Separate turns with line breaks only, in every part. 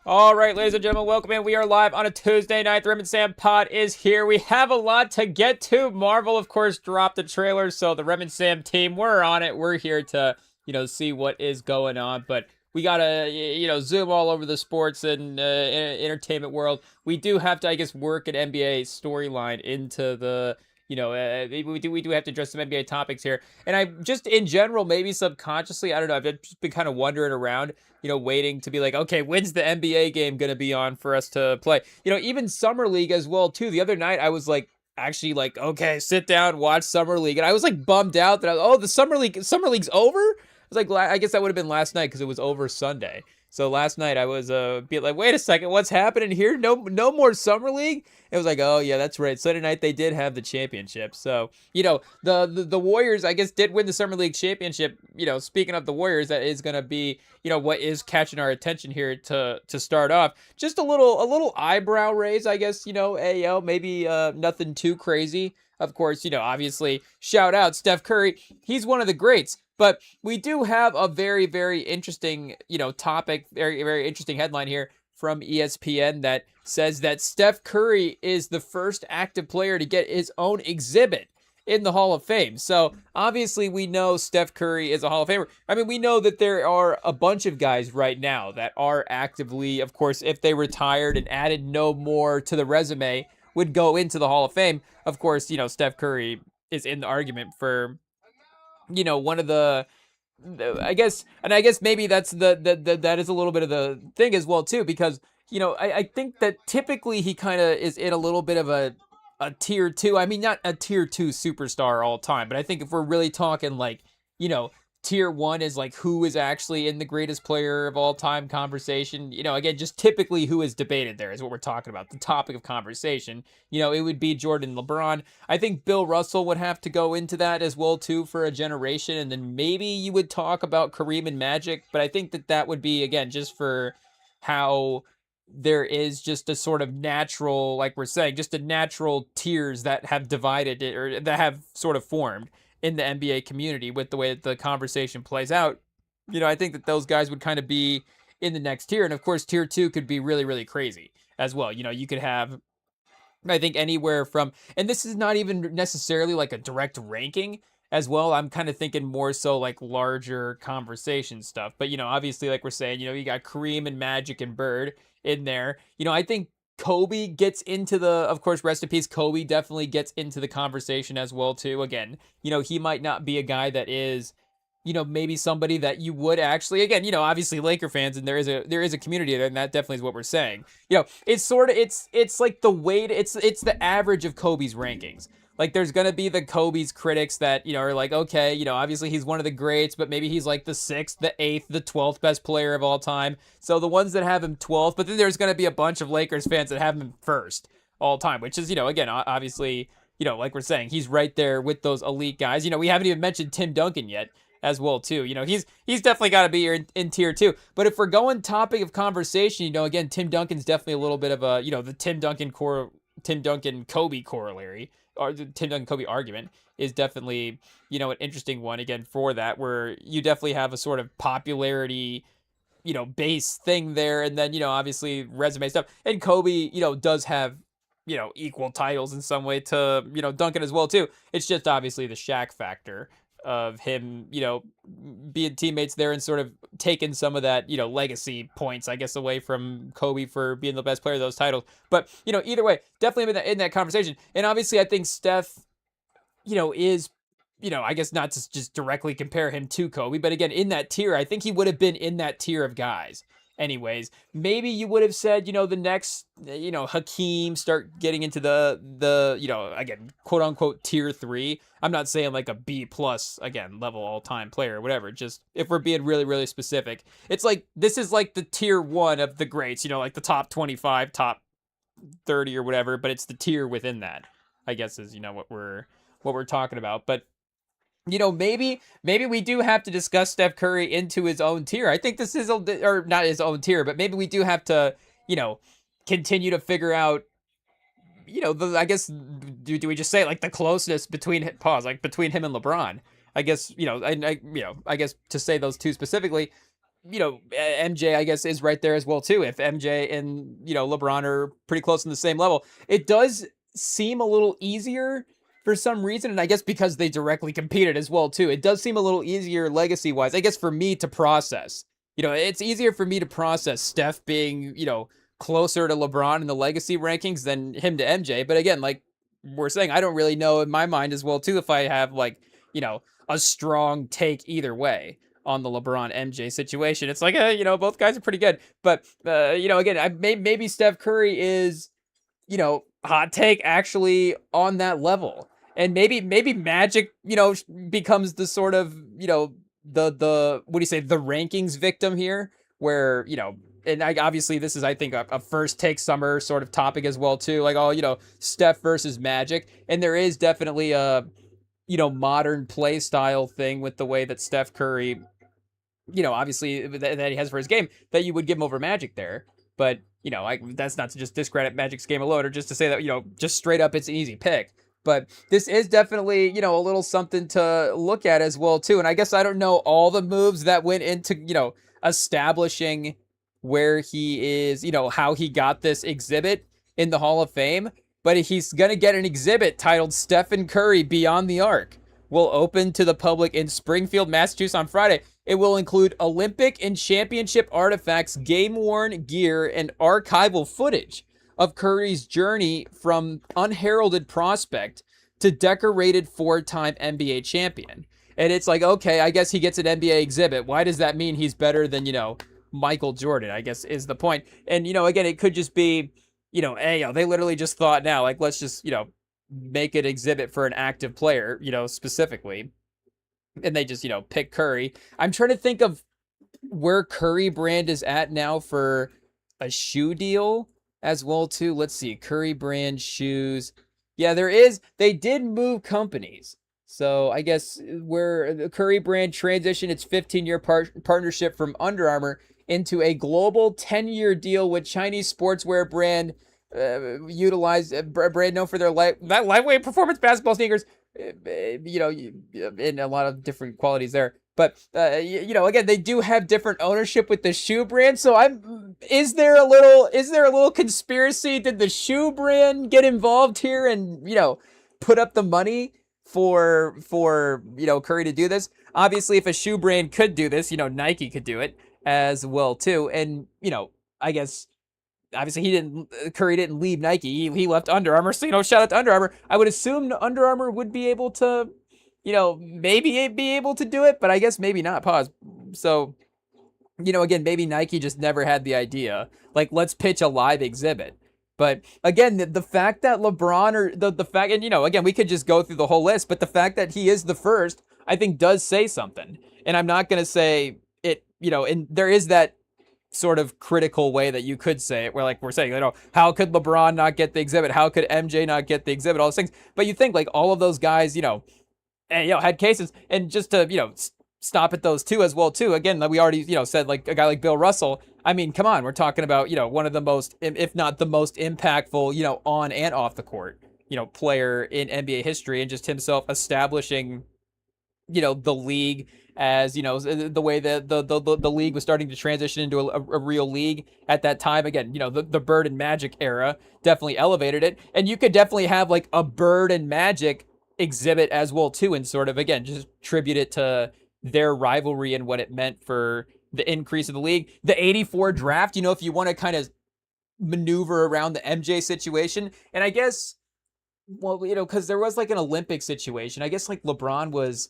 All right, ladies and gentlemen, welcome in. We are live on a Tuesday night. The REMINGTOM pod is here. We have a lot to get to. Marvel, of course, dropped the trailer, so the REMINGTOM team, we're on it. We're here to, see what is going on, but we gotta, zoom all over the sports and entertainment world. We do have to, I guess, work an NBA storyline into the we do have to address some NBA topics here. And I just, in general, maybe subconsciously, I don't know, I've just been kind of wandering around, waiting to be like, okay, when's the NBA game going to be on for us to play? Even Summer League as well, too. The other night, I was like, actually like, okay, sit down, watch Summer League. And I was like bummed out that, the Summer League's over? I was like, I guess that would have been last night because it was over Sunday. So last night I was be like, wait a second, what's happening here? No more Summer League? It was like, oh yeah, that's right. Sunday night they did have the championship. So, the Warriors, I guess, did win the Summer League championship. Speaking of the Warriors, that is gonna be, what is catching our attention here to start off. Just a little eyebrow raise, I guess, AO, maybe nothing too crazy. Of course, obviously, shout out Steph Curry. He's one of the greats. But we do have a very, very interesting, topic, very, very interesting headline here from ESPN that says that Steph Curry is the first active player to get his own exhibit in the Hall of Fame. So obviously we know Steph Curry is a Hall of Famer. I mean, we know that there are a bunch of guys right now that are actively, of course, if they retired and added no more to the resume, would go into the Hall of Fame. Of course, Steph Curry is in the argument for, one of the, I guess maybe that's that is a little bit of the thing as well too, because I think that typically he kind of is in a little bit of a tier two. I mean, not a tier two superstar all time, but I think if we're really talking like, tier one is like who is actually in the greatest player of all time conversation. Again, just typically who is debated there is what we're talking about. The topic of conversation, it would be Jordan, LeBron. I think Bill Russell would have to go into that as well too for a generation. And then maybe you would talk about Kareem and Magic, but I think that would be, again, just for how there is just a sort of natural, like we're saying, just a natural tiers that have divided it or that have sort of formed in the NBA community with the way that the conversation plays out. I think that those guys would kind of be in the next tier. And of course, tier two could be really, really crazy as well. You could have, I think, anywhere from, and this is not even necessarily like a direct ranking as well. I'm kind of thinking more so like larger conversation stuff. But, obviously, like we're saying, you got Kareem and Magic and Bird in there. I think Kobe gets into the, of course, rest in peace, Kobe definitely gets into the conversation as well, too. Again, he might not be a guy that is, maybe somebody that you would actually, again, obviously Laker fans, and there is a community there, and that definitely is what we're saying. It's sort of, it's like the weight, it's the average of Kobe's rankings. Like, there's going to be the Kobe's critics that, are like, okay, obviously he's one of the greats, but maybe he's like the 6th, the 8th, the 12th best player of all time. So the ones that have him 12th, but then there's going to be a bunch of Lakers fans that have him first all time, which is, again, obviously, like we're saying, he's right there with those elite guys. We haven't even mentioned Tim Duncan yet as well, too. He's definitely got to be here in tier 2. But if we're going topic of conversation, again, Tim Duncan's definitely a little bit of a, the Tim Duncan Kobe corollary, or the Tim Duncan Kobe argument is definitely, an interesting one, again, for that, where you definitely have a sort of popularity, base thing there. And then, obviously resume stuff. And Kobe, does have, equal titles in some way to, Duncan as well, too. It's just obviously the Shaq factor of him, being teammates there and sort of taking some of that, legacy points, I guess, away from Kobe for being the best player of those titles. But, either way, definitely in that conversation. And obviously, I think Steph, is, I guess not to just directly compare him to Kobe, but again, in that tier, I think he would have been in that tier of guys. Anyways, maybe you would have said, the next, Hakeem, start getting into the again, quote unquote tier 3. I'm not saying like a B plus, again, level all time player or whatever. Just if we're being really, really specific, it's like, this is like the tier 1 of the greats, like the top 25, top 30 or whatever, but it's the tier within that, I guess, is, what we're talking about. But maybe we do have to discuss Steph Curry into his own tier. I think this is, or not his own tier, but maybe we do have to, continue to figure out, I guess, do we just say like the closeness between him and LeBron? I guess, I guess to say those two specifically, MJ, I guess, is right there as well too. If MJ and LeBron are pretty close on the same level, it does seem a little easier for some reason, and I guess because they directly competed as well too. It does seem a little easier legacy wise, I guess, for me to process. It's easier for me to process Steph being closer to LeBron in the legacy rankings than him to MJ. But again, like we're saying, I don't really know in my mind as well too if I have like a strong take either way on the LeBron MJ situation. It's like, both guys are pretty good. But, again, maybe Steph Curry is, hot take actually on that level. And maybe Magic, becomes the sort of, the what do you say, the rankings victim here, where, and obviously this is, I think, a first take summer sort of topic as well, too. Like, Steph versus Magic. And there is definitely a, modern play style thing with the way that Steph Curry, obviously that he has for his game, that you would give him over Magic there. But, that's not to just discredit Magic's game alone, or just to say that, just straight up it's an easy pick. But this is definitely, a little something to look at as well, too. And I guess I don't know all the moves that went into, establishing where he is, how he got this exhibit in the Hall of Fame. But he's going to get an exhibit titled Stephen Curry Beyond the Arc. Will open to the public in Springfield, Massachusetts on Friday. It will include Olympic and championship artifacts, game-worn gear, and archival footage of Curry's journey from unheralded prospect to decorated four-time NBA champion. And it's like, okay, I guess he gets an NBA exhibit. Why does that mean he's better than, Michael Jordan, I guess is the point. And, again, it could just be, hey, they literally just thought now, like, let's just, make an exhibit for an active player, specifically. And they just, pick Curry. I'm trying to think of where Curry brand is at now for a shoe deal as well, too. Let's see. Curry brand shoes. Yeah, there is. They did move companies. So I guess where the Curry brand transitioned its 15-year partnership from Under Armour into a global 10-year deal with Chinese sportswear brand utilized brand known for their lightweight performance basketball sneakers, in a lot of different qualities there. But again, they do have different ownership with the shoe brand. So is there a little conspiracy? Did the shoe brand get involved here and put up the money for Curry to do this? Obviously, if a shoe brand could do this, Nike could do it as well too. And I guess obviously Curry didn't leave Nike. He left Under Armour. So, shout out to Under Armour. I would assume Under Armour would be able to, maybe be able to do it, but I guess maybe not. Pause. So, again, maybe Nike just never had the idea. Like, let's pitch a live exhibit. But again, the fact that LeBron, or the fact, and again, we could just go through the whole list, but the fact that he is the first, I think does say something. And I'm not going to say it, and there is that sort of critical way that you could say it, where like we're saying, how could LeBron not get the exhibit? How could MJ not get the exhibit? All those things. But you think like all of those guys, had cases, and just to, stop at those two as well too. Again, like we already, said, like a guy like Bill Russell. I mean, come on, we're talking about, one of the most, if not the most impactful, on and off the court, player in NBA history, and just himself establishing, the league as, the way that the league was starting to transition into a real league at that time. Again, the Bird and Magic era definitely elevated it. And you could definitely have like a Bird and Magic exhibit as well too, and sort of, again, just tribute it to their rivalry and what it meant for the increase of the league. The 84 draft, if you want to kind of maneuver around the MJ situation. And I guess, well, because there was like an Olympic situation. I guess LeBron was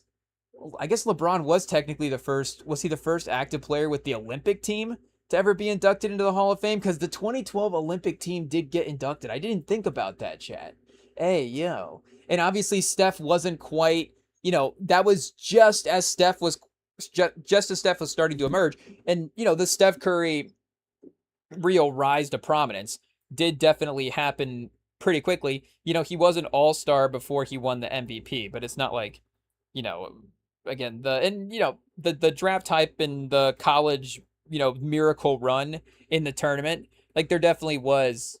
technically the first. Was he the first active player with the Olympic team to ever be inducted into the Hall of Fame? Because the 2012 Olympic team did get inducted. I didn't think about that, chat. Hey, yo. And obviously Steph wasn't quite, that was just as Steph was starting to emerge. And, the Steph Curry real rise to prominence did definitely happen pretty quickly. He was an all-star before he won the MVP, but it's not like, again, the draft hype and the college, miracle run in the tournament, like there definitely was,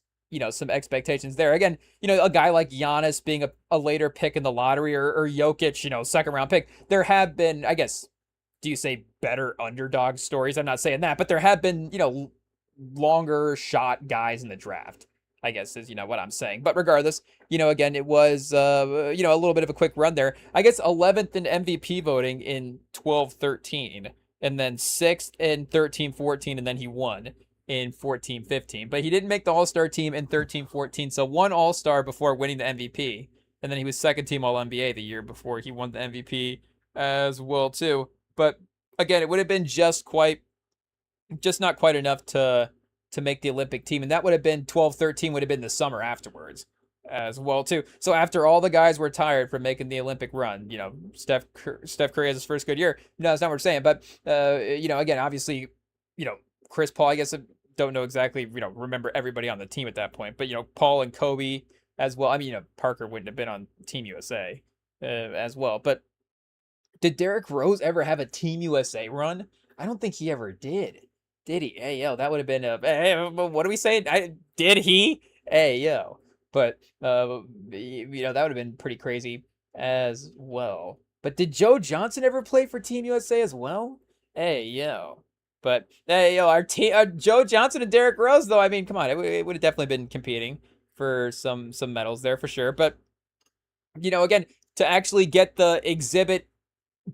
some expectations there. Again, a guy like Giannis being a later pick in the lottery, or Jokic, second round pick. There have been, I guess, do you say better underdog stories? I'm not saying that, but there have been, longer shot guys in the draft, I guess is, what I'm saying. But regardless, again, it was, a little bit of a quick run there. I guess 11th in MVP voting in 12-13, and then 6th in 13-14, and then he won in 14-15. But he didn't make the All-Star team in 13-14, so one All-Star before winning the MVP. And then he was second team All-NBA the year before he won the MVP as well, too. But again, it would have been just not quite enough to make the Olympic team, and that would have been 12-13 would have been the summer afterwards as well too. So after all the guys were tired from making the Olympic run, Steph Curry has his first good year. No, that's not what we're saying, but again, obviously, Chris Paul, I guess I don't know exactly, remember everybody on the team at that point, but Paul and Kobe as well. I mean, Parker wouldn't have been on Team USA as well, but did Derrick Rose ever have a Team USA run? I don't think he ever did. Did he? Hey, yo, that would have been a. Hey, what do we say? Did he? Hey, yo. But, that would have been pretty crazy as well. But did Joe Johnson ever play for Team USA as well? Hey, yo. But, hey, yo, our Joe Johnson and Derrick Rose, though, I mean, come on. It would have definitely been competing for some medals there for sure. But, again, to actually get the exhibit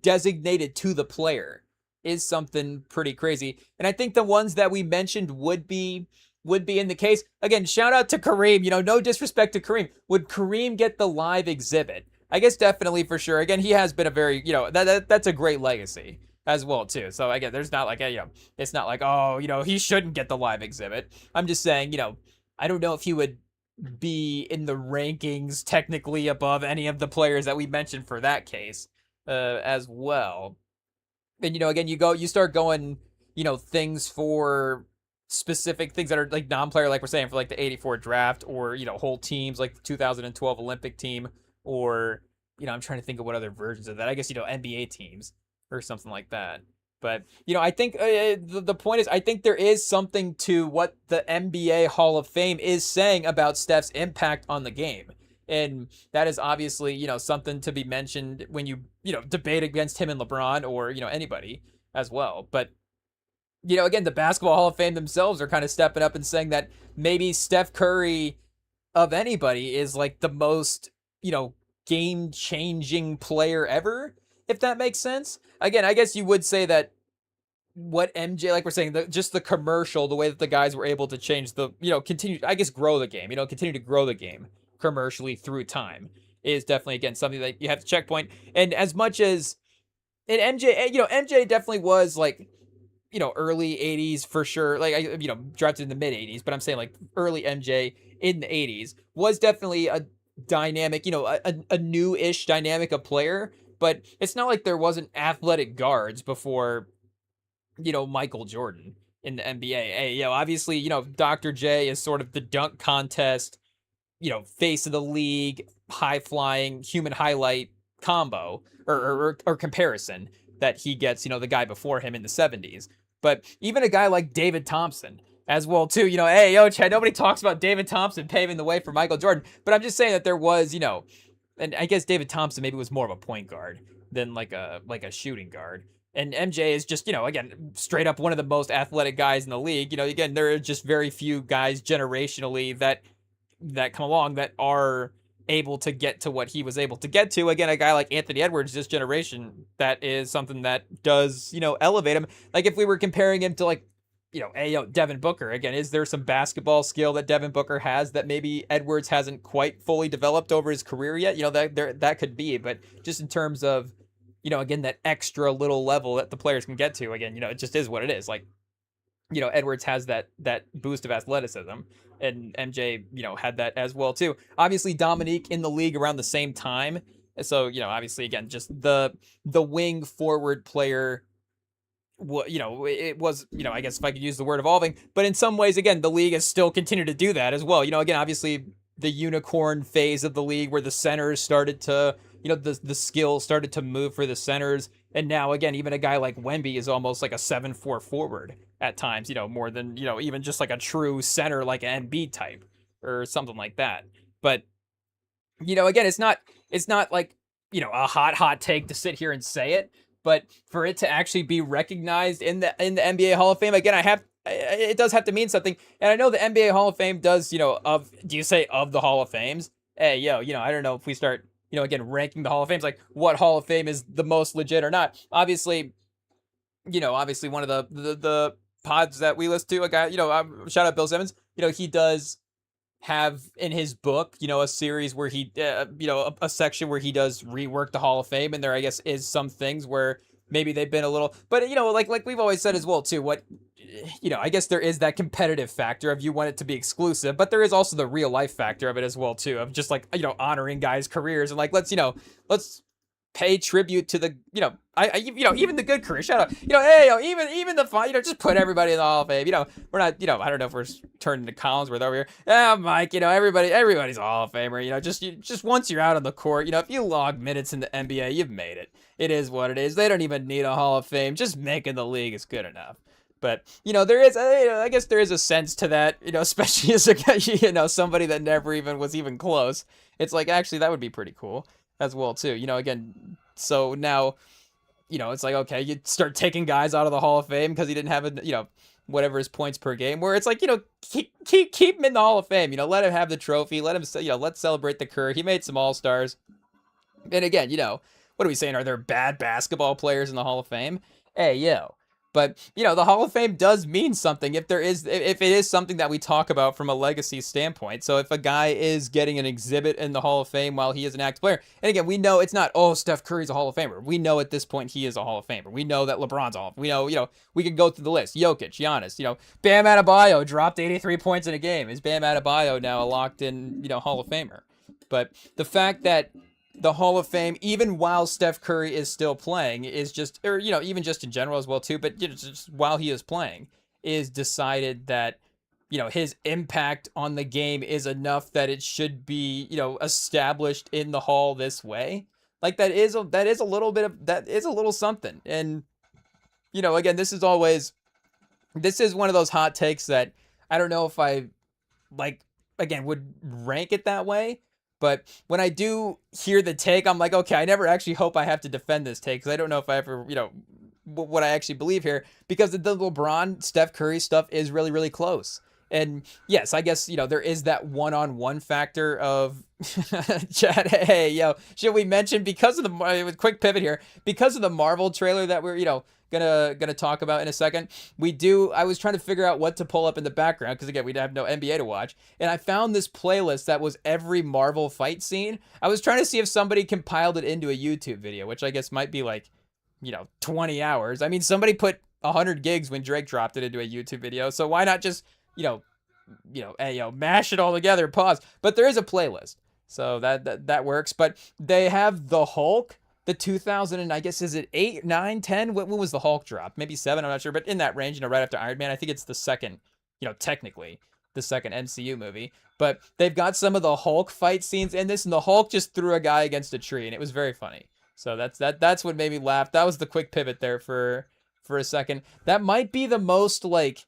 designated to the player is something pretty crazy. And I think the ones that we mentioned would be in the case. Again, shout out to Kareem. No disrespect to Kareem. Would Kareem get the live exhibit? I guess definitely for sure. Again, he has been a very, that's a great legacy as well too. So again, there's not like it's not like, oh, he shouldn't get the live exhibit. I'm just saying, I don't know if he would be in the rankings technically above any of the players that we mentioned for that case as well. And again, you start going, things for specific things that are like non-player, like we're saying for like the 84 draft, or whole teams like the 2012 Olympic team, or I'm trying to think of what other versions of that. I guess NBA teams or something like that. But I think the point is, I think there is something to what the NBA Hall of Fame is saying about Steph's impact on the game. And that is obviously, something to be mentioned when you debate against him and LeBron or, anybody as well. But, again, the Basketball Hall of Fame themselves are kind of stepping up and saying that maybe Steph Curry of anybody is like the most, game-changing player ever, if that makes sense. Again, I guess you would say that what MJ, like we're saying, just the commercial, the way that the guys were able to change the, continue, I guess, grow the game, continue to grow the game commercially through time is definitely, again, something that you have to checkpoint. And as much as MJ, MJ definitely was like, early 80s for sure. Like, drafted in the mid 80s, but I'm saying like early MJ in the 80s was definitely a dynamic, a new-ish dynamic of player, but it's not like there wasn't athletic guards before, Michael Jordan in the NBA. Hey, obviously, Dr. J is sort of the dunk contest, face of the league, high flying human highlight combo or comparison that he gets, the guy before him in the 70s. But even a guy like David Thompson as well too, hey, yo, Chad, nobody talks about David Thompson paving the way for Michael Jordan. But I'm just saying that there was, and I guess David Thompson maybe was more of a point guard than like a shooting guard. And MJ is just, again, straight up one of the most athletic guys in the league. Again, there are just very few guys generationally that come along that are able to get to what he was able to get to. Again, a guy like Anthony Edwards, this generation, that is something that does, elevate him. Like if we were comparing him to like, Devin Booker, again, is there some basketball skill that Devin Booker has that maybe Edwards hasn't quite fully developed over his career yet? That could be, but just in terms of, again, that extra little level that the players can get to, again, it just is what it is. Like, Edwards has that boost of athleticism, and MJ, had that as well too. Obviously, Dominique in the league around the same time. So, obviously, again, just the wing forward player, it was, I guess if I could use the word evolving, but in some ways, again, the league has still continued to do that as well. Again, obviously, the unicorn phase of the league where the centers started to, the skill started to move for the centers. And now, again, even a guy like Wemby is almost like a 7'4" forward at times, more than, even just like a true center, like an Embiid type or something like that. But, again, it's not like, a hot take to sit here and say it. but for it to actually be recognized in the NBA Hall of Fame, again, it does have to mean something. And I know the NBA Hall of Fame does, do you say of the Hall of Fames? Hey, I don't know if we start, again, ranking the Hall of Fames, like what Hall of Fame is the most legit or not. Obviously, obviously one of the pods that we listen to, a guy, shout out Bill Simmons, he does have in his book, a series where he, a section where he does rework the Hall of Fame, and there, I guess, is some things where maybe they've been a little, but like we've always said as well too, I guess there is that competitive factor of you want it to be exclusive, but there is also the real life factor of it as well too, of just like, honoring guys' careers and like, let's pay tribute to the, even the good career. Shout out, hey, even the fun, just put everybody in the Hall of Fame. We're not, I don't know if we're turning to Collinsworth over here. Yeah, Mike, everybody's a Hall of Famer. Just once you're out on the court, if you log minutes in the NBA, you've made it. It is what it is. They don't even need a Hall of Fame. Just making the league is good enough. But, there is, I guess there is a sense to that, especially as a, somebody that never even was even close. It's like, actually, that would be pretty cool as well too, again, so now, it's like, okay, you start taking guys out of the Hall of Fame because he didn't have whatever his points per game, where it's like, keep him in the Hall of Fame, let him have the trophy, let him, let's celebrate the career. He made some All-Stars. And again, what are we saying? Are there bad basketball players in the Hall of Fame? Hey, but, the Hall of Fame does mean something if it is something that we talk about from a legacy standpoint. So if a guy is getting an exhibit in the Hall of Fame while he is an active player, and again, we know it's not, oh, Steph Curry's a Hall of Famer. We know at this point he is a Hall of Famer. We know that LeBron's a Hall of Famer. We know, we could go through the list. Jokic, Giannis, Bam Adebayo dropped 83 points in a game. Is Bam Adebayo now a locked in, Hall of Famer? But the fact that the Hall of Fame, even while Steph Curry is still playing, is just, or, even just in general as well too, but just while he is playing, is decided that, his impact on the game is enough that it should be, established in the Hall this way. Like that is a little something. And, again, this is one of those hot takes that I don't know if I, like, again, would rank it that way. But when I do hear the take, I'm like, okay, I never actually hope I have to defend this take because I don't know if I ever, what I actually believe here, because the LeBron, Steph Curry stuff is really, really close. And yes, I guess, there is that one-on-one factor of Chad, hey, should we mention, because of the quick pivot here, because of the Marvel trailer that we're, gonna talk about in a second, I was trying to figure out what to pull up in the background because again, we'd have no NBA to watch, and I found this playlist that was every Marvel fight scene. I was trying to see if somebody compiled it into a YouTube video, which I guess might be like 20 hours. I mean, somebody put 100 gigs when Drake dropped it into a YouTube video, so why not just mash it all together, pause. But there is a playlist, so that works. But they have the Hulk, the 2000, and I guess, is it 8, 9, 10? When was the Hulk drop? Maybe 7, I'm not sure, but in that range, right after Iron Man. I think it's the second, technically the second MCU movie. But they've got some of the Hulk fight scenes in this, and the Hulk just threw a guy against a tree, and it was very funny. So that's what made me laugh. That was the quick pivot there for a second. That might be the most, like,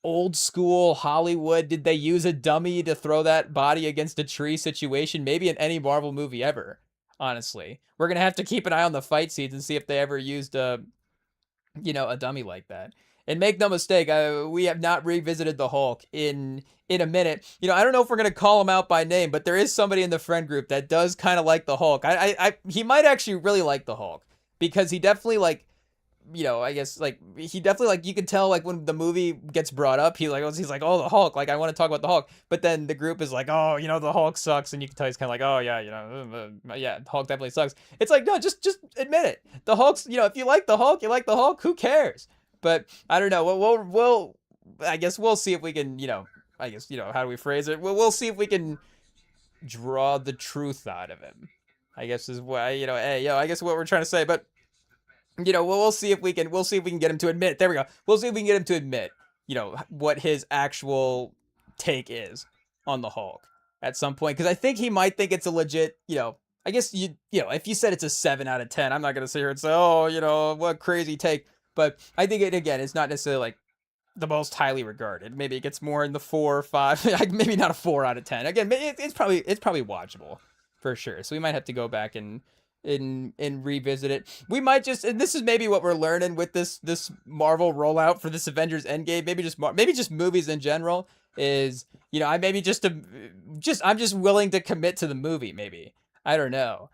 old school Hollywood, did they use a dummy to throw that body against a tree situation, maybe in any Marvel movie ever. Honestly, we're going to have to keep an eye on the fight scenes and see if they ever used a dummy like that. And make no mistake, we have not revisited the Hulk in a minute. I don't know if we're going to call him out by name, but there is somebody in the friend group that does kind of like the Hulk. He might actually really like the Hulk because he definitely, like, I guess, like, he definitely, like, you can tell, like, when the movie gets brought up, he's like, oh, the Hulk, like, I want to talk about the Hulk. But then the group is like, oh, the Hulk sucks, and you can tell he's kind of like, oh, yeah, yeah, the Hulk definitely sucks. It's like, no, just admit it. The Hulk's, if you like the Hulk, you like the Hulk, who cares? But I don't know. We'll I guess we'll see if we can, how do we phrase it? We'll see if we can draw the truth out of him, I guess is what, I guess what we're trying to say. But we'll see if we can get him to admit. There we go. We'll see if we can get him to admit, what his actual take is on the Hulk at some point. Because I think he might think it's a legit, I guess if you said it's a 7 out of 10, I'm not gonna sit here and say, oh, what crazy take. But I think it's not necessarily like the most highly regarded. Maybe it gets more in the 4 or 5. Maybe not a 4 out of 10. Again, it's probably watchable for sure. So we might have to go back and and revisit it. We might just, and this is maybe what we're learning with this Marvel rollout for this Avengers Endgame. Maybe just movies in general is, I maybe I'm just willing to commit to the movie. Maybe I don't know.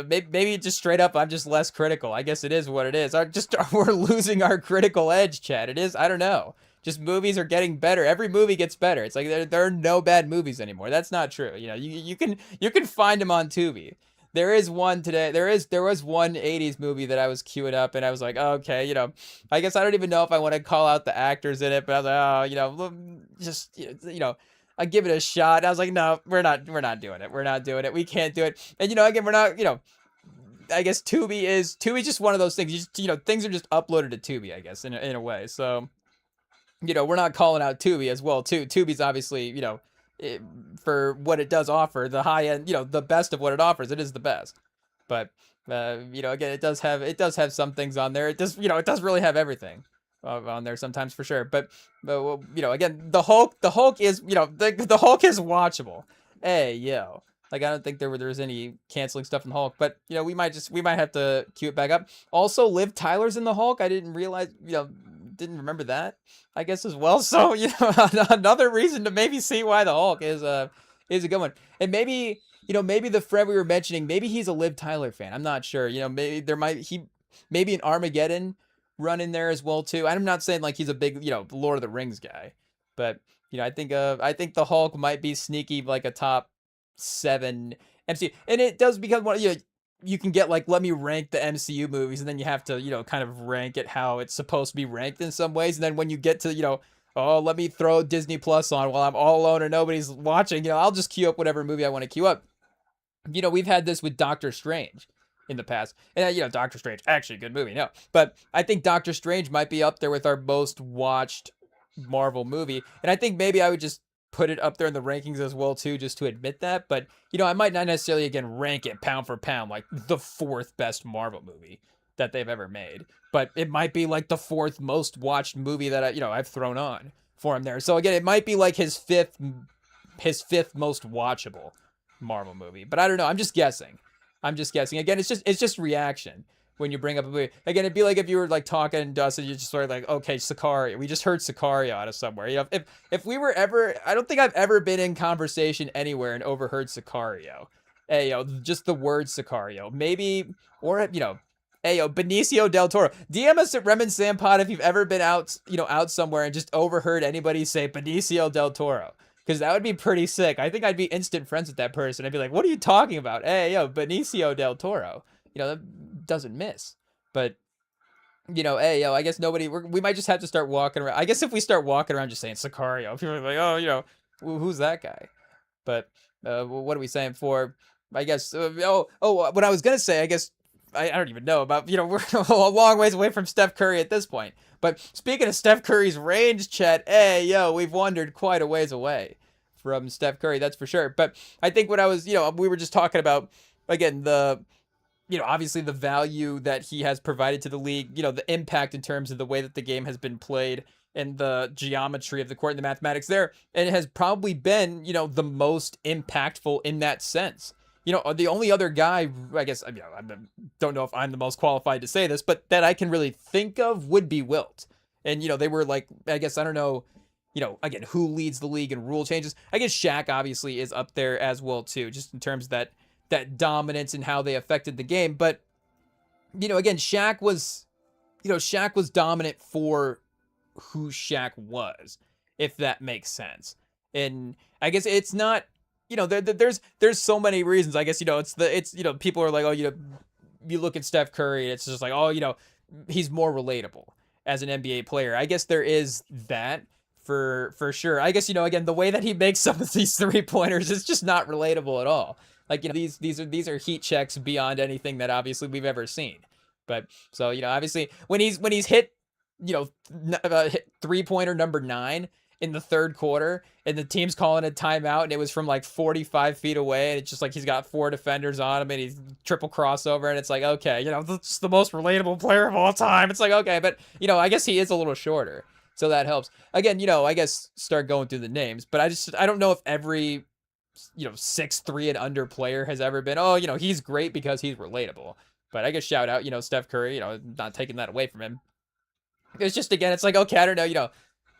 Maybe just straight up, I'm just less critical. I guess it is what it is. We're losing our critical edge, Chad. It is. I don't know. Just movies are getting better. Every movie gets better. It's like there are no bad movies anymore. That's not true. You can find them on Tubi. There is one today. There was one 80s movie that I was queuing up and I was like, oh, okay, I guess I don't even know if I want to call out the actors in it, but I was like, oh, just I give it a shot. And I was like, no, we're not doing it. We're not doing it. We can't do it. And again, we're not, I guess Tubi's just one of those things. Things are just uploaded to Tubi, I guess, in a way. So, we're not calling out Tubi as well, too. Tubi's obviously, for what it does offer, the high end, the best of what it offers, it is the best. But again, it does have some things on there. It does really have everything on there sometimes for sure. But again, the Hulk is, the Hulk is watchable. Hey, yo. Like, I don't think there was any canceling stuff in Hulk, but we might have to queue it back up. Also, Liv Tyler's in the Hulk. I didn't realize, didn't remember that, I guess, as well. So, another reason to maybe see why the Hulk is a good one. And maybe the Fred we were mentioning, maybe he's a Liv Tyler fan. I'm not sure. Maybe an Armageddon run in there as well too. I'm not saying like he's a big, Lord of the Rings guy, but I think the Hulk might be sneaky, like a top 7 MCU. And it does become one, you can get like, let me rank the MCU movies, and then you have to, kind of rank it how it's supposed to be ranked in some ways. And then when you get to, oh, let me throw Disney Plus on while I'm all alone and nobody's watching, I'll just queue up whatever movie I want to queue up. We've had this with Doctor Strange in the past. And, Doctor Strange, actually a good movie, no. But I think Doctor Strange might be up there with our most watched Marvel movie. And I think maybe I would just put it up there in the rankings as well too, just to admit that. But I might not necessarily again rank it pound for pound like the 4th best Marvel movie that they've ever made, but it might be like the 4th most watched movie that I've thrown on for him there. So again, it might be like his fifth most watchable Marvel movie, but I don't know. I'm just guessing. Again, it's just reaction. When you bring up a movie, again, it'd be like if you were like talking to us and you just sort of like, okay, Sicario. We just heard Sicario out of somewhere. If we were ever, I don't think I've ever been in conversation anywhere and overheard Sicario. Hey, just the word Sicario. Maybe, or, hey, Benicio del Toro. DM us at REMINGTOM if you've ever been out, out somewhere and just overheard anybody say Benicio del Toro. Because that would be pretty sick. I think I'd be instant friends with that person. I'd be like, what are you talking about? Hey, Benicio del Toro. That doesn't miss. But, hey, I guess we might just have to start walking around. I guess if we start walking around just saying Sicario, people are like, oh, who's that guy? But what are we saying for, I guess, what I was going to say, I guess, I don't even know about, we're a long ways away from Steph Curry at this point. But speaking of Steph Curry's range, Chet, hey, we've wandered quite a ways away from Steph Curry, that's for sure. But I think what I was, we were just talking about, again, obviously the value that he has provided to the league, the impact in terms of the way that the game has been played and the geometry of the court and the mathematics there. And it has probably been, the most impactful in that sense. The only other guy, I guess, I don't know if I'm the most qualified to say this, but that I can really think of would be Wilt. And, they were like, I guess, I don't know, again, who leads the league in rule changes. I guess Shaq obviously is up there as well, too, just in terms of that dominance and how they affected the game. But, again, Shaq was dominant for who Shaq was, if that makes sense. And I guess it's not, there's so many reasons. I guess, people are like, oh, you look at Steph Curry and it's just like, oh, he's more relatable as an NBA player. I guess there is that for sure. I guess, again, the way that he makes some of these 3-pointers is just not relatable at all. Like, these are heat checks beyond anything that obviously we've ever seen. But so, obviously when he's hit, 3-pointer number 9 in the 3rd quarter and the team's calling a timeout and it was from like 45 feet away and it's just like he's got 4 defenders on him and he's triple crossover and it's like, okay, that's the most relatable player of all time. It's like, okay, but I guess he is a little shorter, so that helps. Again, I guess start going through the names, but I don't know if every 6'3" and under player has ever been. Oh, he's great because he's relatable. But I guess shout out, Steph Curry, not taking that away from him. It's just, again, it's like, okay, I don't know,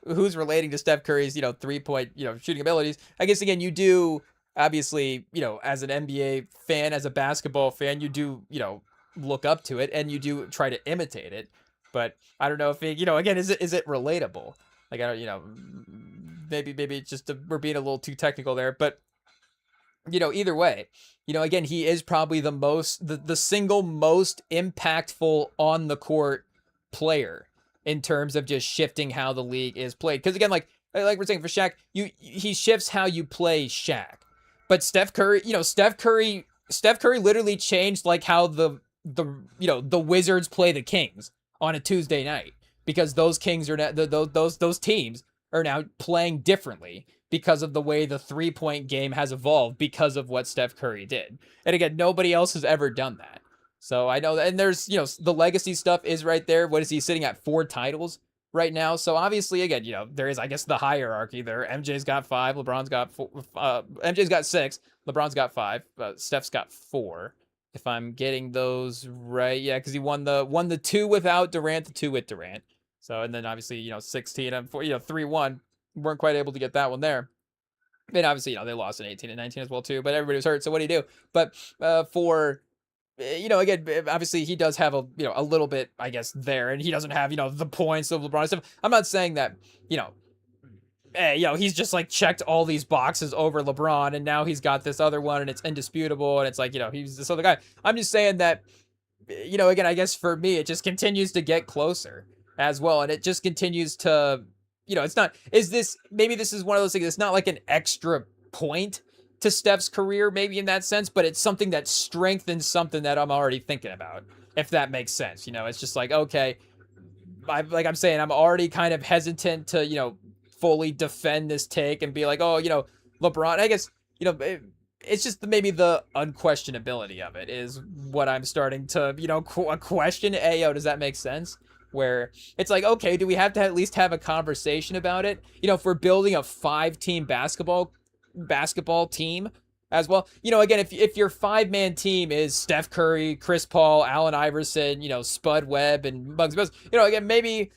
who's relating to Steph Curry's, 3-point, shooting abilities. I guess, again, you do, obviously, as an NBA fan, as a basketball fan, you do, look up to it and you do try to imitate it. But I don't know if it, again, is it relatable? Like, I don't, maybe it's just we're being a little too technical there, but either way, again, he is probably the single most impactful on the court player in terms of just shifting how the league is played. Because again, like we're saying for Shaq, he shifts how you play Shaq. But Steph Curry, Steph Curry literally changed like how the Wizards play the Kings on a Tuesday night, because those Kings are those teams are now playing differently because of the way the 3-point game has evolved because of what Steph Curry did. And again, nobody else has ever done that. So I know that, and there's, the legacy stuff is right there. What is he sitting at, 4 titles right now? So obviously, again, there is, I guess, the hierarchy there. MJ's got 5, LeBron's got 4, MJ's got 6, LeBron's got 5, Steph's got 4. If I'm getting those right, yeah, because he won the 2 without Durant, the 2 with Durant. So, and then obviously, 16 and 4, 3-1. Weren't quite able to get that one there. And obviously, they lost in 18 and 19 as well too, but everybody was hurt. So what do you do? But for, again, obviously he does have a little bit, I guess, there, and he doesn't have, the points of LeBron and stuff. I'm not saying that, he's just like checked all these boxes over LeBron, and now he's got this other one and it's indisputable, and it's like, he's this other guy. I'm just saying that, again, I guess for me, it just continues to get closer as well. And it just continues to, it's not, maybe this is one of those things, it's not like an extra point to Steph's career, maybe in that sense, but it's something that strengthens something that I'm already thinking about, if that makes sense. It's just like, okay, I'm saying, I'm already kind of hesitant to, fully defend this take and be like, oh, LeBron, I guess, it's just maybe the unquestionability of it is what I'm starting to, question. Does that make sense? Where it's like, okay, do we have to at least have a conversation about it? If we're building a 5-team basketball team as well. Again, if your 5-man team is Steph Curry, Chris Paul, Allen Iverson, Spud Webb, and Bugs Buzz, again, maybe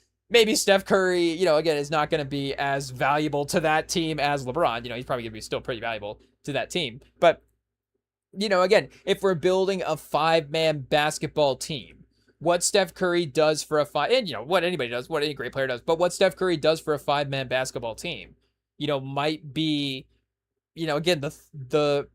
Steph Curry, again, is not going to be as valuable to that team as LeBron. He's probably going to be still pretty valuable to that team. But, again, if we're building a 5-man basketball team, what Steph Curry does for and what anybody does, what any great player does, but what Steph Curry does for a 5-man basketball team, might be, again, the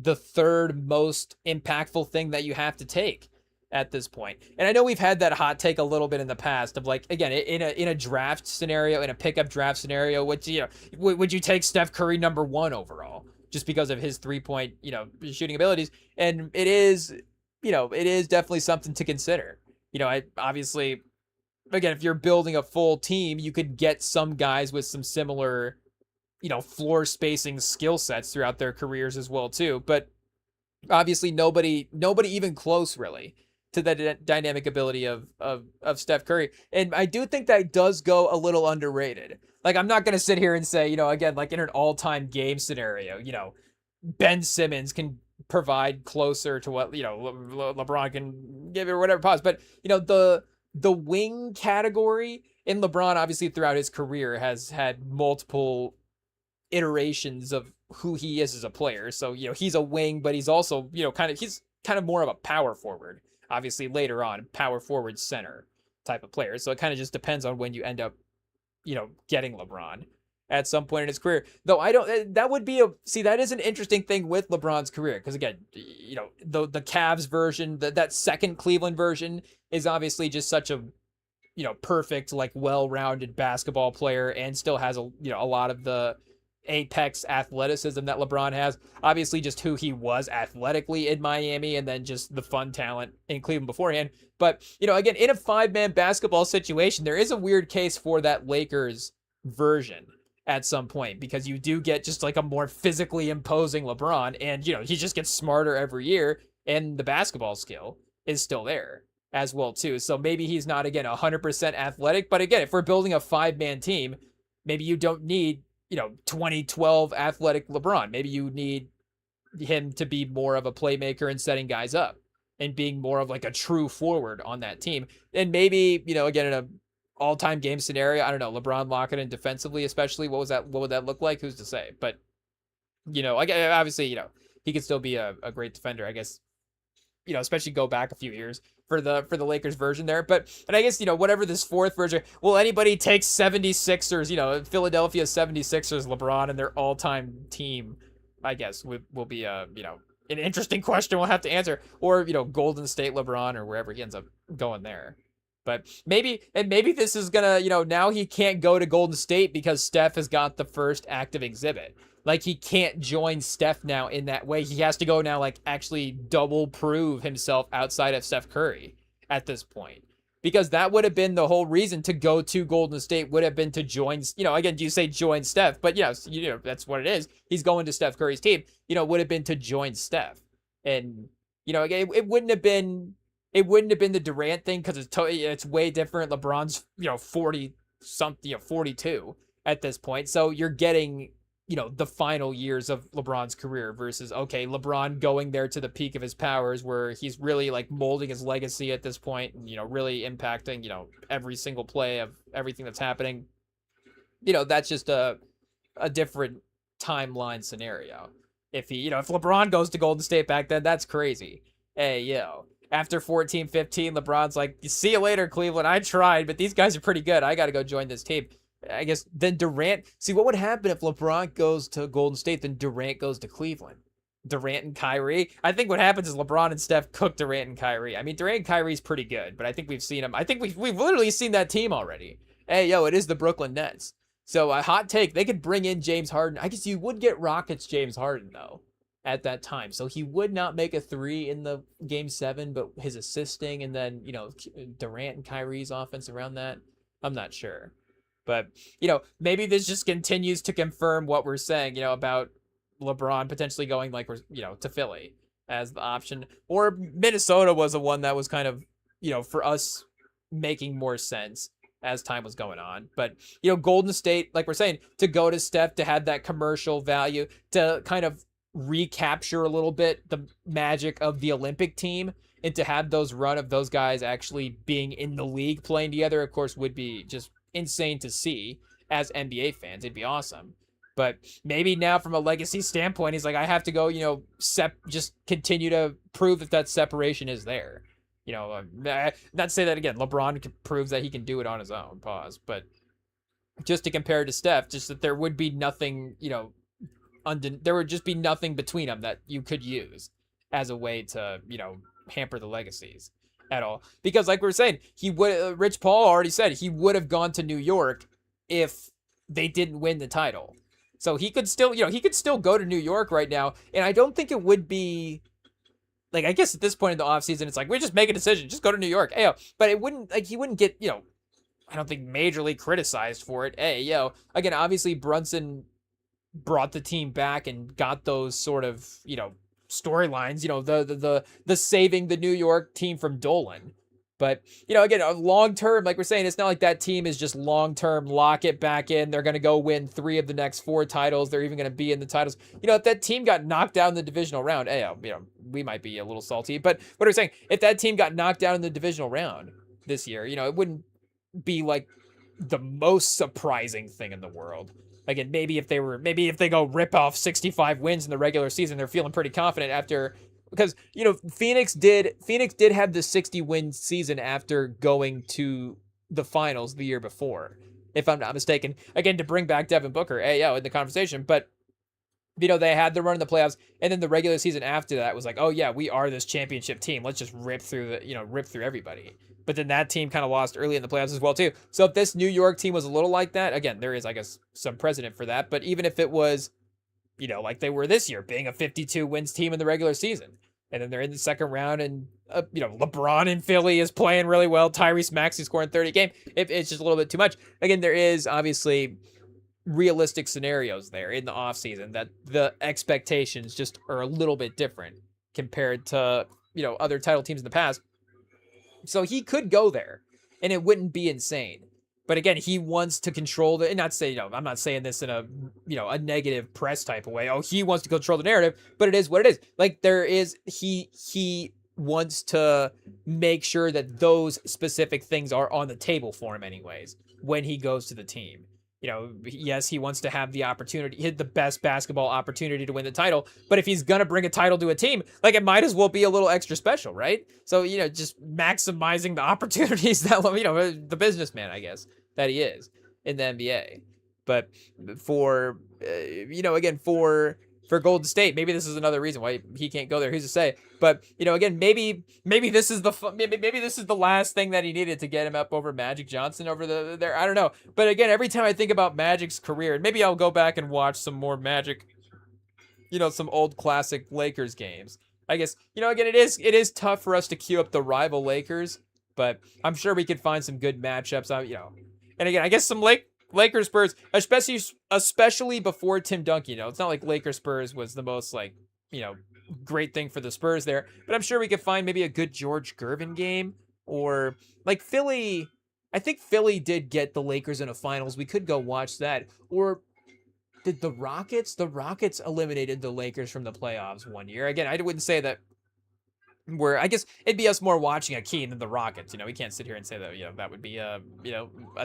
third most impactful thing that you have to take at this point. And I know we've had that hot take a little bit in the past of like, again, in a draft scenario, in a pickup draft scenario, would you take Steph Curry number 1 overall just because of his 3-point, shooting abilities? And it is definitely something to consider. I obviously, again, if you're building a full team, you could get some guys with some similar, floor spacing skill sets throughout their careers as well too. But obviously nobody even close really to the dynamic ability of Steph Curry. And I do think that does go a little underrated. Like, I'm not going to sit here and say, again, like in an all-time game scenario, Ben Simmons can provide closer to what LeBron can give it or whatever pause. But the wing category in LeBron, obviously throughout his career, has had multiple iterations of who he is as a player. So he's a wing, but he's also he's kind of more of a power forward. Obviously later on, power forward center type of player. So it kind of just depends on when you end up getting LeBron at some point in his career. Though that is an interesting thing with LeBron's career. Because again, the Cavs version, that second Cleveland version is obviously just such a, perfect, like well-rounded basketball player, and still has a lot of the apex athleticism that LeBron has. Obviously just who he was athletically in Miami, and then just the fun talent in Cleveland beforehand. But, again, in a 5-man basketball situation, there is a weird case for that Lakers version at some point, because you do get just like a more physically imposing LeBron, and he just gets smarter every year, and the basketball skill is still there as well too. So maybe he's not, again, 100% athletic, but again, if we're building a 5-man team, maybe you don't need 2012 athletic LeBron. Maybe you need him to be more of a playmaker and setting guys up and being more of like a true forward on that team. And maybe, again, in a all-time game scenario, I don't know, LeBron locking in defensively, especially, what would that look like? Who's to say? But, obviously, he could still be a great defender, I guess, especially go back a few years for the Lakers version there. And I guess, whatever this fourth version, will anybody take 76ers, Philadelphia 76ers, LeBron and their all-time team, I guess, will be an interesting question we'll have to answer. Or, Golden State LeBron or wherever he ends up going there. But maybe this is gonna, now he can't go to Golden State because Steph has got the first active exhibit. Like, he can't join Steph now in that way. He has to go now, like, actually double prove himself outside of Steph Curry at this point. Because that would have been the whole reason to go to Golden State, would have been to join, again, do you say join Steph? But yes, that's what it is. He's going to Steph Curry's team, would have been to join Steph. And, again, it wouldn't have been the Durant thing because it's way different. LeBron's, 40 something, 42 at this point. So you're getting, the final years of LeBron's career versus, okay, LeBron going there to the peak of his powers where he's really like molding his legacy at this point and, really impacting, every single play of everything that's happening. That's just a different timeline scenario. If if LeBron goes to Golden State back then, that's crazy. Hey, after 14-15, LeBron's like, see you later, Cleveland. I tried, but these guys are pretty good. I got to go join this team. I guess then Durant. See, what would happen if LeBron goes to Golden State, then Durant goes to Cleveland? Durant and Kyrie. I think what happens is LeBron and Steph cook Durant and Kyrie. I mean, Durant and Kyrie's pretty good, but I think we've seen them. I think we've literally seen that team already. Hey, it is the Brooklyn Nets. So a hot take, they could bring in James Harden. I guess you would get Rockets James Harden, though, at that time. So he would not make a 3 in the game 7, but his assisting and then, Durant and Kyrie's offense around that, I'm not sure. But, maybe this just continues to confirm what we're saying, about LeBron potentially going to Philly as the option. Or Minnesota was the one that was kind of, for us making more sense as time was going on. But, Golden State, like we're saying, to go to Steph, to have that commercial value, to kind of recapture a little bit the magic of the Olympic team, and to have those run of those guys actually being in the league playing together, of course, would be just insane to see as NBA fans. It'd be awesome. But maybe now from a legacy standpoint, he's like, I have to go, just continue to prove that separation is there. Not to say that again, LeBron proves that he can do it on his own, but just to compare to Steph, just that there would be nothing, there would just be nothing between them that you could use as a way to, hamper the legacies at all. Because like we were saying, Rich Paul already said he would have gone to New York if they didn't win the title. So he could still, go to New York right now. And I don't think it would be, like, I guess at this point in the offseason, it's like, we just make a decision, just go to New York. But it wouldn't, he wouldn't get, I don't think majorly criticized for it. Again, obviously Brunson brought the team back and got those sort of, storylines, the saving the New York team from Dolan. But, again, long term, like we're saying, it's not like that team is just long term, lock it back in. They're going to go win 3 of the next 4 titles. They're even going to be in the titles. If that team got knocked down in the divisional round, we might be a little salty. But what are we saying? If that team got knocked down in the divisional round this year, it wouldn't be like the most surprising thing in the world. Again, maybe if they go rip off 65 wins in the regular season, they're feeling pretty confident after, because, Phoenix did have the 60 win season after going to the finals the year before, if I'm not mistaken. Again, to bring back Devin Booker, in the conversation, but they had the run in the playoffs, and then the regular season after that was like, oh yeah, we are this championship team. Let's just rip through everybody. But then that team kind of lost early in the playoffs as well, too. So if this New York team was a little like that, again, there is, I guess, some precedent for that. But even if it was, like they were this year, being a 52 wins team in the regular season, and then they're in the second round, and, LeBron in Philly is playing really well. Tyrese Maxey scoring 30 a game. It's just a little bit too much. Again, there is obviously realistic scenarios there in the offseason that the expectations just are a little bit different compared to, other title teams in the past. So he could go there, and it wouldn't be insane. But again, he wants to control the, and not say, I'm not saying this in a, a negative press type of way. Oh, he wants to control the narrative, but it is what it is. Like he wants to make sure that those specific things are on the table for him anyways when he goes to the team. Yes, he wants to have the opportunity, hit the best basketball opportunity to win the title. But if he's going to bring a title to a team, like it might as well be a little extra special, right? So, just maximizing the opportunities that, the businessman, I guess, that he is in the NBA. But for, again, for Golden State, maybe this is another reason why he can't go there. Who's to say? But again, maybe this is maybe this is the last thing that he needed to get him up over Magic Johnson over there. I don't know. But again, every time I think about Magic's career, and maybe I'll go back and watch some more Magic, some old classic Lakers games. I guess again, it is tough for us to queue up the rival Lakers, but I'm sure we could find some good matchups. And again, I guess some Lakers Spurs, especially before Tim Duncan. It's not like Lakers Spurs was the most great thing for the Spurs there, but I'm sure we could find maybe a good George Gervin game, or like Philly. I think Philly did get the Lakers in a finals. We could go watch that. Or did the Rockets? The Rockets eliminated the Lakers from the playoffs one year. Again, I wouldn't say that. Where I guess it'd be us more watching Hakeem than the Rockets. We can't sit here and say that that would be a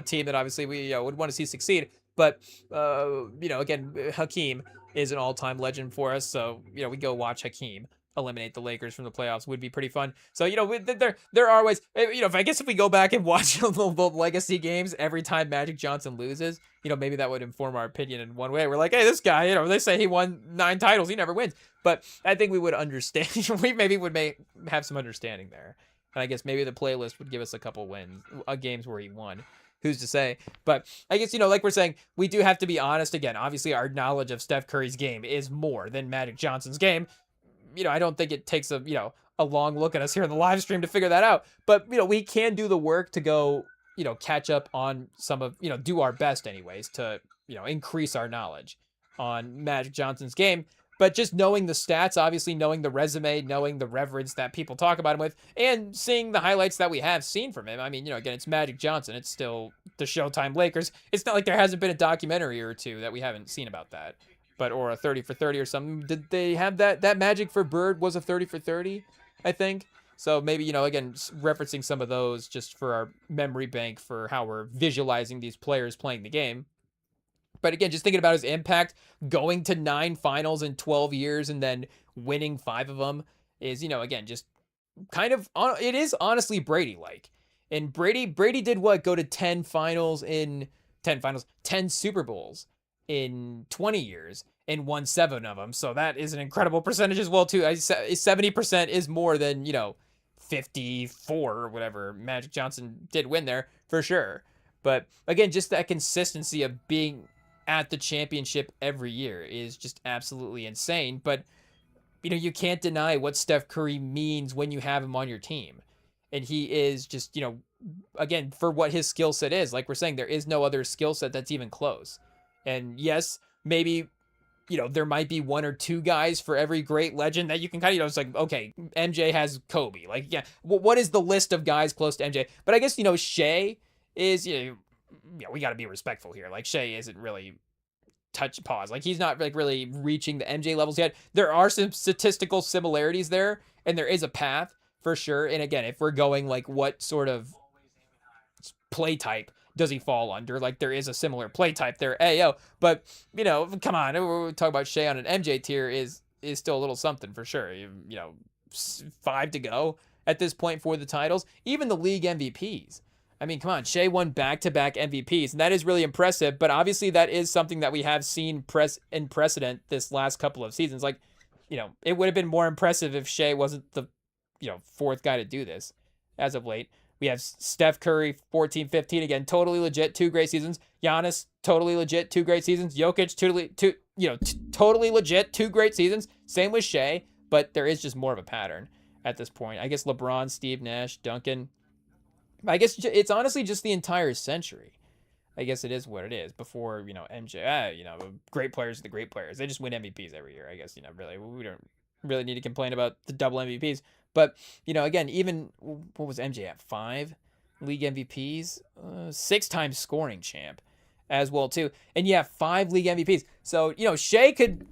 team that obviously we would want to see succeed. But again, Hakeem is an all-time legend for us. So we go watch Hakeem eliminate the Lakers from the playoffs would be pretty fun. So there are ways. I guess if we go back and watch the legacy games every time Magic Johnson loses, maybe that would inform our opinion in one way. We're like, hey, this guy, they say he won 9 titles, he never wins. But I think we would understand. We maybe would have some understanding there. And I guess maybe the playlist would give us a couple wins, games where he won. Who's to say? But I guess, like we're saying, we do have to be honest again. Obviously, our knowledge of Steph Curry's game is more than Magic Johnson's game. I don't think it takes a long look at us here in the live stream to figure that out. But, we can do the work to go, catch up on some of, do our best anyways to, increase our knowledge on Magic Johnson's game. But just knowing the stats, obviously knowing the resume, knowing the reverence that people talk about him with, and seeing the highlights that we have seen from him. I mean, again, it's Magic Johnson. It's still the Showtime Lakers. It's not like there hasn't been a documentary or two that we haven't seen about that. Or a 30 for 30 or something. Did they have that Magic for Bird was a 30 for 30, I think. So maybe, again, referencing some of those just for our memory bank for how we're visualizing these players playing the game. But again, just thinking about his impact, going to 9 finals in 12 years and then winning 5 of them is, again, just kind of, it is honestly Brady-like. And Brady did what? Go to 10 Super Bowls in 20 years and won 7 of them. So that is an incredible percentage as well, too. 70% is more than, 54 or whatever Magic Johnson did win there for sure. But again, just that consistency of being at the championship every year is just absolutely insane. But, you can't deny what Steph Curry means when you have him on your team. And he is just, again, for what his skill set is, like we're saying, there is no other skill set that's even close. And yes, maybe, there might be 1 or 2 guys for every great legend that you can kind of, it's like, okay, MJ has Kobe. Like, yeah, what is the list of guys close to MJ? But I guess, Shea is, we got to be respectful here. Like, Shea isn't really pause. Like, he's not like really reaching the MJ levels yet. There are some statistical similarities there, and there is a path for sure. And again, if we're going like what sort of play type does he fall under? Like, there is a similar play type there. Ayo, but come on, we're talking about Shea on an MJ tier is still a little something for sure. 5 to go at this point for the titles, even the league MVPs. I mean, come on, Shea won back-to-back MVPs, and that is really impressive, but obviously that is something that we have seen in precedent this last couple of seasons. Like, it would have been more impressive if Shea wasn't the, 4th guy to do this as of late. We have Steph Curry, 14-15, again, totally legit, 2 great seasons. Giannis, totally legit, 2 great seasons. Jokic, totally legit, 2 great seasons. Same with Shea, but there is just more of a pattern at this point. I guess LeBron, Steve Nash, Duncan. I guess it's honestly just the entire century. I guess it is what it is. Before, MJ, great players are the great players. They just win MVPs every year. I guess, really, we don't really need to complain about the double MVPs. But, again, even, what was MJ at, 5? league MVPs, 6 times scoring champ as well too. And yeah, 5 league MVPs. So, Shea could,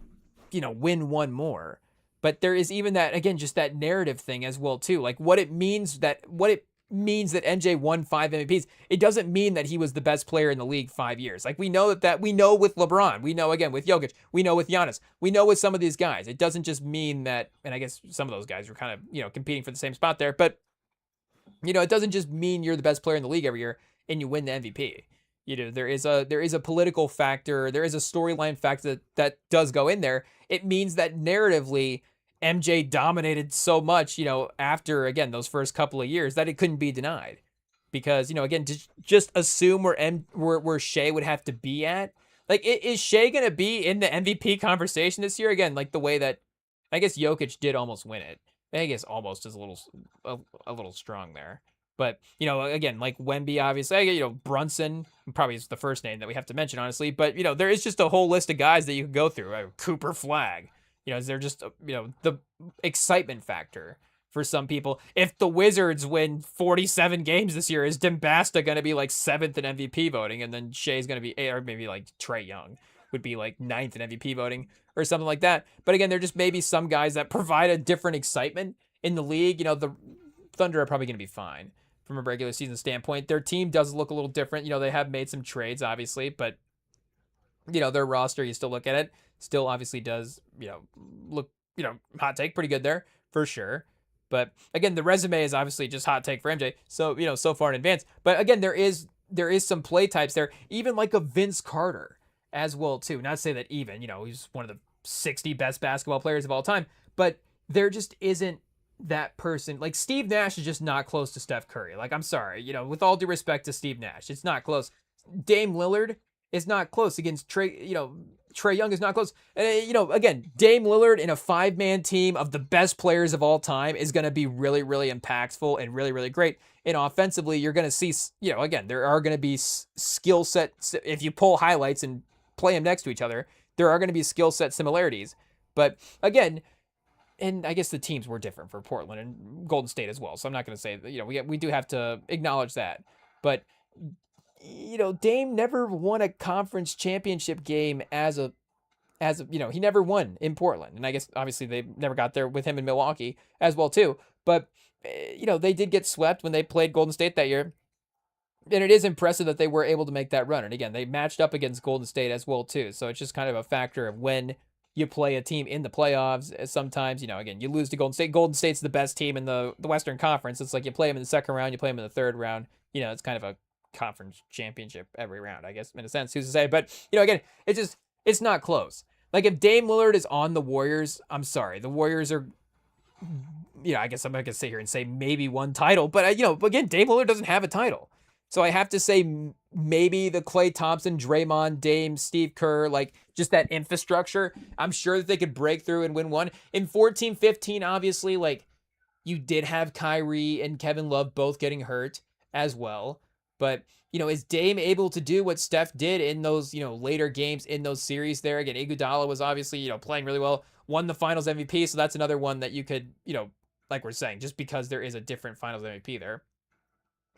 win one more. But there is even that, again, just that narrative thing as well too. Like what it means that MJ won 5 MVPs. It doesn't mean that he was the best player in the league 5 years. Like we know that we know with LeBron, we know again with Jokic, we know with Giannis, we know with some of these guys. It doesn't just mean that, and I guess some of those guys were kind of, competing for the same spot there, but it doesn't just mean you're the best player in the league every year and you win the MVP. There is a political factor, there is a storyline factor that does go in there. It means that narratively MJ dominated so much, after again those first couple of years that it couldn't be denied. Because, again, just assume where Shea would have to be at. Like, is Shea gonna be in the MVP conversation this year? Again, like the way that I guess Jokic did almost win it. I guess almost is a little strong there. But, again, like Wemby, obviously, Brunson probably is the first name that we have to mention, honestly. But, there is just a whole list of guys that you could go through. Cooper Flag. Is there just, the excitement factor for some people. If the Wizards win 47 games this year, is Dembasta going to be like 7th in MVP voting? And then Shea's going to be, or maybe like Trae Young would be like 9th in MVP voting or something like that. But again, there just may be some guys that provide a different excitement in the league. The Thunder are probably going to be fine from a regular season standpoint. Their team does look a little different. They have made some trades, obviously, but their roster, you still look at it, still obviously does, look, hot take, pretty good there for sure. But again, the resume is obviously just hot take for MJ. So, so far in advance. But again, there is some play types there, even like a Vince Carter as well too. Not to say that even, he's one of the 60 best basketball players of all time, but there just isn't that person. Like Steve Nash is just not close to Steph Curry. Like, I'm sorry, with all due respect to Steve Nash, it's not close. Dame Lillard is not close against Trae Young is not close. Again, Dame Lillard in a 5-man team of the best players of all time is going to be really, really impactful and really, really great. And offensively, you're going to see, again, there are going to be skill set. If you pull highlights and play them next to each other, there are going to be skill set similarities. But again, and I guess the teams were different for Portland and Golden State as well. So I'm not going to say that, we do have to acknowledge that. But Dame never won a conference championship game as a he never won in Portland. And I guess obviously they never got there with him in Milwaukee as well too. But, they did get swept when they played Golden State that year. And it is impressive that they were able to make that run. And again, they matched up against Golden State as well too. So it's just kind of a factor of when you play a team in the playoffs. Sometimes, again, you lose to Golden State. Golden State's the best team in the Western Conference. It's like you play them in the second round, you play them in the third round. It's kind of a conference championship every round, I guess, in a sense, who's to say. But, again, it's not close. Like, if Dame Lillard is on the Warriors, I'm sorry. The Warriors are, I guess I'm not going to sit here and say maybe one title. But, again, Dame Lillard doesn't have a title. So I have to say maybe the Klay Thompson, Draymond, Dame, Steve Kerr, like just that infrastructure. I'm sure that they could break through and win one. In 14-15, obviously, like you did have Kyrie and Kevin Love both getting hurt as well. But, is Dame able to do what Steph did in those, later games in those series there? Again, Iguodala was obviously, playing really well, won the finals MVP. So that's another one that you could, like we're saying, just because there is a different finals MVP there,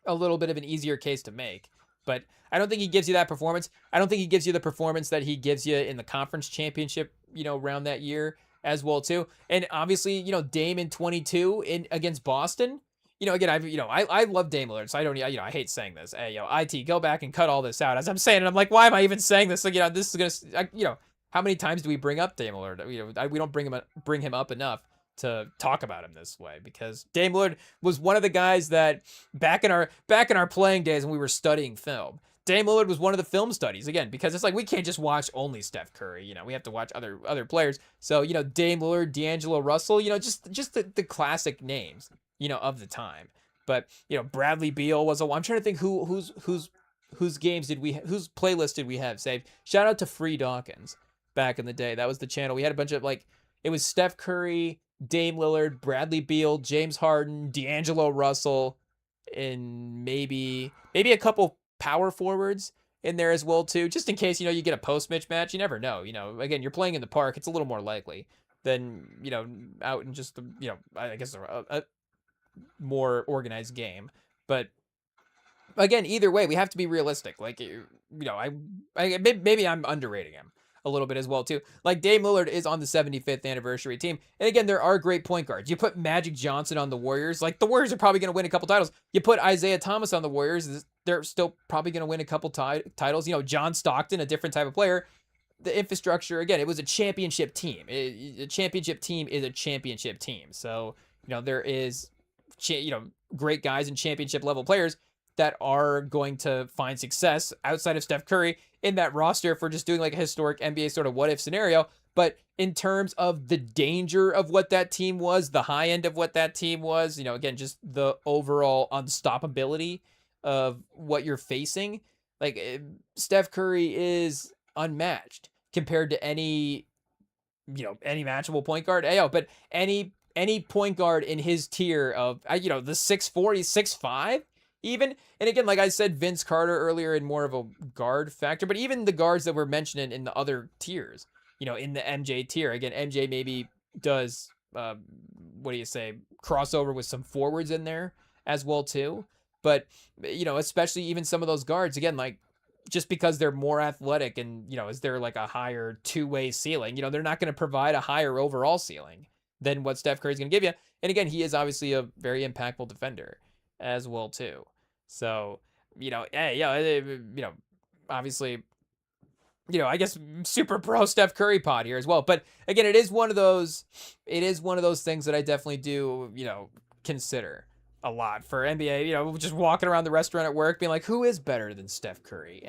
a little bit of an easier case to make. But I don't think he gives you that performance. I don't think he gives you the performance that he gives you in the conference championship, round that year as well too. And obviously, Dame in 22 against Boston. Again, I love Dame Lillard, so I don't, I hate saying this. Hey, IT, go back and cut all this out. As I'm saying it, I'm like, why am I even saying this? Like, this is gonna, how many times do we bring up Dame Lillard? We don't bring him up enough to talk about him this way, because Dame Lillard was one of the guys that back in our playing days when we were studying film, Dame Lillard was one of the film studies, again, because it's like we can't just watch only Steph Curry, we have to watch other players. So, Dame Lillard, D'Angelo Russell, just the classic names, of the time. But, Bradley Beal was I'm trying to think whose games whose playlist did we have saved? Shout out to Free Dawkins back in the day. That was the channel. We had a bunch of it was Steph Curry, Dame Lillard, Bradley Beal, James Harden, D'Angelo Russell, and maybe a couple power forwards in there as well too, just in case you get a post mismatch. You never know. Again, you're playing in the park; it's a little more likely than out in just the I guess a more organized game. But again, either way, we have to be realistic. Like, maybe I'm underrating him a little bit as well too. Like, Dame Lillard is on the 75th anniversary team, and again, there are great point guards. You put Magic Johnson on the Warriors, like the Warriors are probably going to win a couple titles. You put Isaiah Thomas on the Warriors, they're still probably going to win a couple titles. John Stockton, a different type of player. The infrastructure, again, it was a championship team. A championship team is a championship team. So, there is, great guys and championship level players that are going to find success outside of Steph Curry in that roster if we're just doing like a historic NBA sort of what if scenario. But in terms of the danger of what that team was, the high end of what that team was, again, just the overall unstoppability of what you're facing, like Steph Curry is unmatched compared to any matchable point guard. But any point guard in his tier of the 6'4", 6'5", even. And again, like I said, Vince Carter earlier in more of a guard factor, but even the guards that we're mentioning in the other tiers, in the MJ tier, again, MJ maybe does crossover with some forwards in there as well too. But especially even some of those guards, again, like, just because they're more athletic and, is there like a higher two-way ceiling? They're not going to provide a higher overall ceiling than what Steph Curry's going to give you. And again, he is obviously a very impactful defender as well too. So, obviously, I guess super pro Steph Curry pod here as well. But again, it is one of those things that I definitely do, consider a lot for NBA, just walking around the restaurant at work being like, who is better than Steph Curry?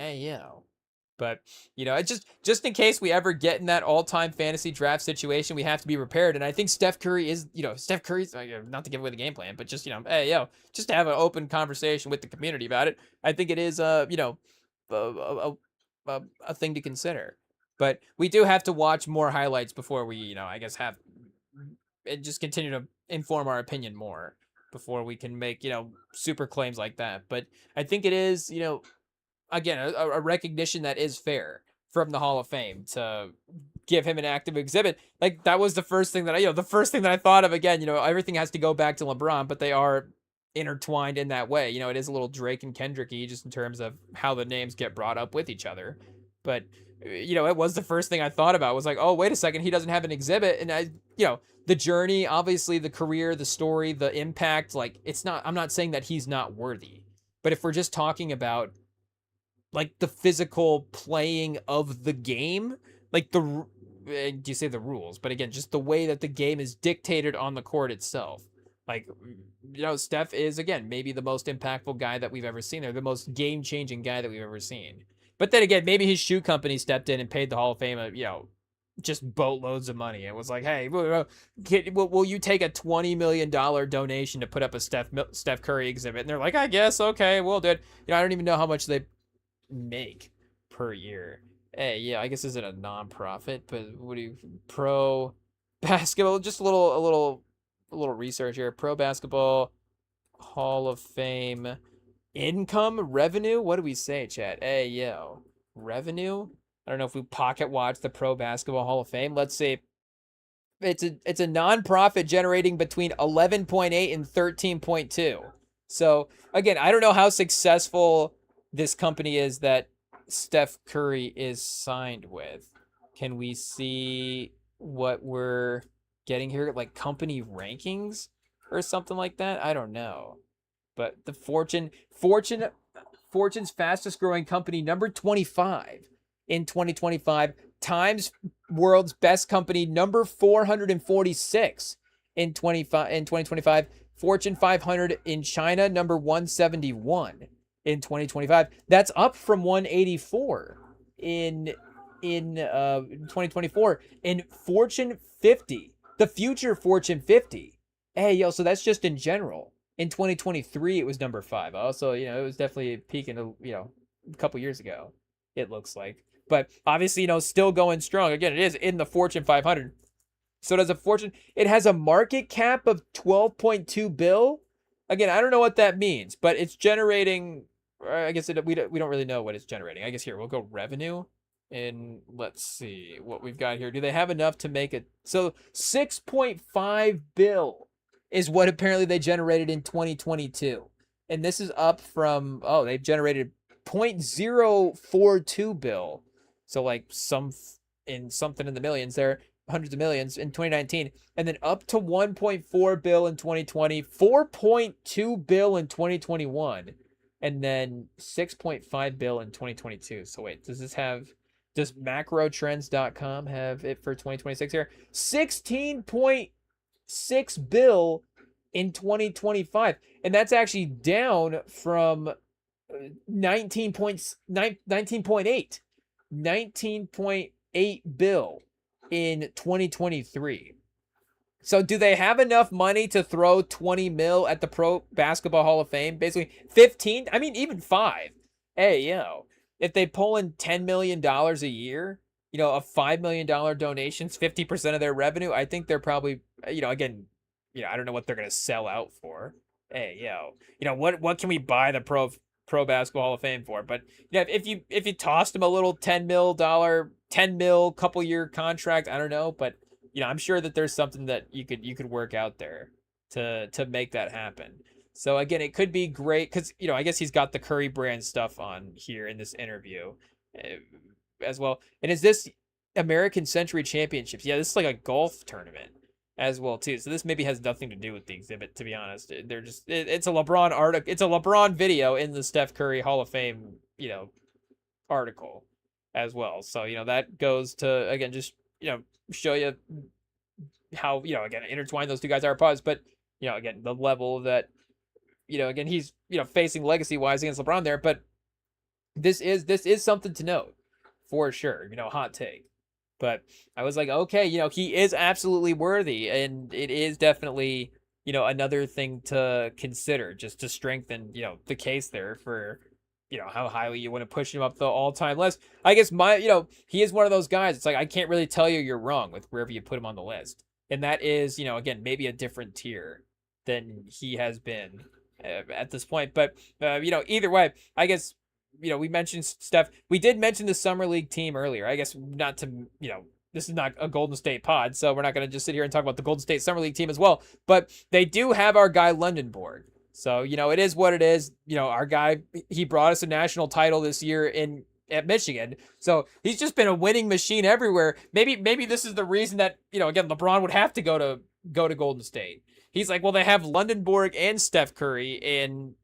But, it's just in case we ever get in that all-time fantasy draft situation, we have to be prepared. And I think Steph Curry is, Steph Curry's, not to give away the game plan, but just, just to have an open conversation with the community about it. I think it is, a thing to consider. But we do have to watch more highlights before we, I guess have, and just continue to inform our opinion more before we can make, super claims like that. But I think it is, again, a recognition that is fair from the Hall of Fame to give him an active exhibit. Like, that was the first thing that I thought of. Again, everything has to go back to LeBron, but they are intertwined in that way. It is a little Drake and Kendricky just in terms of how the names get brought up with each other. It was the first thing I thought about, was like, oh, wait a second, he doesn't have an exhibit. And the journey, obviously the career, the story, the impact, like, I'm not saying that he's not worthy, but if we're just talking about like the physical playing of the game, like do you say the rules, but again, just the way that the game is dictated on the court itself. Like, Steph is, again, maybe the most impactful guy that we've ever seen, or the most game-changing guy that we've ever seen. But then again, maybe his shoe company stepped in and paid the Hall of Fame, just boatloads of money. It was like, hey, will you take a $20 million donation to put up a Steph Curry exhibit? And they're like, I guess, okay, we'll do it. I don't even know how much they make per year. Hey, I guess is it a non-profit? But what do you pro basketball? Just a little research here. Pro Basketball Hall of Fame income revenue. What do we say, chat? Revenue. I don't know if we pocket watch the Pro Basketball Hall of Fame. Let's see. It's a non-profit generating between 11.8 and 13.2. So again, I don't know how successful this company is that Steph Curry is signed with. Can we see what we're getting here? Like company rankings or something like that? I don't know. But the Fortune's fastest growing company, number 25 in 2025. Times World's Best Company, number 446 in 2025. Fortune 500 in China, number 171 in 2025. That's up from 184 in 2024. In Fortune 50, the future Fortune 50. So that's just in general. In 2023, it was number 5. Also, it was definitely peaking, a couple years ago, it looks like. But obviously, still going strong. Again, it is in the Fortune 500. So does it has a market cap of 12.2 bill. Again, I don't know what that means, but it's generating, I guess we don't really know what it's generating. I guess here, we'll go revenue. And let's see what we've got here. Do they have enough to make it? So 6.5 bill is what apparently they generated in 2022. And this is up from, oh, they've generated 0.042 bill. So like in something in the millions there, hundreds of millions in 2019, and then up to 1.4 bill in 2020, 4.2 bill in 2021, and then 6.5 bill in 2022. So wait, does macrotrends.com have it for 2026 here? 16.6 bill in 2025. And that's actually down from 19.8 bill in 2023. So do they have enough money to throw 20 mil at the Pro Basketball Hall of Fame? Basically 15, I mean even 5. Hey, if they pull in $10 million a year, a $5 million donations, 50% of their revenue, I think they're probably, again, I don't know what they're going to sell out for. Hey, what can we buy the Pro Basketball Hall of Fame for? But if you tossed them a little $10 mil couple year contract, I don't know, but I'm sure that there's something that you could work out there to make that happen. So again, it could be great because I guess he's got the Curry brand stuff on here in this interview as well. And is this American Century Championships? Yeah, this is like a golf tournament as well too. So this maybe has nothing to do with the exhibit, to be honest. They're just it's a LeBron article. It's a LeBron video in the Steph Curry Hall of Fame, article as well. So, that goes to again just, show you how, again, intertwined those two guys are pause, but again, the level that again he's facing legacy wise against LeBron there, but this is something to note for sure. Hot take. But I was like, okay, he is absolutely worthy, and it is definitely, another thing to consider just to strengthen, the case there for, how highly you want to push him up the all-time list. I guess he is one of those guys. It's like, I can't really tell you're wrong with wherever you put him on the list. And that is, again, maybe a different tier than he has been at this point. But, either way, I guess, we mentioned Steph. We did mention the Summer League team earlier. I guess not to, this is not a Golden State pod, so we're not going to just sit here and talk about the Golden State Summer League team as well. But they do have our guy Londonborg. So, it is what it is. Our guy, he brought us a national title this year at Michigan. So he's just been a winning machine everywhere. Maybe this is the reason that, again, LeBron would have to go to Golden State. He's like, well, they have Londonborg and Steph Curry and,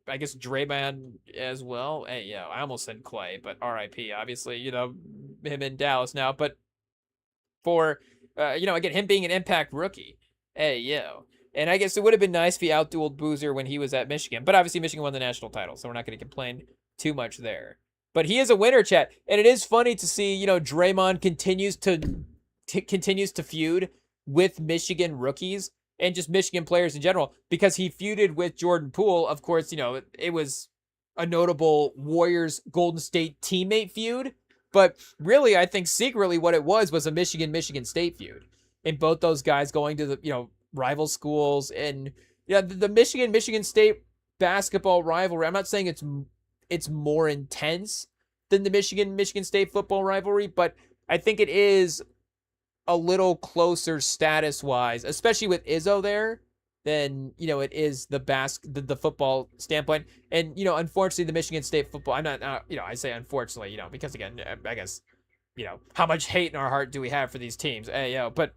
I guess Draymond as well. Hey, I almost said Clay, but RIP, obviously, him in Dallas now. But for, again, him being an impact rookie. Hey, and I guess it would have been nice if he outdueled Boozer when he was at Michigan. But obviously, Michigan won the national title, so we're not going to complain too much there. But he is a winner, chat. And it is funny to see, Draymond continues to feud with Michigan rookies and just Michigan players in general, because he feuded with Jordan Poole. Of course, it was a notable Warriors Golden State teammate feud, but really, I think secretly what it was a Michigan State feud. And both those guys going to the, rival schools, and the Michigan State basketball rivalry. I'm not saying it's more intense than the Michigan State football rivalry, but I think it is a little closer status wise, especially with Izzo there, than it is the football standpoint. And unfortunately, the Michigan State football. I'm not I say unfortunately, because again, I guess how much hate in our heart do we have for these teams? But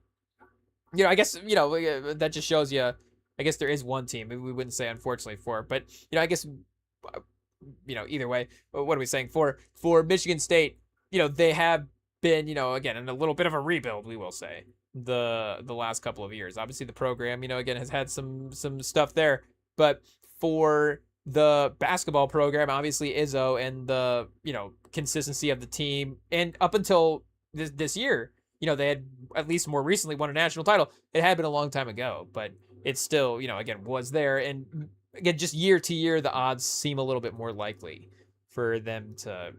I guess that just shows you. I guess there is one team we wouldn't say unfortunately for, but I guess either way, what are we saying for Michigan State? They have been, again, in a little bit of a rebuild, we will say, the last couple of years. Obviously, the program, again, has had some stuff there. But for the basketball program, obviously, Izzo and the, consistency of the team. And up until this year, they had, at least more recently, won a national title. It had been a long time ago, but it still, again, was there. And again, just year to year, the odds seem a little bit more likely for them to,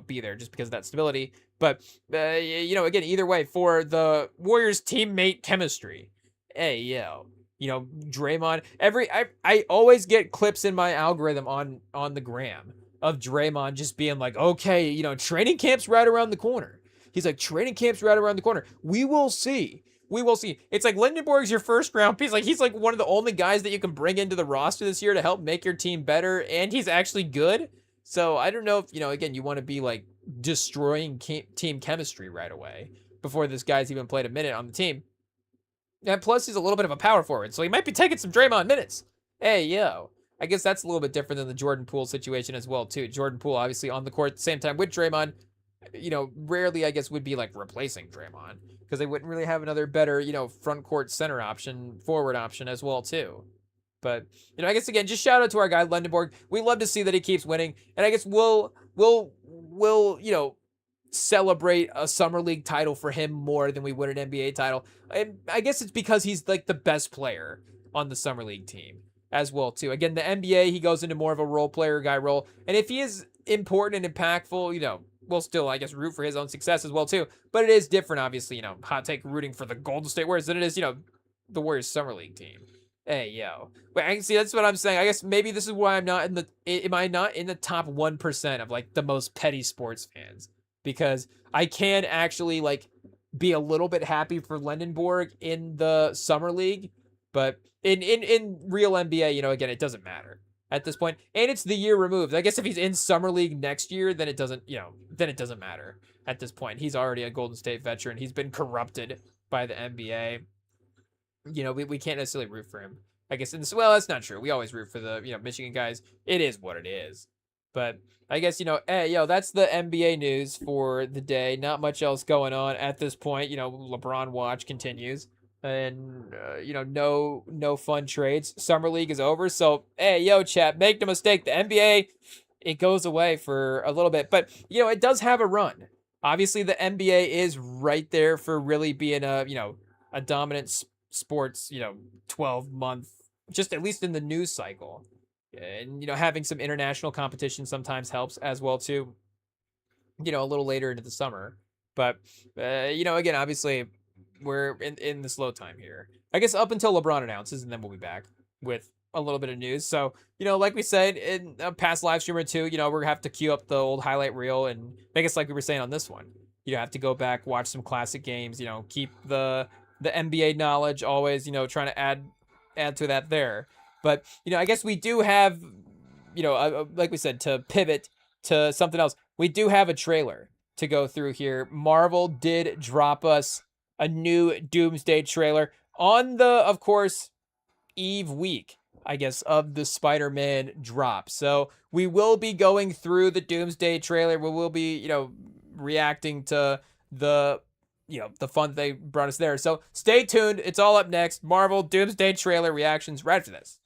be there just because of that stability. But, again, either way, for the Warriors teammate chemistry, Draymond, I always get clips in my algorithm on the gram of Draymond just being like, okay, training camp's right around the corner. He's like, training camp's right around the corner. We will see we will see. It's like Lindenborg's your first round piece. Like he's like one of the only guys that you can bring into the roster this year to help make your team better, and he's actually good. So I don't know if, again, you want to be like destroying team chemistry right away before this guy's even played a minute on the team. And plus, he's a little bit of a power forward, so he might be taking some Draymond minutes. Hey, yo. I guess that's a little bit different than the Jordan Poole situation as well, too. Jordan Poole, obviously, on the court at the same time with Draymond, rarely, I guess, would be like replacing Draymond because they wouldn't really have another better, front court center option, forward option as well, too. But, I guess, again, just shout out to our guy, Lundenborg. We love to see that he keeps winning. And I guess we'll celebrate a summer league title for him more than we would an NBA title. And I guess it's because he's like the best player on the summer league team as well too. Again, the NBA, he goes into more of a role player guy role, and if he is important and impactful, we'll still, I guess, root for his own success as well too. But it is different, obviously, hot take rooting for the Golden State Warriors than it is, the Warriors summer league team. Hey, yo. Wait, I can see, that's what I'm saying. I guess maybe this is why am I not in the top 1% of like the most petty sports fans? Because I can actually like be a little bit happy for Lendenborg in the summer league, but in real NBA, again, it doesn't matter at this point, and it's the year removed. I guess if he's in summer league next year, then it doesn't, then it doesn't matter at this point. He's already a Golden State veteran. He's been corrupted by the NBA. We can't necessarily root for him. I guess, well, that's not true. We always root for the, Michigan guys. It is what it is. But I guess, hey, that's the NBA news for the day. Not much else going on at this point. LeBron watch continues. And, no fun trades. Summer League is over. So, hey, chat, make no mistake. The NBA, it goes away for a little bit. But, it does have a run. Obviously, the NBA is right there for really being a dominant sports, 12-month, just at least in the news cycle. And, having some international competition sometimes helps as well, too, a little later into the summer. But, again, obviously, we're in the slow time here. I guess up until LeBron announces, and then we'll be back with a little bit of news. So, like we said in a past live stream or two, we're going to have to queue up the old highlight reel. And I guess like we were saying on this one, have to go back, watch some classic games, keep the NBA knowledge always, trying to add to that there. But, I guess we do have, like we said, to pivot to something else, we do have a trailer to go through here. Marvel did drop us a new Doomsday trailer on the, of course, Eve week, I guess, of the Spider-Man drop. So we will be going through the Doomsday trailer. We will be, reacting to the fun they brought us there. So stay tuned. It's all up next. Marvel Doomsday trailer reactions right after this.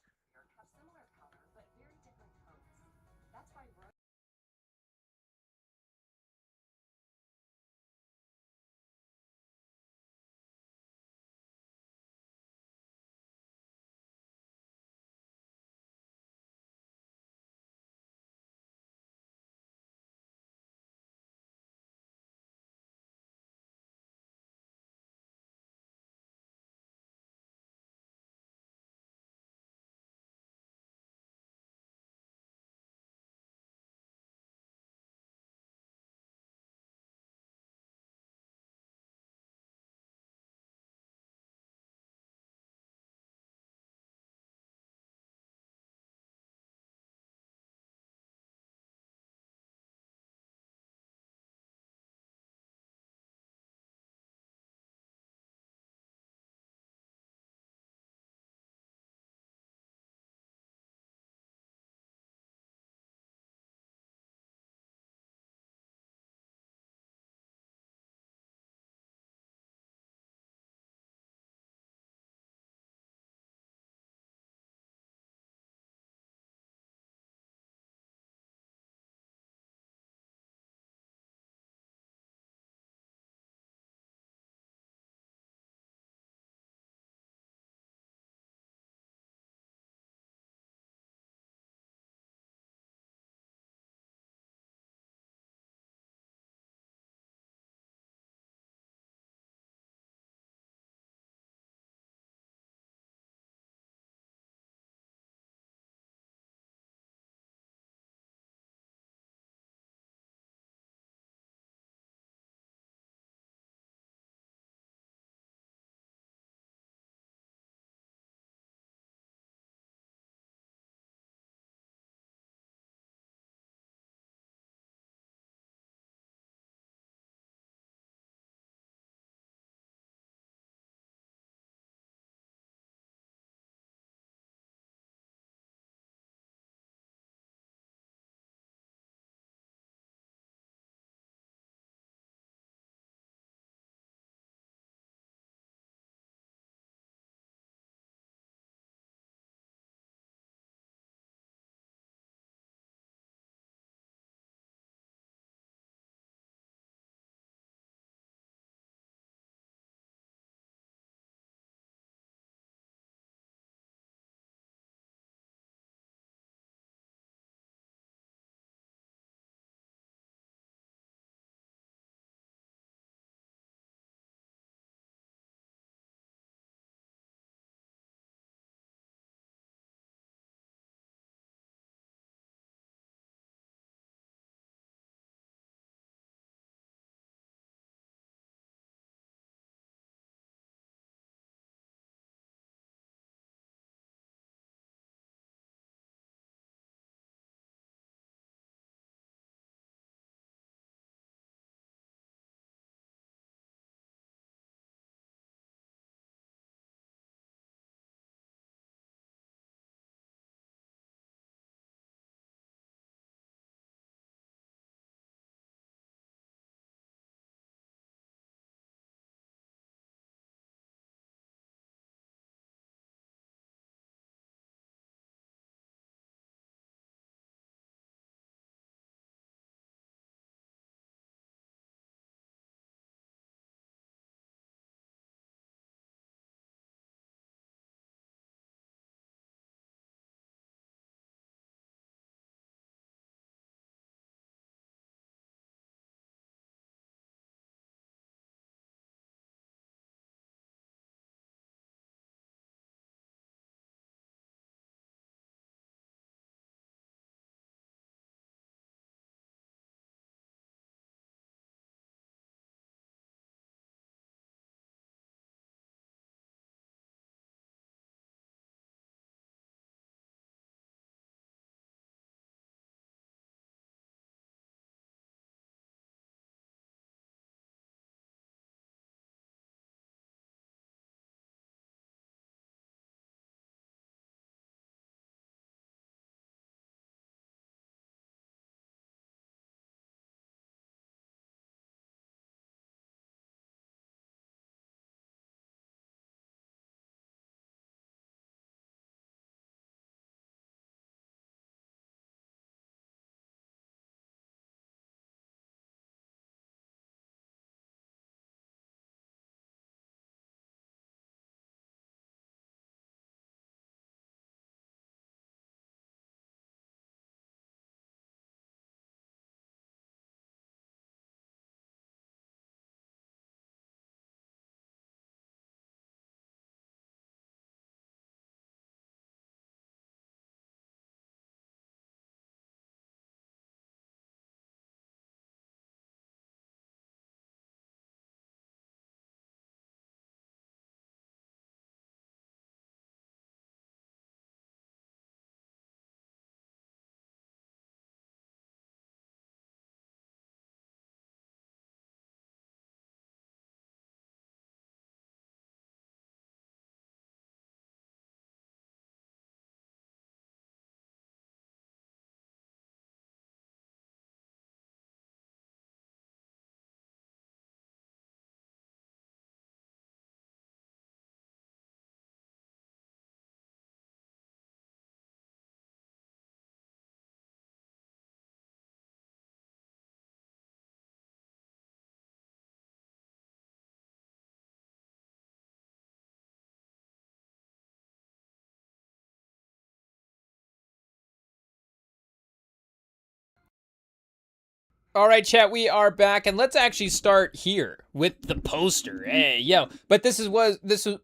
All right, chat, we are back, and let's actually start here with the poster. Hey, yo! But this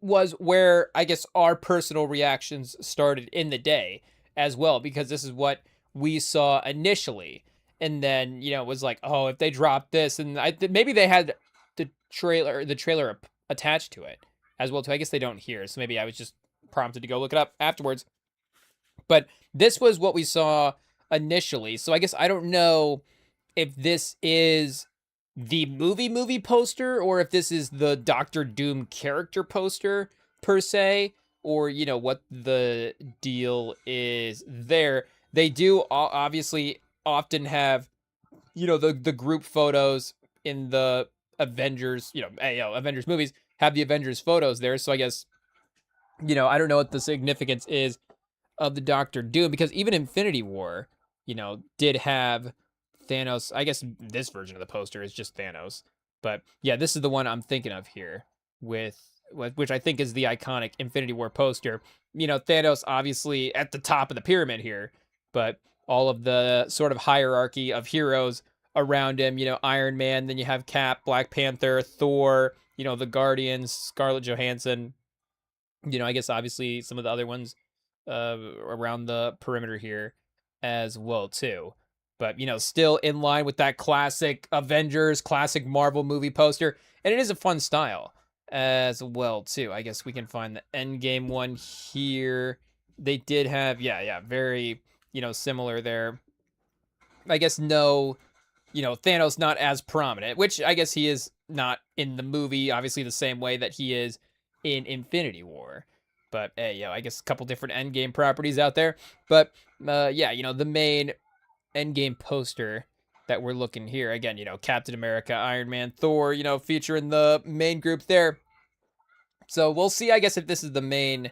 was where I guess our personal reactions started in the day as well, because this is what we saw initially, and then it was like, oh, if they dropped this, and maybe they had the trailer attached to it as well too. I guess they don't here, so maybe I was just prompted to go look it up afterwards. But this was what we saw initially, so I guess I don't know if this is the movie poster or if this is the Doctor Doom character poster per se, or what the deal is there. They do obviously often have the group photos in the Avengers, Avengers movies have the Avengers photos there. So I guess I don't know what the significance is of the Doctor Doom, because even Infinity War, did have Thanos. I guess this version of the poster is just Thanos. But yeah, this is the one I'm thinking of here with which I think is the iconic Infinity War poster. Thanos obviously at the top of the pyramid here, but all of the sort of hierarchy of heroes around him, Iron Man, then you have Cap, Black Panther, Thor, the Guardians, Scarlett Johansson, I guess obviously some of the other ones around the perimeter here as well too. But still in line with that classic Avengers, classic Marvel movie poster, and it is a fun style as well too. I guess we can find the Endgame one here. They did have very similar there. I guess no, Thanos not as prominent, which I guess he is not in the movie, obviously the same way that he is in Infinity War. But hey, I guess a couple different Endgame properties out there. But the main Endgame poster that we're looking here again, Captain America, Iron Man, Thor, featuring the main group there. So we'll see, I guess, if this is the main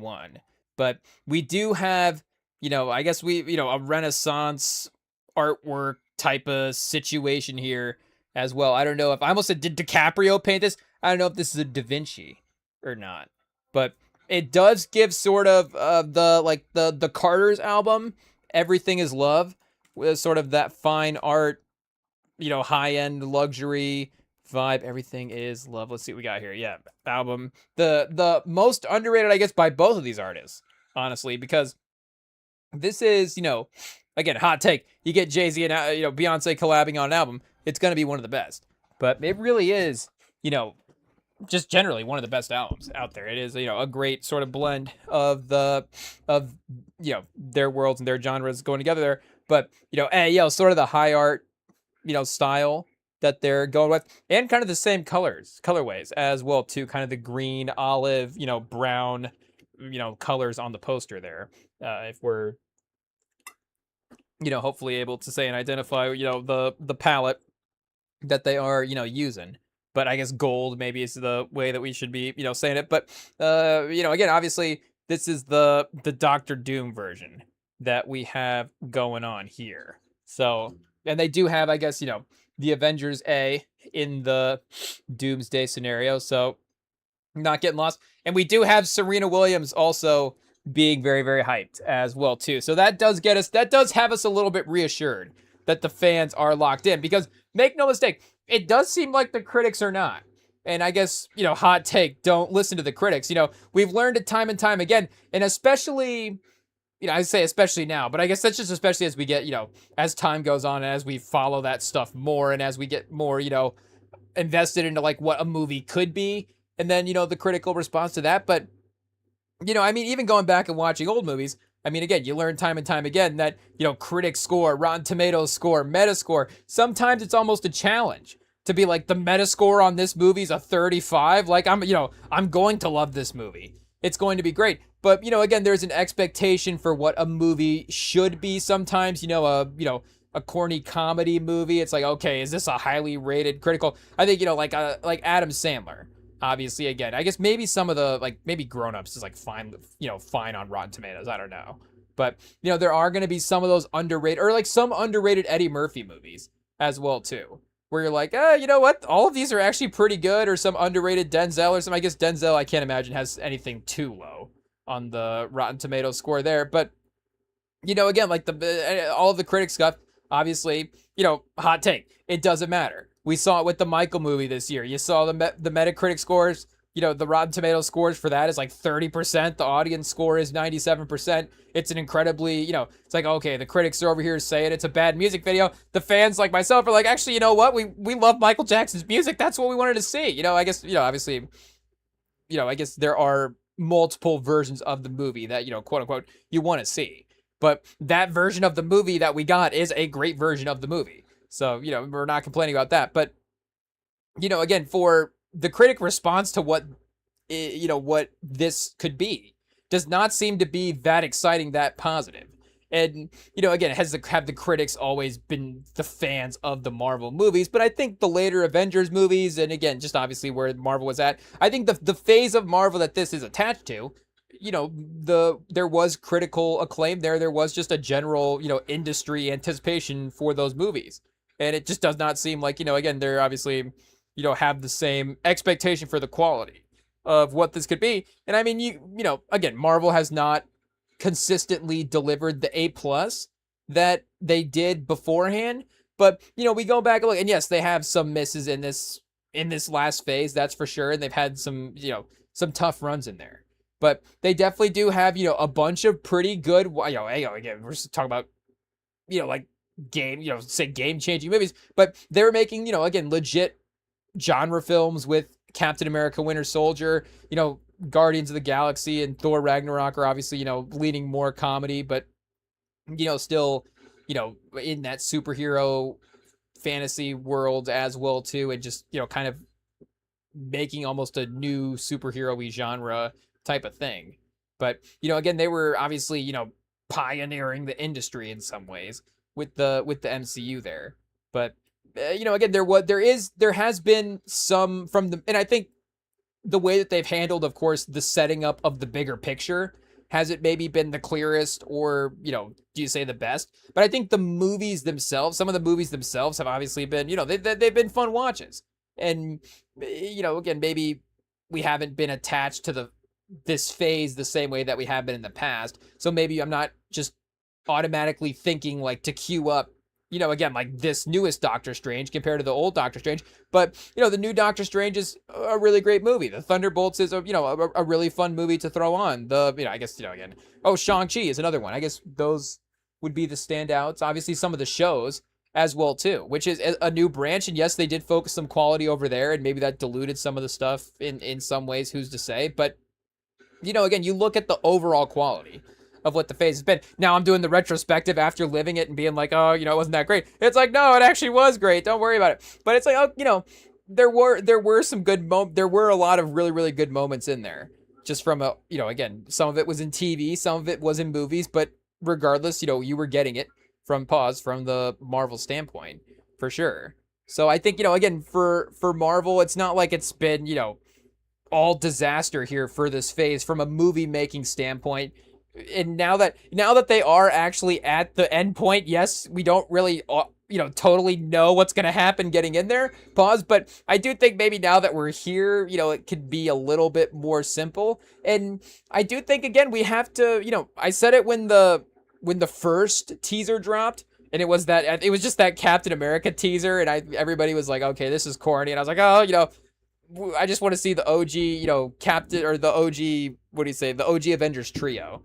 one. But we do have, I guess a Renaissance artwork type of situation here as well. I don't know if I almost said, did DiCaprio paint this? I don't know if this is a Da Vinci or not, but it does give sort of the Carter's album, Everything Is Love, with sort of that fine art, high-end luxury vibe. Everything Is Love. Let's see what we got here. Yeah, album. The most underrated, I guess, by both of these artists, honestly, because this is, again, hot take. You get Jay-Z and, Beyonce collabing on an album, it's going to be one of the best. But it really is, just generally one of the best albums out there. It is, a great sort of blend of their worlds and their genres going together there. But, sort of the high art, style that they're going with, and kind of the same colorways as well too, kind of the green, olive, brown, colors on the poster there. If we're, hopefully able to say and identify, the palette that they are, using. But I guess gold maybe is the way that we should be, saying it. But, again, obviously this is the Doctor Doom version that we have going on here. So, and they do have, I guess, the Avengers A in the Doomsday scenario. So not getting lost. And we do have Serena Williams also being very, very hyped as well too. So that does have us a little bit reassured that the fans are locked in, because make no mistake, it does seem like the critics are not. And I guess, hot take, don't listen to the critics. We've learned it time and time again, and especially, I say especially now, but I guess that's just especially as we get, as time goes on and as we follow that stuff more and as we get more, invested into like what a movie could be, and then, the critical response to that. But, even going back and watching old movies, again, you learn time and time again that, critic score, Rotten Tomatoes score, Metascore, sometimes it's almost a challenge to be like, the Metascore on this movie is a 35. Like, I'm going to love this movie. It's going to be great. But, again, there's an expectation for what a movie should be sometimes, a corny comedy movie. It's like, okay, is this a highly rated critical? I think, like Adam Sandler. Obviously, again, I guess maybe some of the, like, maybe Grown Ups is, like, fine, fine on Rotten Tomatoes. I don't know. But, there are going to be some of those underrated, or, like, some underrated Eddie Murphy movies as well, too. Where you're like, you know what? All of these are actually pretty good, or some underrated Denzel or something. I guess Denzel, I can't imagine, has anything too low on the Rotten Tomatoes score there. But, again, like, all of the critic stuff, obviously, hot take. It doesn't matter. We saw it with the Michael movie this year. You saw the Metacritic scores. The Rotten Tomato scores for that is like 30%. The audience score is 97%. It's an incredibly, it's like, okay, the critics are over here saying it's a bad music video. The fans like myself are like, actually, you know what? We love Michael Jackson's music. That's what we wanted to see. I guess, obviously, I guess there are multiple versions of the movie that, quote unquote, you want to see. But that version of the movie that we got is a great version of the movie. So, we're not complaining about that. But, again, for the critic response to what this could be does not seem to be that exciting, that positive. And, again, have the critics always been the fans of the Marvel movies? But I think the later Avengers movies, and again, just obviously where Marvel was at, I think the phase of Marvel that this is attached to, there was critical acclaim there. There was just a general, industry anticipation for those movies. And it just does not seem like, again, they're obviously, have the same expectation for the quality of what this could be. And I mean, again, Marvel has not consistently delivered the A+ that they did beforehand. But, we go back and look, and yes, they have some misses in this last phase, that's for sure. And they've had some, some tough runs in there. But they definitely do have, a bunch of pretty good, again, we're just talking about, like game-changing movies. But they were making, again, legit genre films with Captain America Winter Soldier, Guardians of the Galaxy and Thor Ragnarok are obviously, leaning more comedy, but, still, in that superhero fantasy world as well, too, and just, kind of making almost a new superhero-y genre type of thing. But, again, they were obviously, pioneering the industry in some ways with the MCU there. But, again, there has been some and I think the way that they've handled, of course, the setting up of the bigger picture, has it maybe been the clearest or, do you say the best? But I think the movies themselves, some of the movies themselves have obviously been, they've been fun watches. And, again, maybe we haven't been attached to this phase the same way that we have been in the past. So maybe I'm not just automatically thinking like to queue up, again, like this newest Doctor Strange compared to the old Doctor Strange. But, the new Doctor Strange is a really great movie. The Thunderbolts is a really fun movie to throw on. I guess, again, Shang-Chi is another one. I guess those would be the standouts. Obviously, some of the shows as well, too, which is a new branch. And yes, they did focus some quality over there, and maybe that diluted some of the stuff in some ways, who's to say. But, again, you look at the overall quality of what the phase has been. Now I'm doing the retrospective after living it and being like, oh, it wasn't that great. It's like, no, it actually was great. Don't worry about it. But it's like, there were some good there were a lot of really, really good moments in there. Just from again, some of it was in TV, some of it was in movies, but regardless, you were getting it from the Marvel standpoint, for sure. So I think, again, for Marvel, it's not like it's been, all disaster here for this phase from a movie making standpoint. And now that they are actually at the end point, yes, we don't really, totally know what's going to happen getting in there. But I do think maybe now that we're here, it could be a little bit more simple. And I do think, again, we have to, I said it when the first teaser dropped, and it was just that Captain America teaser, and everybody was like, okay, this is corny. And I was like, oh, I just want to see the OG, Captain, or the OG, what do you say, the OG Avengers trio.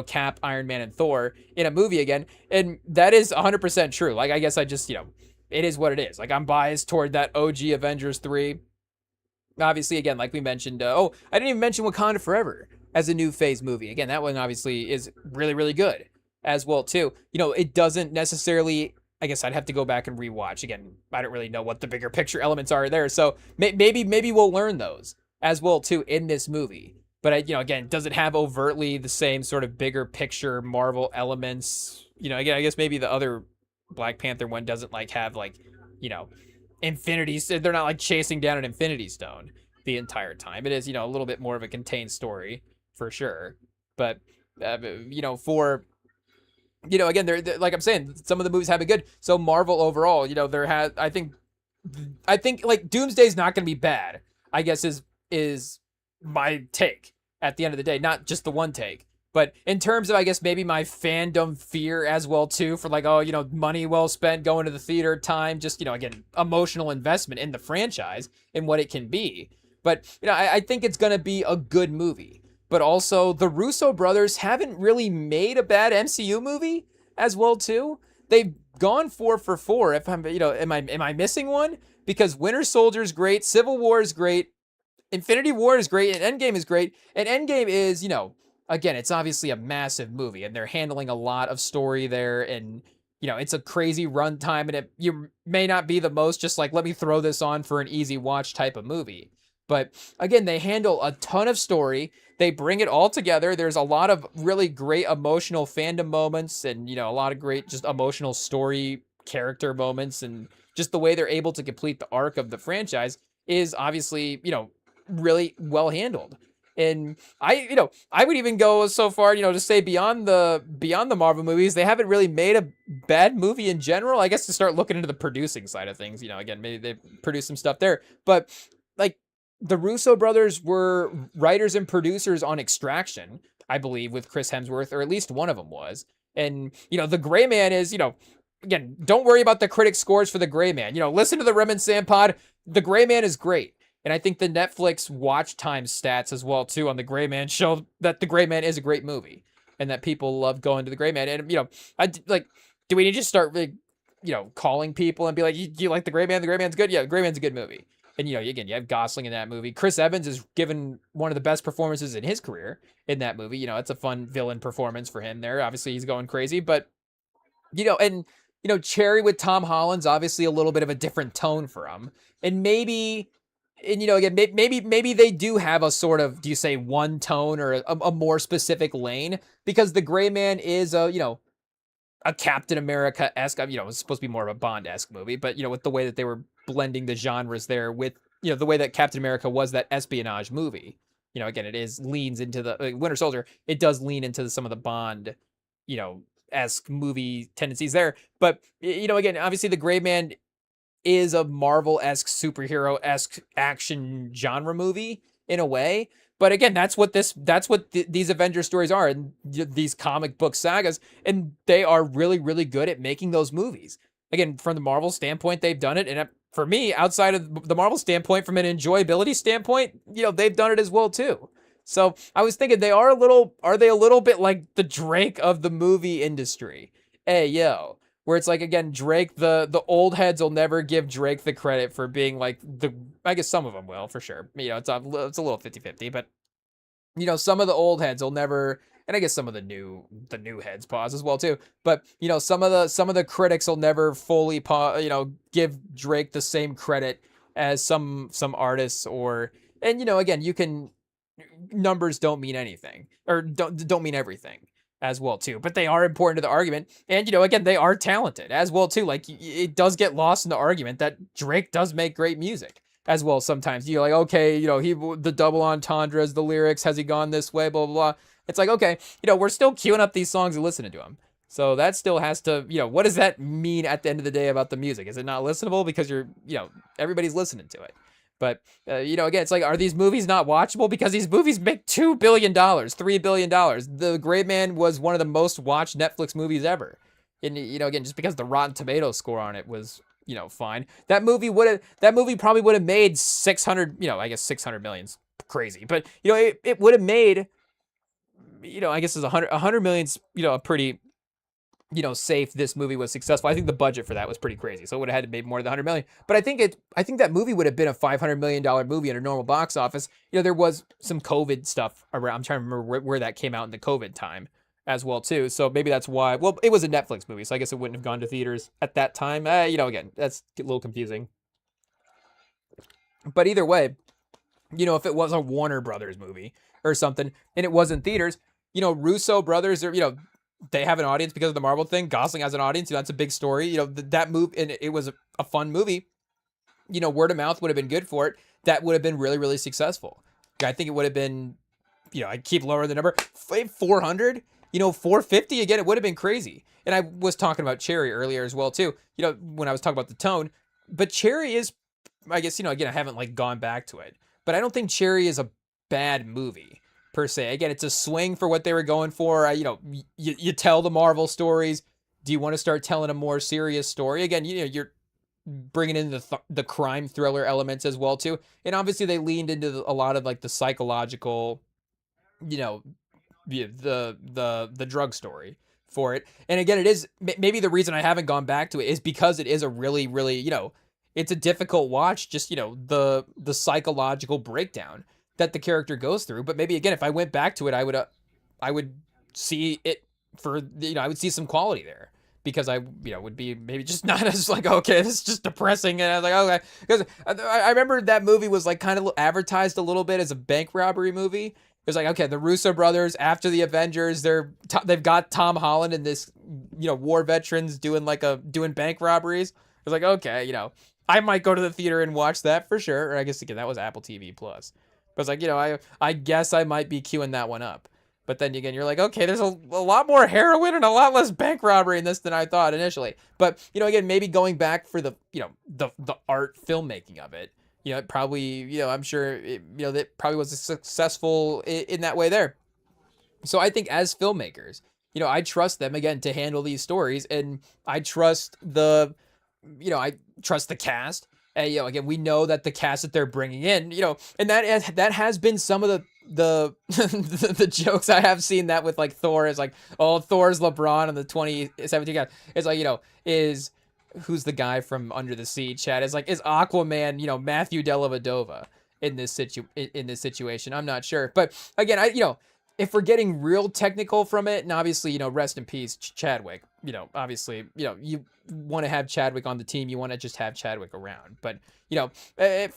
Cap, Iron Man, and Thor in a movie again. And that is 100% true. Like, I guess I just, it is what it is. Like, I'm biased toward that OG Avengers 3. Obviously, again, like we mentioned, I didn't even mention Wakanda Forever as a new phase movie. Again, that one obviously is really, really good as well, too. It doesn't necessarily, I guess I'd have to go back and rewatch. Again, I don't really know what the bigger picture elements are there. So maybe we'll learn those as well, too, in this movie. But, again, does it have overtly the same sort of bigger picture Marvel elements? Again, I guess maybe the other Black Panther one doesn't, have, infinities. They're not, chasing down an Infinity Stone the entire time. It is, a little bit more of a contained story, for sure. But, for... again, they're like I'm saying, some of the movies have been good. So Marvel overall, I think, Doomsday's not going to be bad, I guess is my take at the end of the day. Not just the one take, But in terms of, I guess, maybe my fandom fear as well, too, for like, oh, money well spent going to the theater, time, just, again, emotional investment in the franchise and what it can be. But, I think it's going to be a good movie. But also, the Russo brothers haven't really made a bad MCU movie as well, too. They've gone 4 for 4. If I'm, am I missing one? Because Winter Soldier's great, Civil War is great, Infinity War is great, and Endgame is great. And Endgame is, again, it's obviously a massive movie, and they're handling a lot of story there, and it's a crazy runtime, and you may not be the most just like, let me throw this on for an easy watch type of movie. But again, they handle a ton of story. They bring it all together. There's a lot of really great emotional fandom moments, and a lot of great just emotional story character moments, and just the way they're able to complete the arc of the franchise is obviously, really well handled. And I would even go so far, to say beyond the Marvel movies, they haven't really made a bad movie in general. I guess to start looking into the producing side of things, again, maybe they produced some stuff there, but like the Russo brothers were writers and producers on Extraction, I believe, with Chris Hemsworth, or at least one of them was. And the Gray Man is, again, don't worry about the critic scores for the Gray Man. Listen to the Rem and Sam pod. The Gray Man is great. And I think the Netflix watch time stats as well, too, on The Gray Man show that The Gray Man is a great movie and that people love going to The Gray Man. And, do we need to just start, calling people and be like, do you like The Gray Man? The Gray Man's good? Yeah, The Gray Man's a good movie. And, again, you have Gosling in that movie. Chris Evans is given one of the best performances in his career in that movie. It's a fun villain performance for him there. Obviously, he's going crazy. But, Cherry with Tom Holland's obviously a little bit of a different tone for him. And maybe... And, again, maybe they do have a sort of, do you say one tone or a more specific lane? Because The Gray Man is a Captain America-esque, it's supposed to be more of a Bond-esque movie, but, with the way that they were blending the genres there with, the way that Captain America was that espionage movie. Again, leans into the Winter Soldier. It does lean into some of the Bond, esque movie tendencies there. But, again, obviously The Gray Man is a Marvel-esque, superhero-esque action genre movie in a way. But again, that's what these Avengers stories are, and these comic book sagas, and they are really, really good at making those movies. Again, from the Marvel standpoint, they've done it, and for me, outside of the Marvel standpoint, from an enjoyability standpoint, they've done it as well too. So I was thinking, are they a little bit like the Drake of the movie industry? Hey, yo. Where it's like, again, Drake, the old heads will never give Drake the credit for being like I guess some of them will, for sure. It's a little 50-50, but, some of the old heads will never, and I guess some of the new heads pause as well too. But, some of the critics will never fully give Drake the same credit as some artists and, again, numbers don't mean anything, or don't mean everything as well too, but they are important to the argument. And again, they are talented as well too. Like, it does get lost in the argument that Drake does make great music as well. Sometimes you're like, okay, the double entendres, the lyrics, has he gone this way, blah blah blah. It's like, okay, we're still queuing up these songs and listening to them, so that still has to, what does that mean at the end of the day about the music? Is it not listenable because everybody's listening to it? But, again, it's like, are these movies not watchable? Because these movies make $2 billion, $3 billion. The Gray Man was one of the most watched Netflix movies ever. And, again, just because the Rotten Tomatoes score on it was, fine. That movie probably would have made 600, I guess 600 million's crazy. But, it would have made, I guess it's 100 million's, a pretty, safe. This movie was successful. I think the budget for that was pretty crazy, so it would have had to be more than 100 million. But I think that movie would have been a $500 million movie at a normal box office. There was some COVID stuff around. I'm trying to remember where that came out in the COVID time as well too. So maybe that's why. Well, it was a Netflix movie, so I guess it wouldn't have gone to theaters at that time. Again, that's a little confusing. But either way, if it was a Warner Brothers movie or something and it was in theaters, Russo brothers are, they have an audience because of the Marvel thing. Gosling has an audience. That's a big story. That move, and it was a fun movie. Word of mouth would have been good for it. That would have been really, really successful. I think it would have been, I keep lowering the number, 400, 450 again. It would have been crazy. And I was talking about Cherry earlier as well too. When I was talking about the tone, but Cherry is, I guess, again, I haven't gone back to it, but I don't think Cherry is a bad movie. per se. Again, it's a swing for what they were going for. You tell the Marvel stories. Do you want to start telling a more serious story? Again, you're bringing in the crime thriller elements as well too. And obviously they leaned into a lot of like the psychological, you know, the drug story for it. And again, it is maybe the reason I haven't gone back to it is because it is a really, really, it's a difficult watch. Just the psychological breakdown that the character goes through. But maybe again, if I went back to it, I would see it for I would see some quality there. Because I, would be maybe just not as like, okay, this is just depressing. And I was like, okay. Because I remember that movie was like kind of advertised a little bit as a bank robbery movie. It was like, okay, the Russo brothers after the Avengers, they've got Tom Holland and this, war veterans doing bank robberies. I was like, okay, I might go to the theater and watch that for sure. Or I guess again, that was Apple TV Plus. But it's like, I guess I might be queuing that one up. But then again, you're like, okay, there's a lot more heroin and a lot less bank robbery in this than I thought initially. But, again, maybe going back for the art filmmaking of it, it probably, I'm sure, that probably was successful in that way there. So I think as filmmakers, I trust them, again, to handle these stories. And I trust I trust the cast. And, again, we know that the cast that they're bringing in, and that has been some of the the jokes I have seen that with like Thor is like, oh, Thor's LeBron in the 2017 guy. It's like, is who's the guy from Under the Sea, Chad? Is Aquaman, Matthew Dellavedova in this situation. I'm not sure. But again, if we're getting real technical from it, and obviously, rest in peace, Chadwick, obviously, you want to have Chadwick on the team. You want to just have Chadwick around. But, if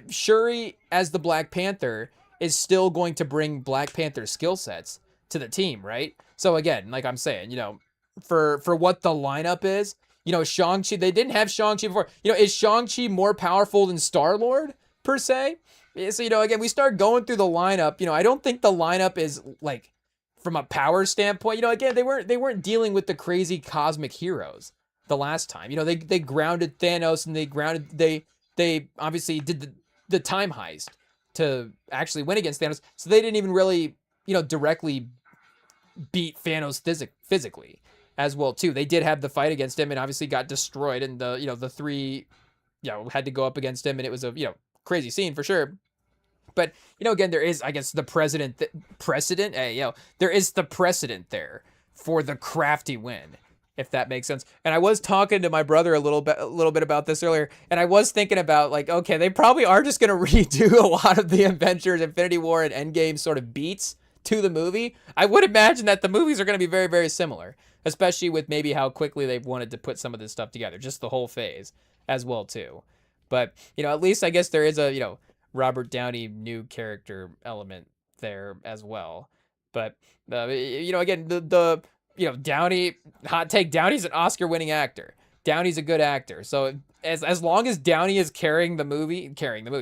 Shuri as the Black Panther is still going to bring Black Panther skill sets to the team, right? So again, like I'm saying, for what the lineup is, Shang-Chi, they didn't have Shang-Chi before. Is Shang-Chi more powerful than Star-Lord per se? So, again, we start going through the lineup. I don't think the lineup is like from a power standpoint. Again, they weren't dealing with the crazy cosmic heroes the last time. They grounded Thanos and they obviously did the time heist to actually win against Thanos. So they didn't even really, directly beat Thanos physically as well too. They did have the fight against him and obviously got destroyed, and the three, had to go up against him, and it was a, crazy scene for sure. But, again, there is, I guess, the precedent, there is the precedent there for the crafty win, if that makes sense. And I was talking to my brother a little bit about this earlier, and I was thinking about, like, okay, they probably are just going to redo a lot of the Avengers, Infinity War, and Endgame sort of beats to the movie. I would imagine that the movies are going to be very, very similar, especially with maybe how quickly they've wanted to put some of this stuff together, just the whole phase as well, too. But, at least I guess there is a, Robert Downey new character element there as well. But, again, the Downey, hot take, Downey's an Oscar-winning actor. Downey's a good actor. So as long as Downey is carrying the movie,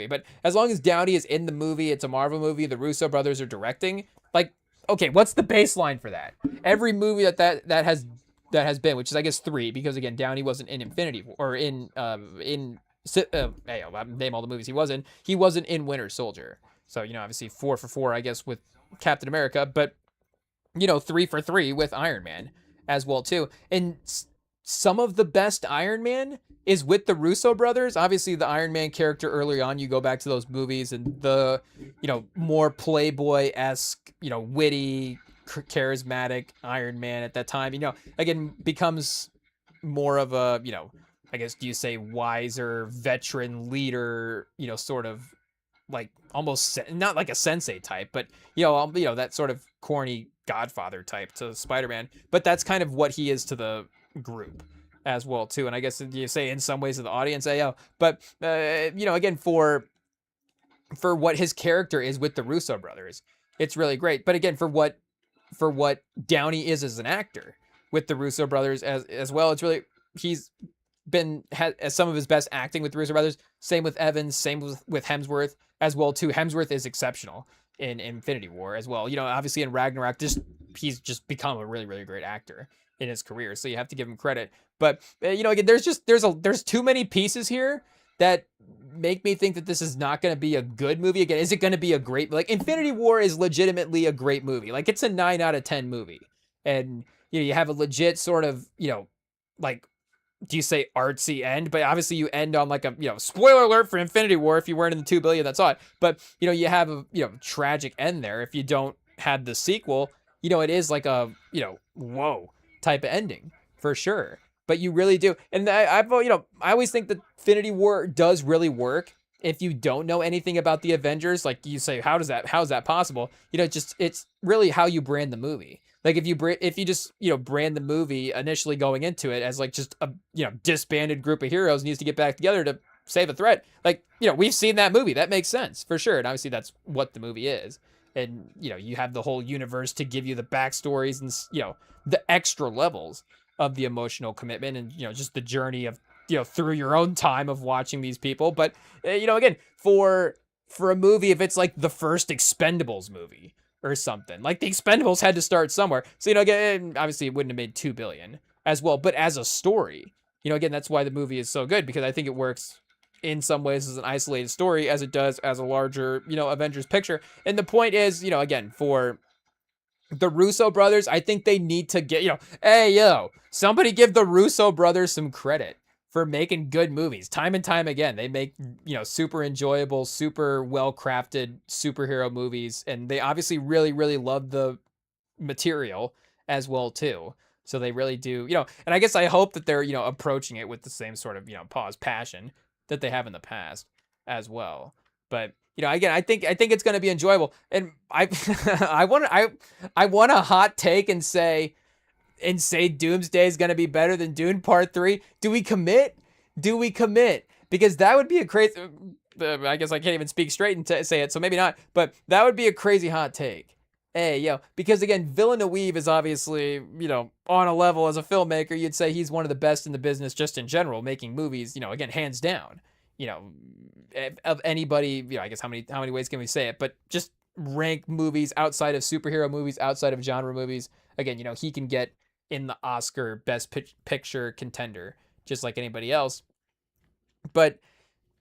but as long as Downey is in the movie, it's a Marvel movie, the Russo brothers are directing, like, okay, what's the baseline for that? Every movie that has been, which is, I guess, 3, because, again, Downey wasn't in Infinity, or in name all the movies he wasn't in Winter Soldier. So, obviously 4 for 4, I guess, with Captain America, but, 3 for 3 with Iron Man as well, too. And some of the best Iron Man is with the Russo brothers. Obviously, the Iron Man character early on, you go back to those movies, and the, more Playboy-esque, witty, charismatic Iron Man at that time, again, becomes more of a, I guess, do you say wiser veteran leader, sort of like almost not like a sensei type, but, that sort of corny Godfather type to Spider-Man. But that's kind of what he is to the group as well, too. And I guess you say in some ways to the audience, but, again, for what his character is with the Russo brothers, it's really great. But again, for what Downey is as an actor with the Russo brothers as well, it's really, he's had some of his best acting with the Russo brothers. Same with Evans, same with Hemsworth as well too. Hemsworth is exceptional in Infinity War as well. Obviously in Ragnarok, he's just become a really, really great actor in his career. So you have to give him credit. But again, there's too many pieces here that make me think that this is not going to be a good movie. Again, is it going to be a great, like, Infinity War is legitimately a great movie. Like, it's a 9 out of 10 movie. And, you have a legit sort of, like, do you say artsy end? But obviously you end on like a, spoiler alert for Infinity War. If you weren't in the 2 billion, that's odd. But, you have a, tragic end there. If you don't have the sequel, it is like a, whoa type of ending for sure. But you really do. And I always think that Infinity War does really work. If you don't know anything about the Avengers, like you say, how's that possible? It's really how you brand the movie. Like if you just brand the movie initially going into it as like just a disbanded group of heroes needs to get back together to save a threat. Like we've seen that movie. That makes sense for sure. And obviously that's what the movie is. And you have the whole universe to give you the backstories and the extra levels of the emotional commitment and just the journey of through your own time of watching these people. But again, for a movie, if it's like the first Expendables movie or something, like the Expendables had to start somewhere. So again, obviously it wouldn't have made 2 billion as well, but as a story, again, that's why the movie is so good, because I think it works in some ways as an isolated story as it does as a larger Avengers picture. And the point is, again, for the Russo brothers, I think they need to get, hey, somebody give the Russo brothers some credit for making good movies time and time again. They make, super enjoyable, super well-crafted superhero movies. And they obviously really, really love the material as well, too. So they really do, and I guess I hope that they're, approaching it with the same sort of, passion that they have in the past as well. But again, I think it's going to be enjoyable, and I want a hot take and say Doomsday is going to be better than Dune Part 3. Do we commit? Because that would be a crazy. I guess I can't even speak straight and say it, so maybe not. But that would be a crazy hot take. Hey, because again, Villeneuve is obviously, on a level as a filmmaker. You'd say he's one of the best in the business just in general, making movies, again, hands down. Of anybody, I guess how many ways can we say it? But just rank movies outside of superhero movies, outside of genre movies. Again, he can get in the Oscar Best Picture contender just like anybody else. But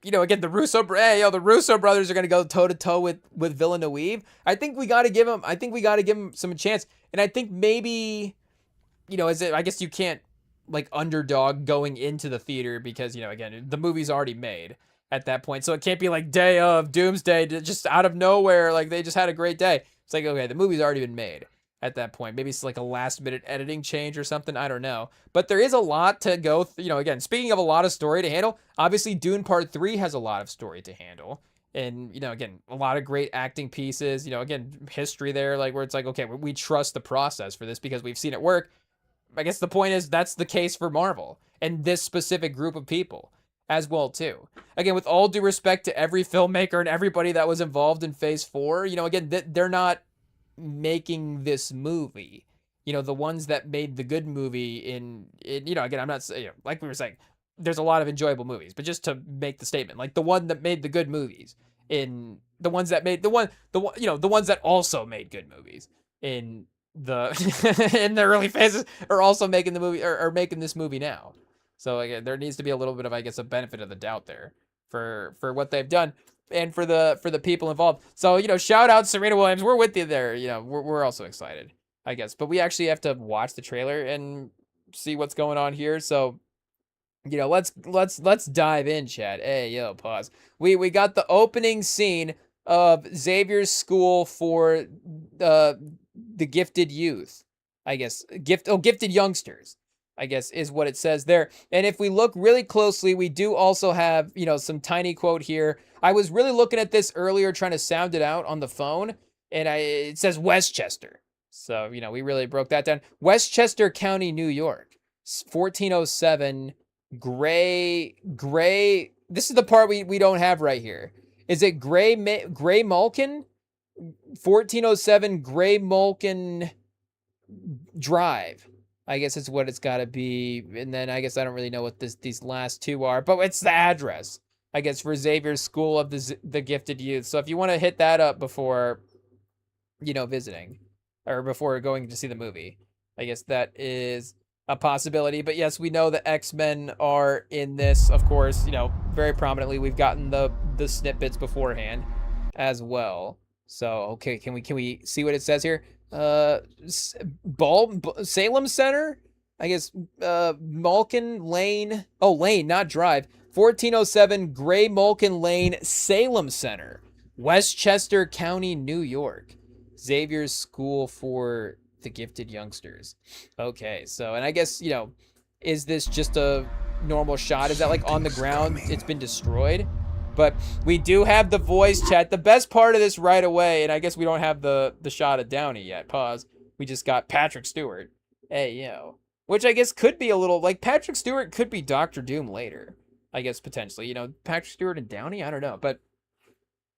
again, the Russo brothers are going to go toe to toe with Villeneuve. I think we got to give him some chance. And I think maybe, I guess you can't like underdog going into the theater because, again, the movie's already made at that point. So it can't be like day of Doomsday just out of nowhere. Like they just had a great day. It's like, okay, the movie's already been made at that point. Maybe it's like a last minute editing change or something. I don't know. But there is a lot to go again, speaking of a lot of story to handle, obviously Dune Part 3 has a lot of story to handle. And, again, a lot of great acting pieces, again, history there, like where it's like, okay, we trust the process for this because we've seen it work. I guess the point is that's the case for Marvel and this specific group of people as well, too. Again, with all due respect to every filmmaker and everybody that was involved in Phase 4, again, they're not making this movie. The ones that made the good movie in again, I'm not saying, like we were saying, there's a lot of enjoyable movies, but just to make the statement, like the one that made the good movies in the ones that made the ones that also made good movies in the in the early phases are also making the movie or making this movie now. So again, there needs to be a little bit of, I guess, a benefit of the doubt there for what they've done and for the people involved. So shout out Serena Williams. We're with you there. We're also excited, I guess, but we actually have to watch the trailer and see what's going on here. So let's dive in, Chad. Hey, pause. We got the opening scene of Xavier's school for the gifted youth, I guess. Gifted youngsters, I guess, is what it says there. And if we look really closely, we do also have, some tiny quote here. I was really looking at this earlier, trying to sound it out on the phone, and it says Westchester. So, we really broke that down. Westchester County, New York, 1407, Gray. This is the part we don't have right here. Is it Gray Malkin? 1407 Gray Malkin Drive, I guess is what it's got to be. And then I guess I don't really know what these last two are, but it's the address, I guess, for Xavier's School of the Gifted Youth. So if you want to hit that up before, visiting or before going to see the movie, I guess that is a possibility. But yes, we know the X-Men are in this, of course, very prominently. We've gotten the snippets beforehand as well. So, okay, can we see what it says here? Salem Center? I guess Malkin Lane. Oh, Lane, not Drive. 1407 Gray Malkin Lane, Salem Center, Westchester County, New York. Xavier's School for the Gifted Youngsters. Okay, so, and I guess, is this just a normal shot? Is that like on the ground? It's been destroyed? But we do have the voice chat. The best part of this right away, and I guess we don't have the shot of Downey yet. Pause. We just got Patrick Stewart. Hey, yo. Which I guess could be a little, like, Patrick Stewart could be Doctor Doom later. I guess, potentially. Patrick Stewart and Downey? I don't know. But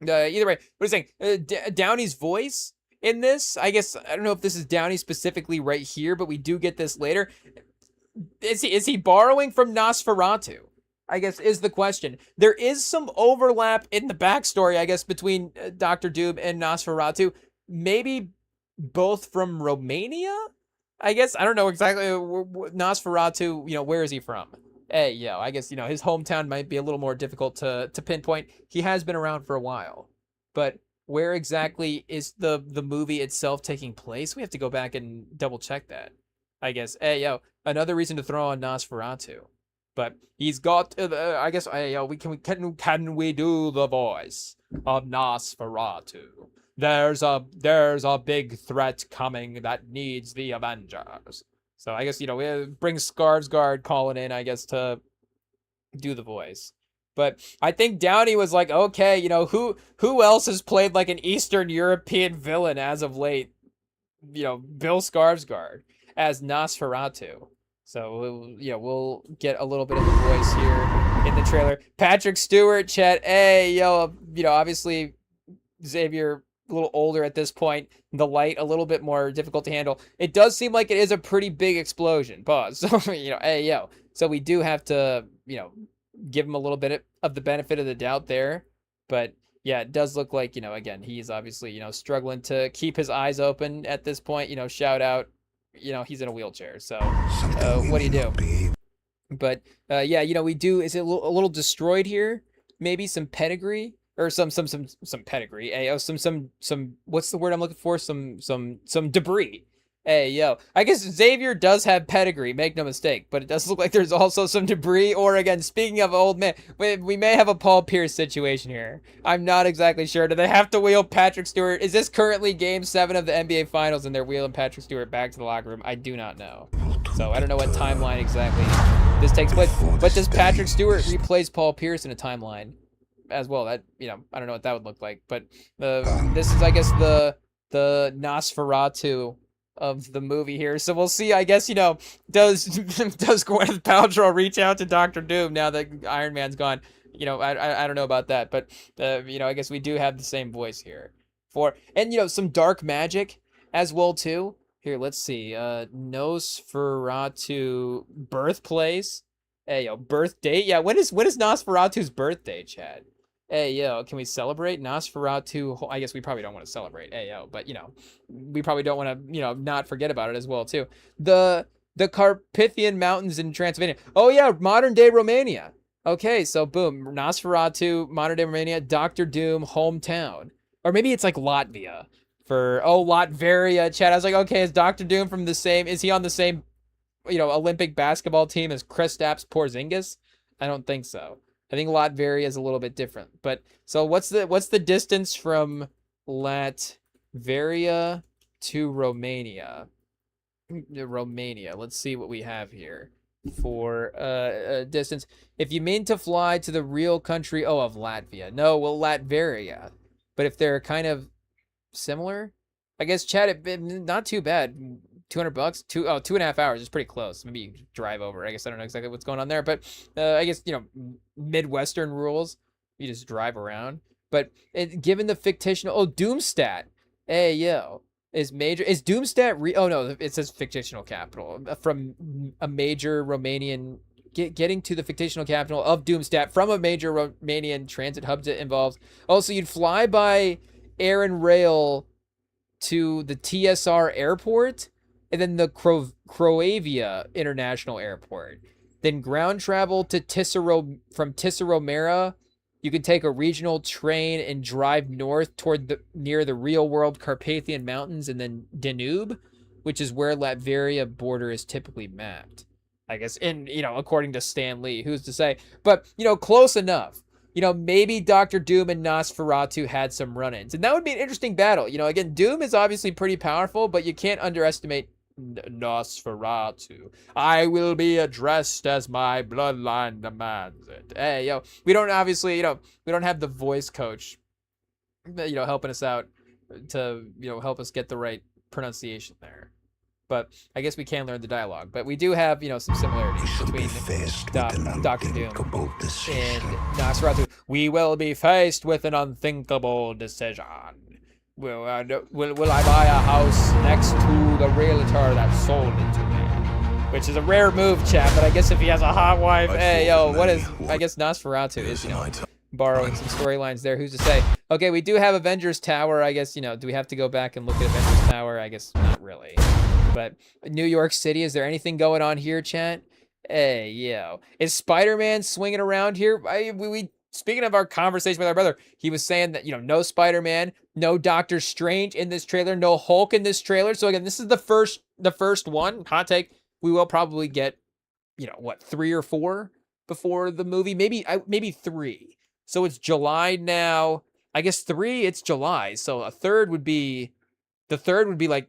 either way, what are you saying? Downey's voice in this? I guess, I don't know if this is Downey specifically right here, but we do get this later. Is he borrowing from Nosferatu? I guess is the question. There is some overlap in the backstory, I guess, between Doctor Doom and Nosferatu. Maybe both from Romania? I guess, I don't know exactly. Nosferatu, where is he from? Hey, yo, I guess, his hometown might be a little more difficult to pinpoint. He has been around for a while. But where exactly is the movie itself taking place? We have to go back and double check that. I guess, hey, yo, another reason to throw on Nosferatu. But he's got, I guess, can we do the voice of Nosferatu? There's a big threat coming that needs the Avengers. So I guess, we bring Skarsgård calling in, I guess, to do the voice. But I think Downey was like, okay, who else has played like an Eastern European villain as of late? Bill Skarsgård as Nosferatu. So, we'll get a little bit of the voice here in the trailer. Patrick Stewart, chat. Hey, yo, obviously Xavier a little older at this point. The light a little bit more difficult to handle. It does seem like it is a pretty big explosion. Pause. So, hey, yo. So we do have to, give him a little bit of the benefit of the doubt there. But yeah, it does look like, again, he's obviously, struggling to keep his eyes open at this point. Shout out. He's in a wheelchair, so what do you do? But yeah, we do. Is it a little destroyed here? Maybe some pedigree or some pedigree. Some. What's the word I'm looking for? Some debris. Hey, yo. I guess Xavier does have pedigree, make no mistake, but it does look like there's also some debris, or again, speaking of old man, we may have a Paul Pierce situation here. I'm not exactly sure. Do they have to wheel Patrick Stewart? Is this currently Game 7 of the NBA Finals and they're wheeling Patrick Stewart back to the locker room? I do not know. So I don't know what timeline exactly this takes place. But does Patrick Stewart replace Paul Pierce in a timeline as well? That, I don't know what that would look like. But this is, I guess, the Nosferatu of the movie here. So we'll see, I guess, does Gwyneth Paltrow reach out to Doctor Doom now that Iron Man's gone? I don't know about that, but I guess we do have the same voice here and some dark magic as well too. Here, let's see. Nosferatu birthplace. Hey, yo, birth date. Yeah, when is Nosferatu's birthday, Chad? Hey, yo, can we celebrate Nosferatu? I guess we probably don't want to celebrate. Hey, yo, but, we probably don't want to, not forget about it as well, too. The Carpathian Mountains in Transylvania. Oh, yeah, modern-day Romania. Okay, so, boom, Nosferatu, modern-day Romania, Doctor Doom, hometown. Or maybe it's, like, Latvia Latveria, Chad. I was like, okay, is Doctor Doom is he on the same, Olympic basketball team as Kristaps Porzingis? I don't think so. I think Latveria is a little bit different. But so what's the distance from Latveria to Romania? Romania. Let's see what we have here for distance. If you mean to fly to the real country, of Latvia. No, well, Latveria. But if they're kind of similar, I guess, Chad, not too bad. $200, 2.5 hours is pretty close. Maybe you drive over. I guess I don't know exactly what's going on there, but I guess, Midwestern rules, you just drive around. But given the fictional, Doomstat. Hey, yo, is Doomstat oh no, it says fictional capital from a major Romanian, getting to the fictional capital of Doomstat from a major Romanian transit hub that involves, so you'd fly by air and rail to the TSR airport. and then the Croavia International Airport. Then ground travel to from Tisaromera. You can take a regional train and drive north toward near the real world Carpathian Mountains, and then Danube, which is where Latveria border is typically mapped. I guess, according to Stan Lee, who's to say? But, close enough. Maybe Doctor Doom and Nosferatu had some run-ins. And that would be an interesting battle. Again, Doom is obviously pretty powerful, but you can't underestimate Nosferatu. I will be addressed as my bloodline demands it. Hey, we don't obviously, we don't have the voice coach, helping us out to, help us get the right pronunciation there. But I guess we can learn the dialogue. But we do have, some similarities between Doctor Doom and Nosferatu. We will be faced with an unthinkable decision. Will I buy a house next to the realtor that sold it to me? Which is a rare move, chat. But I guess if he has a hot wife, I guess Nosferatu is, borrowing some storylines there. Who's to say? Okay, we do have Avengers Tower. I guess, do we have to go back and look at Avengers Tower? I guess not really. But New York City, is there anything going on here, chat? Hey, is Spider-Man swinging around here? Speaking of our conversation with our brother, he was saying that, no Spider-Man, no Doctor Strange in this trailer, no Hulk in this trailer. So again, this is the first one. Hot take. We will probably get, 3 or 4 before the movie, maybe 3. So it's July now. I guess 3, it's July. So the third would be like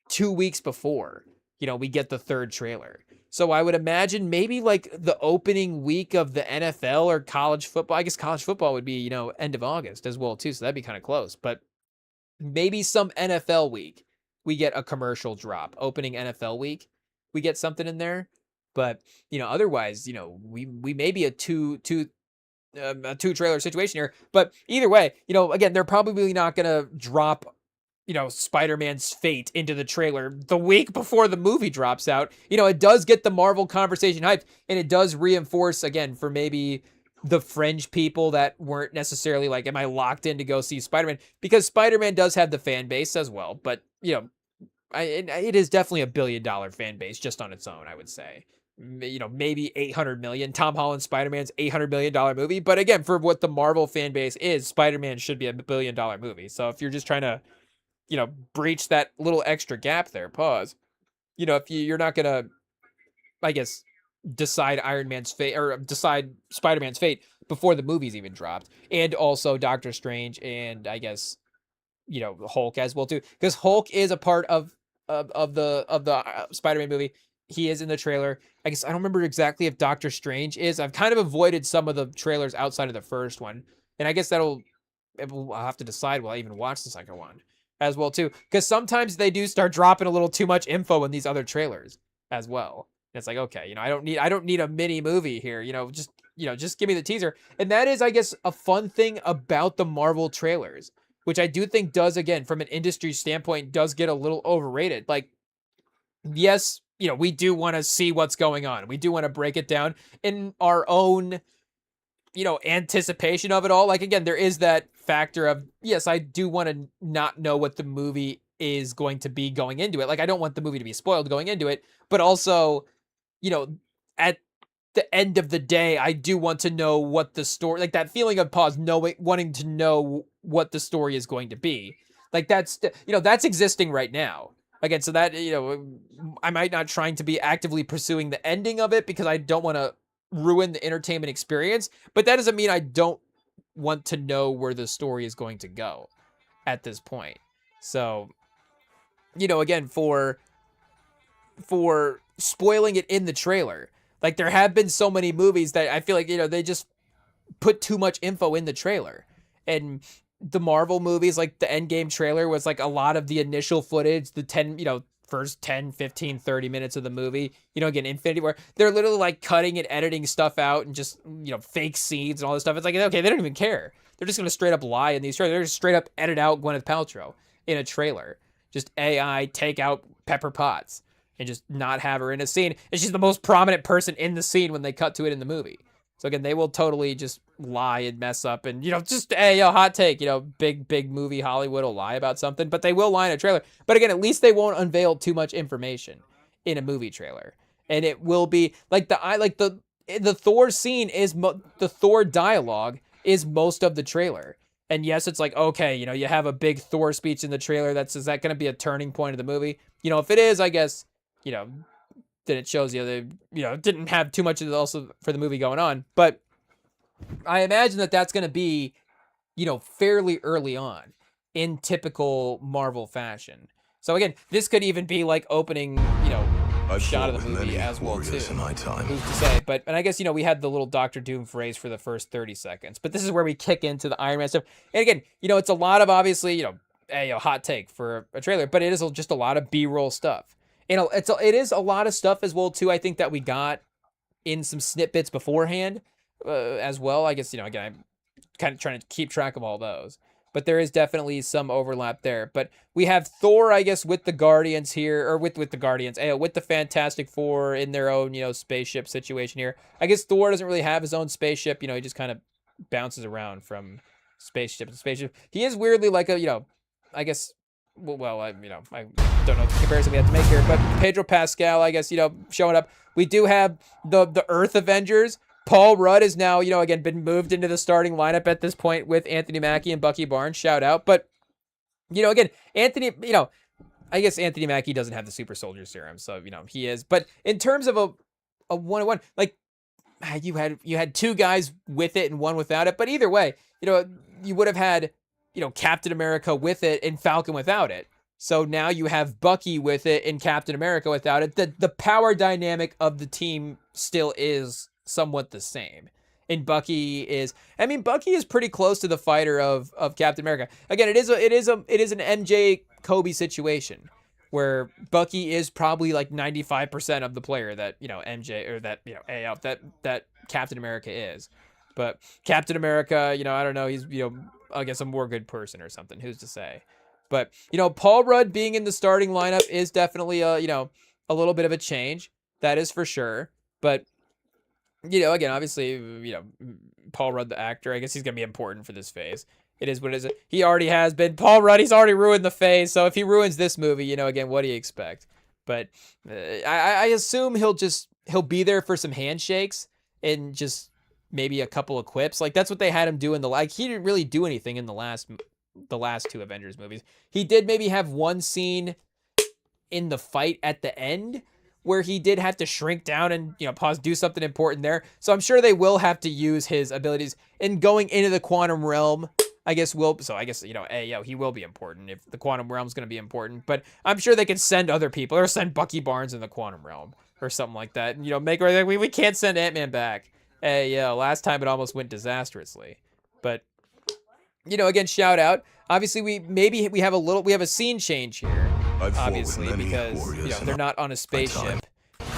2 weeks before, we get the third trailer. So I would imagine maybe like the opening week of the NFL or college football. I guess college football would be, end of August as well too. So that'd be kind of close, but maybe some NFL week we get a commercial drop. Opening NFL week, we get something in there. But, otherwise, we may be a two trailer situation here. But either way, again, they're probably not going to drop Spider-Man's fate into the trailer the week before the movie drops out. It does get the Marvel conversation hyped, and it does reinforce, again, for maybe the fringe people that weren't necessarily like, am I locked in to go see Spider-Man? Because Spider-Man does have the fan base as well, but, it is definitely $1 billion fan base just on its own, I would say. Maybe 800 million. Tom Holland's Spider-Man's $800 million movie. But again, for what the Marvel fan base is, Spider-Man should be a $1 billion movie. So if you're just trying to breach that little extra gap there, pause. If you're not going to, I guess, decide Iron Man's fate or decide Spider-Man's fate before the movie's even dropped. And also Doctor Strange and I guess, Hulk as well too. Because Hulk is a part of the Spider-Man movie. He is in the trailer. I guess I don't remember exactly if Doctor Strange is. I've kind of avoided some of the trailers outside of the first one. And I guess I'll have to decide will I even watch the second one as well too, because sometimes they do start dropping a little too much info in these other trailers as well. And it's like, okay, I don't need a mini movie here, just give me the teaser. And that is, I guess, a fun thing about the Marvel trailers, which I do think does, again, from an industry standpoint, does get a little overrated. Like, yes, we do want to see what's going on. We do want to break it down in our own, anticipation of it all. Like, again, there is that factor of, yes, I do want to not know what the movie is going to be going into it. Like, I don't want the movie to be spoiled going into it, but also, at the end of the day, I do want to know what the story, like that feeling of pause, wanting to know what the story is going to be. Like that's existing right now. Again, so that, I might not trying to be actively pursuing the ending of it because I don't want to ruin the entertainment experience, but that doesn't mean I don't want to know where the story is going to go at this point. So, again, for spoiling it in the trailer, like there have been so many movies that I feel like, they just put too much info in the trailer. And the Marvel movies, like the Endgame trailer was like a lot of the initial footage, the first 10, 15, 30 minutes of the movie, again, Infinity War, they're literally like cutting and editing stuff out and just, fake scenes and all this stuff. It's like, okay, they don't even care. They're just going to straight up lie in these trailers. They're just straight up edit out Gwyneth Paltrow in a trailer. Just AI take out Pepper Potts and just not have her in a scene. And she's the most prominent person in the scene when they cut to it in the movie. So again, they will totally just lie and mess up and, just, hey, hot take, big movie Hollywood will lie about something, but they will lie in a trailer. But again, at least they won't unveil too much information in a movie trailer. And it will be like the Thor scene is the Thor dialogue is most of the trailer. And yes, it's like, okay, you have a big Thor speech in the trailer. Is that going to be a turning point of the movie? If it is, I guess, then it shows they, didn't have too much of also for the movie going on. But I imagine that's going to be, fairly early on in typical Marvel fashion. So again, this could even be like opening, shot of the movie as well too. Who's to say? But and I guess we had the little Doctor Doom phrase for the first 30 seconds. But this is where we kick into the Iron Man stuff. And again, it's a lot of obviously, a hot take for a trailer, but it is just a lot of B-roll stuff. And it is a lot of stuff as well too. I think that we got in some snippets beforehand as well. I guess again I'm kind of trying to keep track of all those, but there is definitely some overlap there. But we have Thor, I guess, with the Guardians here, or with the Guardians, with the Fantastic Four in their own spaceship situation here. I guess Thor doesn't really have his own spaceship. He just kind of bounces around from spaceship to spaceship. He is weirdly like a I guess. Well, I don't know the comparison we have to make here, but Pedro Pascal, I guess, showing up. We do have the Earth Avengers. Paul Rudd is now, again, been moved into the starting lineup at this point with Anthony Mackie and Bucky Barnes. Shout out. But, again, Anthony, I guess Anthony Mackie doesn't have the super soldier serum, so, he is. But in terms of a one-on-one, like, you had two guys with it and one without it. But either way, you would have had Captain America with it and Falcon without it. So now you have Bucky with it and Captain America without it. The power dynamic of the team still is somewhat the same. And Bucky is pretty close to the fighter of Captain America. Again, it is an MJ Kobe situation where Bucky is probably like 95% of the player that, MJ or that, that Captain America is. But Captain America, I don't know, he's, I guess a more good person or something. Who's to say? But, Paul Rudd being in the starting lineup is definitely a little bit of a change. That is for sure. But, again, obviously, Paul Rudd, the actor, I guess he's going to be important for this phase. It is what it is. He already has been. Paul Rudd, he's already ruined the phase. So if he ruins this movie, again, what do you expect? But I assume he'll be there for some handshakes and just maybe a couple of quips. Like that's what they had him do in he didn't really do anything in the last two Avengers movies. He did maybe have one scene in the fight at the end where he did have to shrink down and, pause, do something important there. So I'm sure they will have to use his abilities in going into the quantum realm. I guess he will be important if the quantum realm is going to be important, but I'm sure they can send other people or send Bucky Barnes in the quantum realm or something like that. And, make we can't send Ant-Man back. Last time it almost went disastrously. But, again, shout out. Obviously, we have a scene change here, obviously, because, they're not on a spaceship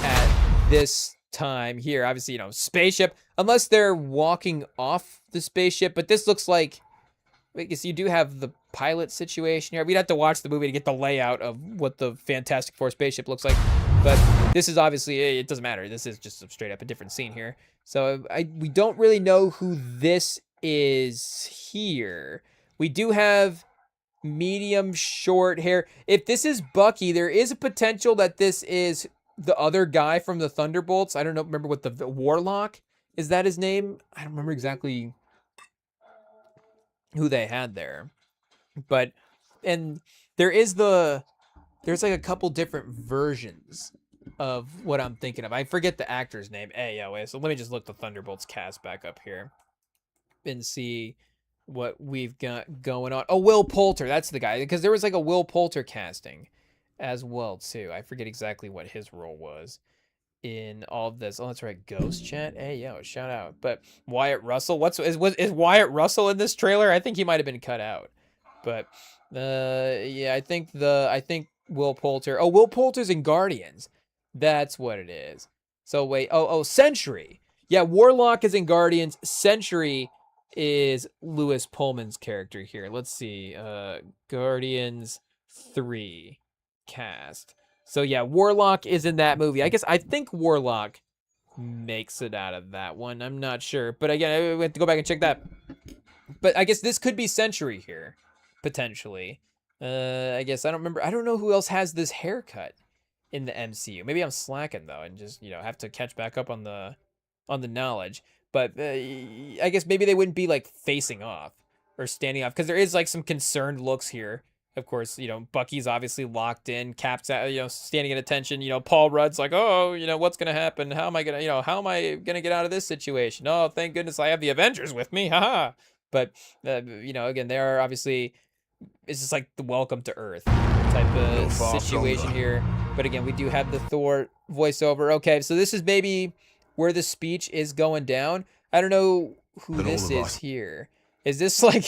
at this time here. Obviously, spaceship, unless they're walking off the spaceship. But this looks like, I guess you do have the pilot situation here. We'd have to watch the movie to get the layout of what the Fantastic Four spaceship looks like. But this is obviously, it doesn't matter. This is just straight up a different scene here. So we don't really know who this is here. We do have medium short hair. If this is Bucky, there is a potential that this is the other guy from the Thunderbolts. I don't know. Remember what the Warlock? Is that his name? I don't remember exactly who they had there. But, and there's like a couple different versions of what I'm thinking of. I forget the actor's name. So let me just look the Thunderbolts cast back up here and see what we've got going on. Oh, Will Poulter, that's the guy, because there was like a Will Poulter casting as well too. I forget exactly what his role was in all of this. Oh, that's right, Ghost Chat. Shout out. But Wyatt Russell, is Wyatt Russell in this trailer? I think he might have been cut out. But I think Will Poulter. Oh, Will Poulter's in Guardians. That's what it is. So wait. Oh, Sentry. Yeah, Warlock is in Guardians. Sentry is Lewis Pullman's character here. Let's see. Guardians 3 cast. So yeah, Warlock is in that movie. I think Warlock makes it out of that one. I'm not sure. But again, we have to go back and check that. But I guess this could be Century here, potentially. I guess I don't remember. I don't know who else has this haircut in the MCU. Maybe I'm slacking though, and just have to catch back up on the knowledge. But I guess maybe they wouldn't be like facing off or standing off because there is like some concerned looks here. Of course, Bucky's obviously locked in. Cap's standing at attention. Paul Rudd's like, oh, what's gonna happen? How am I gonna get out of this situation? Oh, thank goodness I have the Avengers with me, haha. But again, they are obviously, it's just like the welcome to Earth type of situation here. But again, we do have the Thor voiceover. Okay, so this is maybe where the speech is going down. I don't know who this is here. Is this like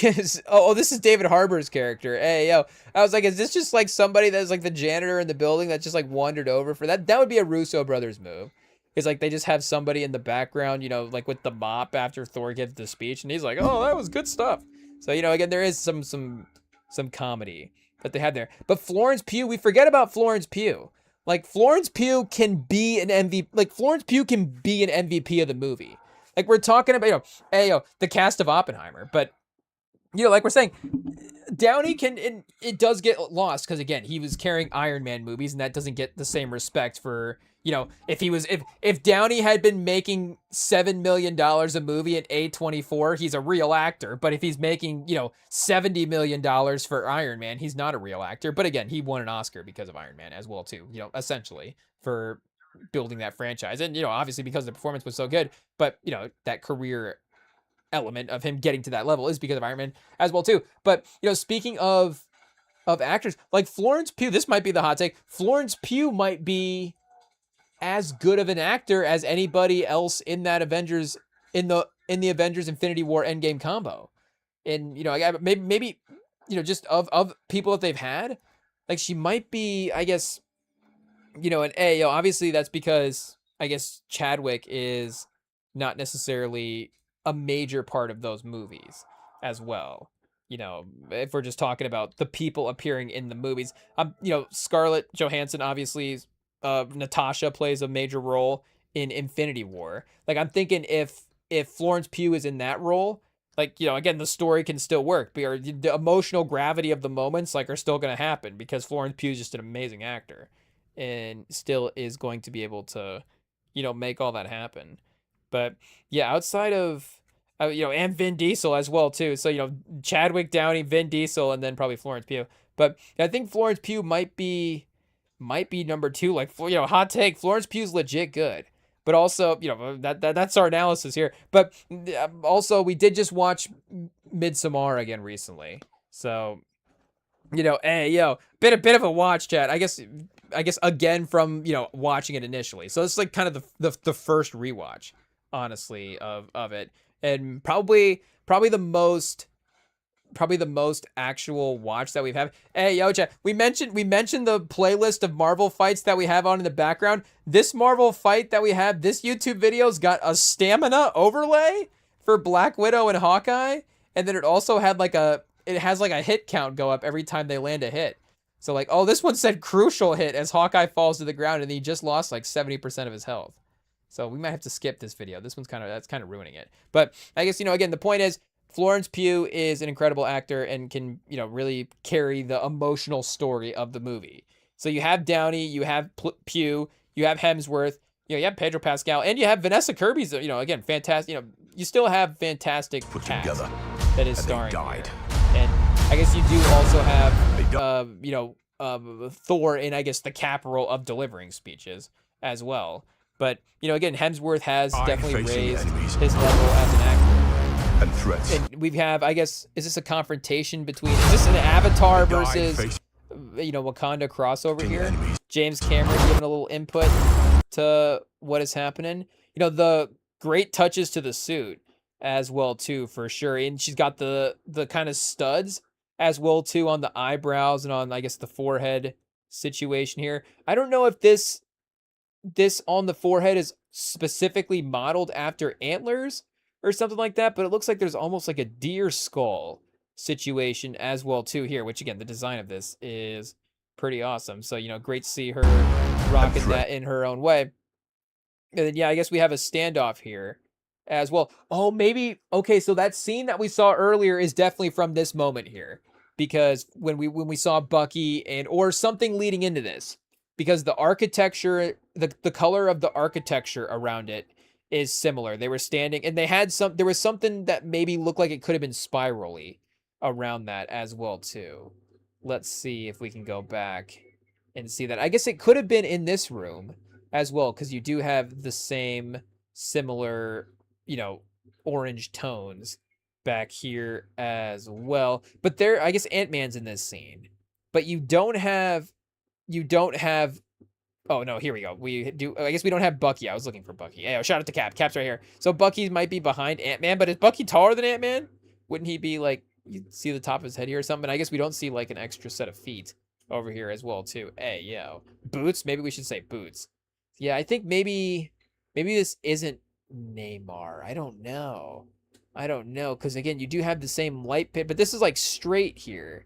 oh, this is David Harbour's character. Hey, yo. I was like, is this just like somebody that's like the janitor in the building that just like wandered over for that? That would be a Russo brothers move. It's like they just have somebody in the background, like with the mop after Thor gives the speech, and he's like, oh, that was good stuff. So, again, there is some comedy that they have there. But Florence Pugh, we forget about Florence Pugh. Like, Florence Pugh can be an MVP. Like, Florence Pugh can be an MVP of the movie. Like, we're talking about, the cast of Oppenheimer. But, like we're saying, Downey it does get lost because, again, he was carrying Iron Man movies, and that doesn't get the same respect for, if Downey had been making $7 million a movie at A24, he's a real actor. But if he's making, $70 million for Iron Man, he's not a real actor. But again, he won an Oscar because of Iron Man as well, too, essentially for building that franchise. And, obviously because the performance was so good, but, that career element of him getting to that level is because of Iron Man as well, too. But, speaking of actors, like Florence Pugh, this might be the hot take. Florence Pugh might be as good of an actor as anybody else in that Avengers in the Avengers Infinity War Endgame combo. And maybe just of people that they've had, like she might be, I guess, and obviously that's because I guess Chadwick is not necessarily a major part of those movies as well. If we're just talking about the people appearing in the movies, Scarlett Johansson obviously. Natasha plays a major role in Infinity War. Like, I'm thinking if Florence Pugh is in that role, like, again, the story can still work. Or the emotional gravity of the moments, like, are still going to happen because Florence Pugh is just an amazing actor and still is going to be able to, make all that happen. But, yeah, outside of, and Vin Diesel as well, too. So, Chadwick, Downey, Vin Diesel, and then probably Florence Pugh. But I think Florence Pugh might be number 2. Like, hot take, Florence Pugh's legit good. But also, that's our analysis here. But also, we did just watch Midsommar again recently. So, bit of a watch, chat. I guess again from, watching it initially. So it's like kind of the first rewatch, honestly, of it. And probably the most actual watch that we've had. Hey, yo, chat. We mentioned the playlist of Marvel fights that we have on in the background. This Marvel fight that we have, this YouTube video's got a stamina overlay for Black Widow and Hawkeye, and then it also had it has a hit count go up every time they land a hit. So like, oh, this one said crucial hit as Hawkeye falls to the ground, and he just lost like 70% of his health. So we might have to skip this video. This one's that's kind of ruining it. But I guess again, the point is, Florence Pugh is an incredible actor and can, really carry the emotional story of the movie. So you have Downey, you have Pugh, you have Hemsworth, you have Pedro Pascal, and you have Vanessa Kirby's, again, fantastic. You still have fantastic cast that is starring here. And I guess you do also have, Thor in, I guess, the cap role of delivering speeches as well. But, again, Hemsworth has definitely raised his level as an actor. And threats. And we have, I guess, is this a confrontation between, is this an Avatar versus, Wakanda crossover here? James Cameron giving a little input to what is happening. The great touches to the suit as well, too, for sure. And she's got the kind of studs as well, too, on the eyebrows and on, I guess, the forehead situation here. I don't know if this on the forehead is specifically modeled after antlers or something like that, but it looks like there's almost like a deer skull situation as well too here, which again, the design of this is pretty awesome. So, great to see her rocking that in her own way. And then, yeah, I guess we have a standoff here as well. Oh, maybe. Okay, so that scene that we saw earlier is definitely from this moment here, because when we saw Bucky and or something leading into this, because the architecture, the color of the architecture around it is similar. They were standing and they had some. There was something that maybe looked like it could have been spirally around that as well too. Let's see if we can go back and see that. I guess it could have been in this room as well, because you do have the same similar, you know, orange tones back here as well. But there, I guess Ant-Man's in this scene, but you don't have. Oh no, here we go. We do. I guess we don't have Bucky. I was looking for Bucky. Hey, shout out to Cap. Cap's right here. So Bucky might be behind Ant-Man, but is Bucky taller than Ant-Man? Wouldn't he be like, you see the top of his head here or something? I guess we don't see like an extra set of feet over here as well too. Hey, yo, boots. Maybe we should say boots. Yeah, I think maybe this isn't Neymar. I don't know. I don't know, because again, you do have the same light pit, but this is like straight here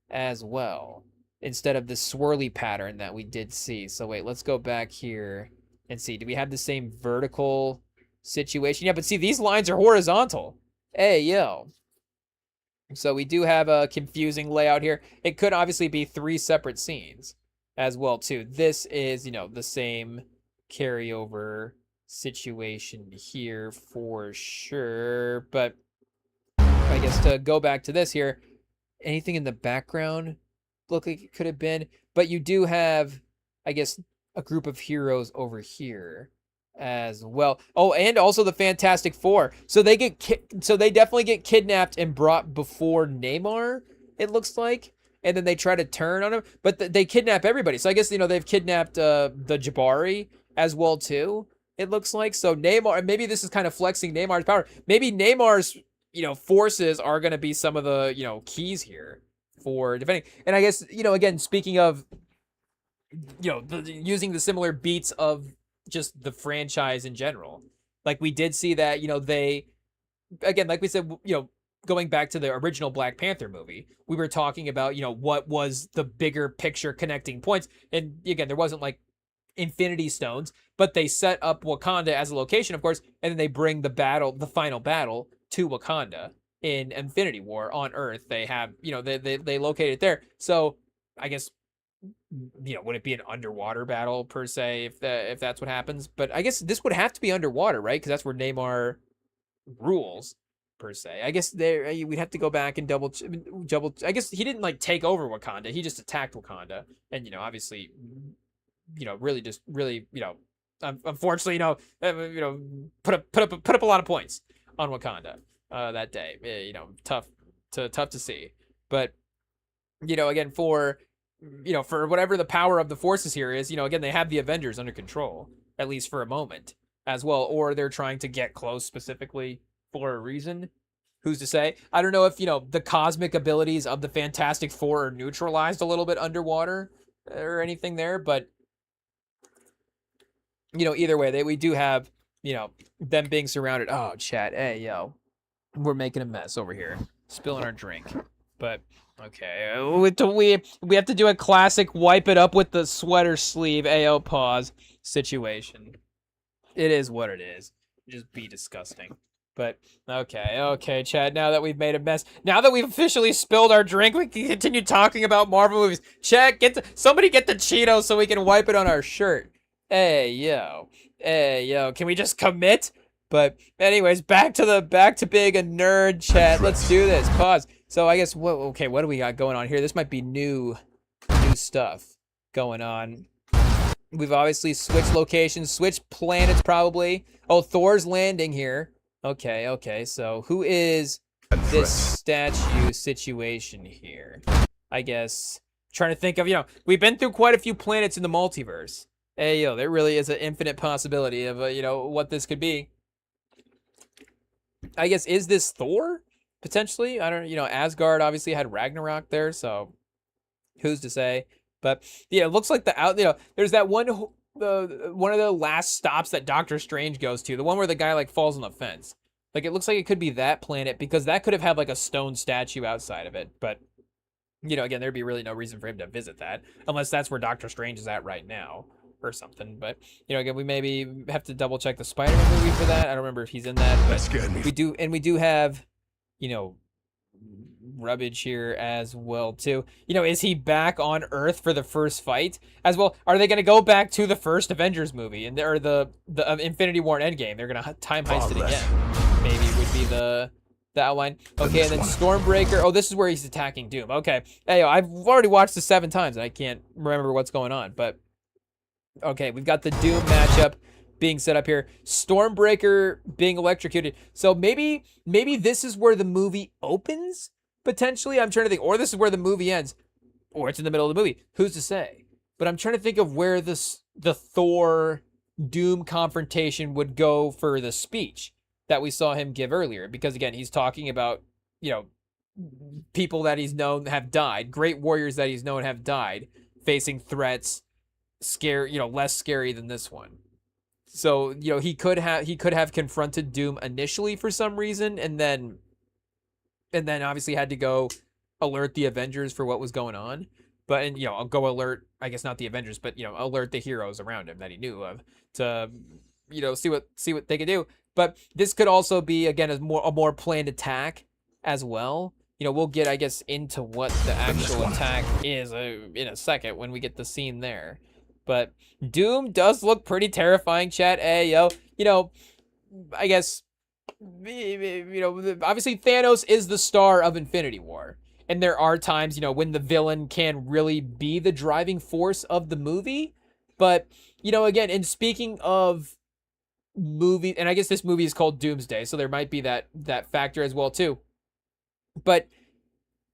as well, instead of the swirly pattern that we did see. So wait, let's go back here and see. Do we have the same vertical situation? Yeah, but see, these lines are horizontal. Hey, yo. So we do have a confusing layout here. It could obviously be 3 separate scenes as well too. This is, the same carryover situation here for sure. But I guess to go back to this here, anything in the background look like it could have been, but you do have, I guess, a group of heroes over here as well. Oh, and also the Fantastic Four. So they definitely get kidnapped and brought before Neymar, it looks like. And then they try to turn on him, but they kidnap everybody. So I guess, they've kidnapped the Jabari as well too, it looks like. So Neymar, maybe this is kind of flexing Neymar's power. Maybe Neymar's, forces are going to be some of the, keys here for defending. And I guess, again, speaking of, using the similar beats of just the franchise in general. Like we did see that, they, again, like we said, going back to the original Black Panther movie, we were talking about, what was the bigger picture connecting points. And again, there wasn't like Infinity Stones, but they set up Wakanda as a location, of course, and then they bring the final battle to Wakanda in Infinity War on Earth. They have, they locate it there. So I guess, would it be an underwater battle per se if that's what happens? But I guess this would have to be underwater, right? Because that's where Neymar rules per se. I guess we'd have to go back and double. I guess he didn't like take over Wakanda. He just attacked Wakanda, and obviously, really, unfortunately, put up a lot of points on Wakanda that day. Tough to see. But again, for whatever the power of the forces here is, again, they have the Avengers under control, at least for a moment as well, or they're trying to get close specifically for a reason. Who's to say? I don't know if, the cosmic abilities of the Fantastic Four are neutralized a little bit underwater or anything there, but, either way, we do have, them being surrounded. Oh, chat. Hey, yo. We're making a mess over here. Spilling our drink. But okay, we have to do a classic wipe it up with the sweater sleeve AO pause situation. It is what it is. Just be disgusting. But okay, Chad. Now that we've made a mess, now that we've officially spilled our drink, we can continue talking about Marvel movies. Chad, somebody get the Cheetos so we can wipe it on our shirt. Hey yo, can we just commit? But anyways, back to being a nerd, chat. Let's do this. Pause. So I guess what do we got going on here? This might be new stuff going on. We've obviously switched locations, switched planets probably. Oh, Thor's landing here. Okay. So who is this statue situation here? I guess trying to think of, we've been through quite a few planets in the multiverse. Hey yo, there really is an infinite possibility of what this could be. I guess, is this Thor? Potentially? I don't Asgard obviously had Ragnarok there, so who's to say? But yeah, it looks like there's that one of the last stops that Doctor Strange goes to, the one where the guy like falls on the fence. Like it looks like it could be that planet, because that could have had like a stone statue outside of it, but again, there'd be really no reason for him to visit that unless that's where Doctor Strange is at right now. or something. But again, we maybe have to double check the Spider-Man movie for that. I don't remember if he's in that, but
That scared me.
we do have rubbish here as well too. Is he back on Earth for the first fight as well? Are they going to go back to the first Avengers movie and or the Infinity War and Endgame? They're going to time heist it again. Maybe would be the outline. Okay, and then Stormbreaker. Oh, this is where he's attacking Doom. Okay. Hey, I've already watched this 7 times and I can't remember what's going on, but okay, we've got the Doom matchup being set up here. Stormbreaker being electrocuted. So maybe this is where the movie opens, potentially. I'm trying to think. Or this is where the movie ends. Or it's in the middle of the movie. Who's to say? But I'm trying to think of where the Thor Doom confrontation would go for the speech that we saw him give earlier. Because again, he's talking about, people that he's known have died. Great warriors that he's known have died. Facing threats less scary than this one. So, he could have confronted Doom initially for some reason and then obviously had to go alert the Avengers for what was going on. But I'll go alert, I guess not the Avengers, but alert the heroes around him that he knew of to see what they could do. But this could also be again a more planned attack as well. We'll get, I guess, into what the actual attack is in a second when we get the scene there. But Doom does look pretty terrifying, chat. Hey, yo. I guess, obviously Thanos is the star of Infinity War. And there are times, when the villain can really be the driving force of the movie. But, again, and speaking of movie, and I guess this movie is called Doomsday, so there might be that factor as well, too. But,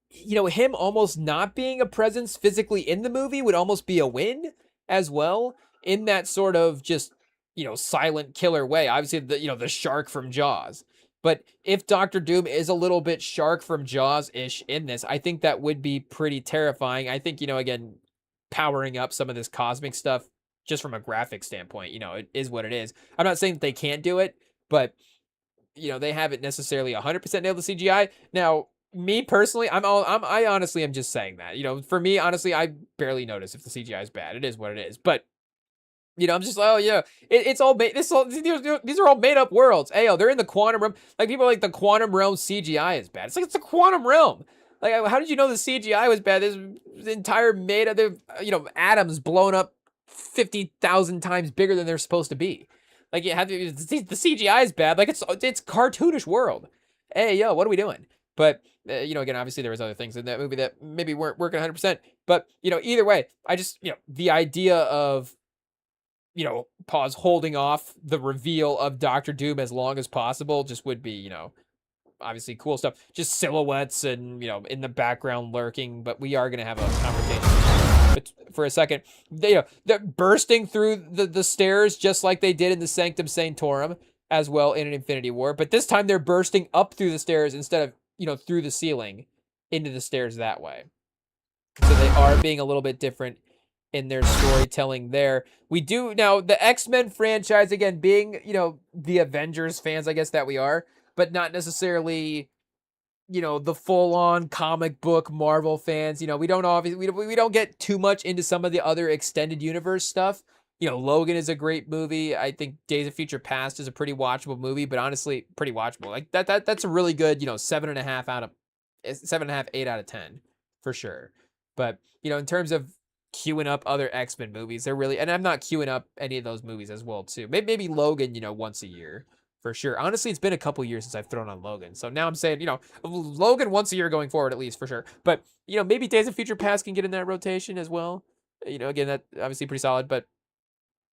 him almost not being a presence physically in the movie would almost be a win as well, in that sort of just, silent killer way. Obviously, the shark from Jaws. But if Doctor Doom is a little bit shark from Jaws-ish in this, I think that would be pretty terrifying. I think, again, powering up some of this cosmic stuff, just from a graphic standpoint, it is what it is. I'm not saying that they can't do it, but, they haven't necessarily 100% nailed the CGI. Now, me personally, I honestly am just saying that. For me, honestly, I barely notice if the CGI is bad. It is what it is. But I'm just like, oh yeah, it's all made. These are all made up worlds. Hey, they're in the quantum realm. Like people are like the quantum realm CGI is bad. It's like it's the quantum realm. Like, how did you know the CGI was bad? There's the entire made of atoms blown up 50,000 times bigger than they're supposed to be. Like the CGI is bad. Like it's cartoonish world. Hey, yo, what are we doing? But again, obviously there was other things in that movie that maybe weren't working 100%. But either way, I just the idea of pause holding off the reveal of Doctor Doom as long as possible just would be obviously cool stuff. Just silhouettes and in the background lurking. But we are gonna have a conversation for a second. They're bursting through the stairs just like they did in the Sanctum Sanctorum as well in an Infinity War. But this time they're bursting up through the stairs instead of through the ceiling into the stairs that way. So they are being a little bit different in their storytelling there. We do now the X-Men franchise, again, being, the Avengers fans, I guess that we are, but not necessarily, the full-on comic book Marvel fans. We don't obviously, we don't get too much into some of the other extended universe stuff. Logan is a great movie. I think Days of Future Past is a pretty watchable movie, but honestly, pretty watchable. Like that's a really good, 7.5, 8 out of 10 for sure. But, in terms of queuing up other X-Men movies, they're really, and I'm not queuing up any of those movies as well too. Maybe Logan, once a year for sure. Honestly, it's been a couple years since I've thrown on Logan. So now I'm saying, Logan once a year going forward, at least for sure. But, maybe Days of Future Past can get in that rotation as well. Again, that obviously pretty solid, but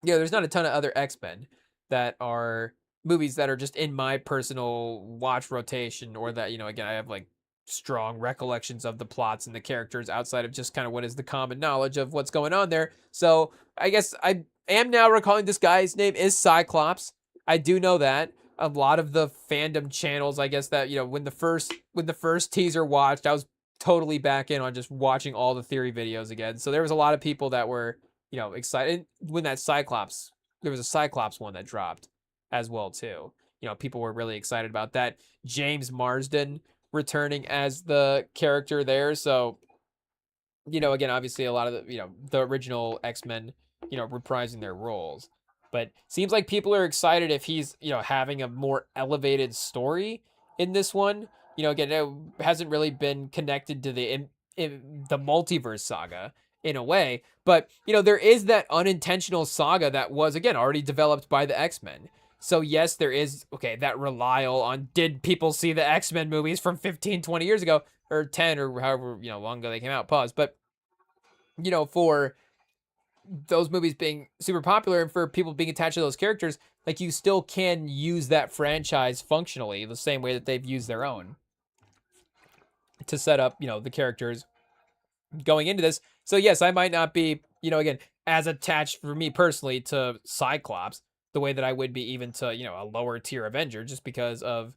there's not a ton of other X-Men that are movies that are just in my personal watch rotation, or that, again, I have like strong recollections of the plots and the characters outside of just kind of what is the common knowledge of what's going on there. So I guess I am now recalling this guy's name is Cyclops. I do know that. A lot of the fandom channels, I guess that, when the first teaser watched, I was totally back in on just watching all the theory videos again. So there was a lot of people that were, excited when there was a Cyclops one that dropped as well too. People were really excited about that. James Marsden returning as the character there. So, again, obviously a lot of the, the original X-Men reprising their roles. But seems like people are excited if he's, having a more elevated story in this one. Again, it hasn't really been connected to the multiverse saga in a way, but there is that unintentional saga that was again already developed by the X-Men. So yes, there is that relial on did people see the X-Men movies from 15, 20 years ago or 10 or however long ago they came out. Pause, but for those movies being super popular and for people being attached to those characters, like you still can use that franchise functionally the same way that they've used their own to set up, the characters going into this. So yes, I might not be, again, as attached for me personally to Cyclops the way that I would be even to, a lower tier Avenger, just because of,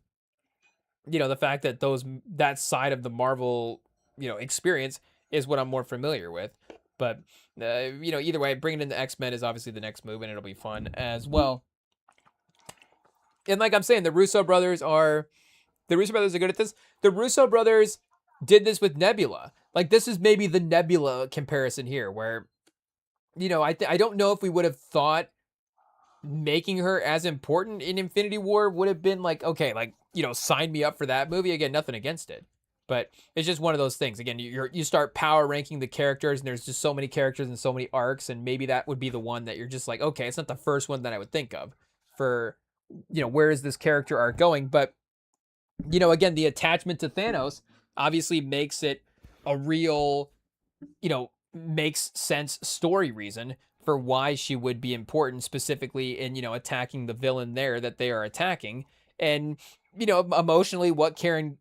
the fact that that side of the Marvel, experience is what I'm more familiar with. But, either way, bringing in the X-Men is obviously the next move, and it'll be fun as well. And like I'm saying, the Russo brothers are good at this. The Russo brothers did this with Nebula. Like, this is maybe the Nebula comparison here, where, I don't know if we would have thought making her as important in Infinity War would have been like, okay, like, sign me up for that movie. Again, nothing against it. But it's just one of those things. Again, you start power ranking the characters, and there's just so many characters and so many arcs, and maybe that would be the one that you're just like, okay, it's not the first one that I would think of for, where is this character arc going? But, again, the attachment to Thanos obviously makes it a real, makes sense story reason for why she would be important, specifically in, attacking the villain there that they are attacking. And, emotionally, what Karen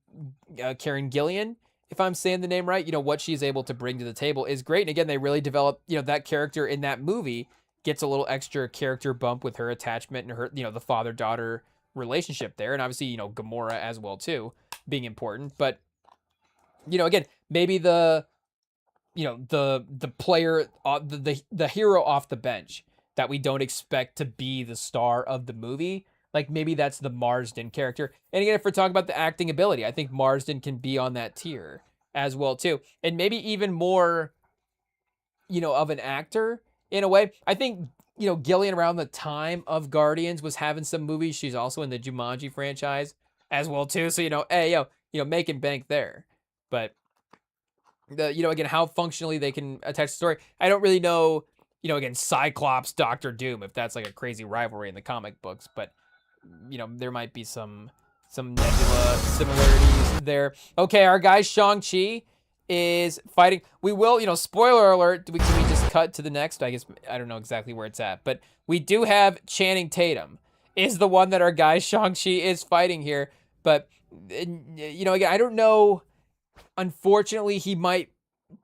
Gillian, if I'm saying the name right, what she's able to bring to the table is great. And again, they really develop, that character in that movie gets a little extra character bump with her attachment and her, the father-daughter relationship there. And obviously, Gamora as well, too, being important. But, again, maybe the player, the hero off the bench that we don't expect to be the star of the movie. Like, maybe that's the Marsden character. And again, if we're talking about the acting ability, I think Marsden can be on that tier as well, too. And maybe even more, of an actor in a way. I think, Gillian around the time of Guardians was having some movies. She's also in the Jumanji franchise as well, too. So, hey, making bank there. But, again, how functionally they can attach the story. I don't really know, again, Cyclops, Doctor Doom, if that's like a crazy rivalry in the comic books. But, there might be some Nebula similarities there. Okay, our guy Shang-Chi is fighting. We will, spoiler alert, can we just cut to the next? I guess, I don't know exactly where it's at. But we do have Channing Tatum is the one that our guy Shang-Chi is fighting here. But, again, I don't know. Unfortunately, he might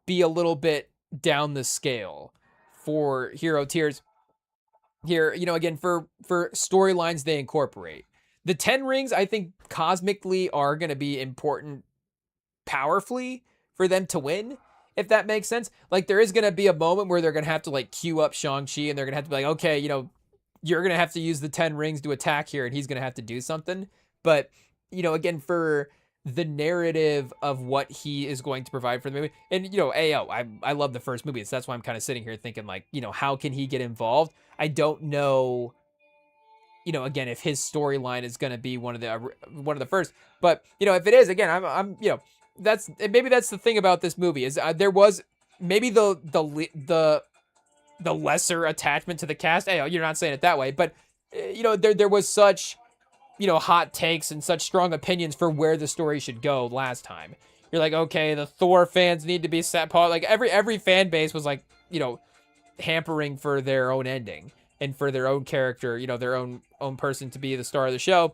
be a little bit down the scale for hero tiers here, again, for storylines they incorporate. The 10 rings, I think, cosmically are going to be important powerfully for them to win, if that makes sense. Like, there is going to be a moment where they're going to have to, like, queue up Shang-Chi, and they're going to have to be like, okay, you're going to have to use the 10 rings to attack here, and he's going to have to do something. But, again, for the narrative of what he is going to provide for the movie. And, I love the first movie. So that's why I'm kind of sitting here thinking, like, how can he get involved? I don't know, again, if his storyline is going to be one of the first. But, if it is, again, I'm maybe that's the thing about this movie is there was maybe the lesser attachment to the cast. Hey, you're not saying it that way, but, there was such, hot takes and such strong opinions for where the story should go last time. You're like, okay, the Thor fans need to be set apart. Like every fan base was like, hampering for their own ending and for their own character, their own person to be the star of the show.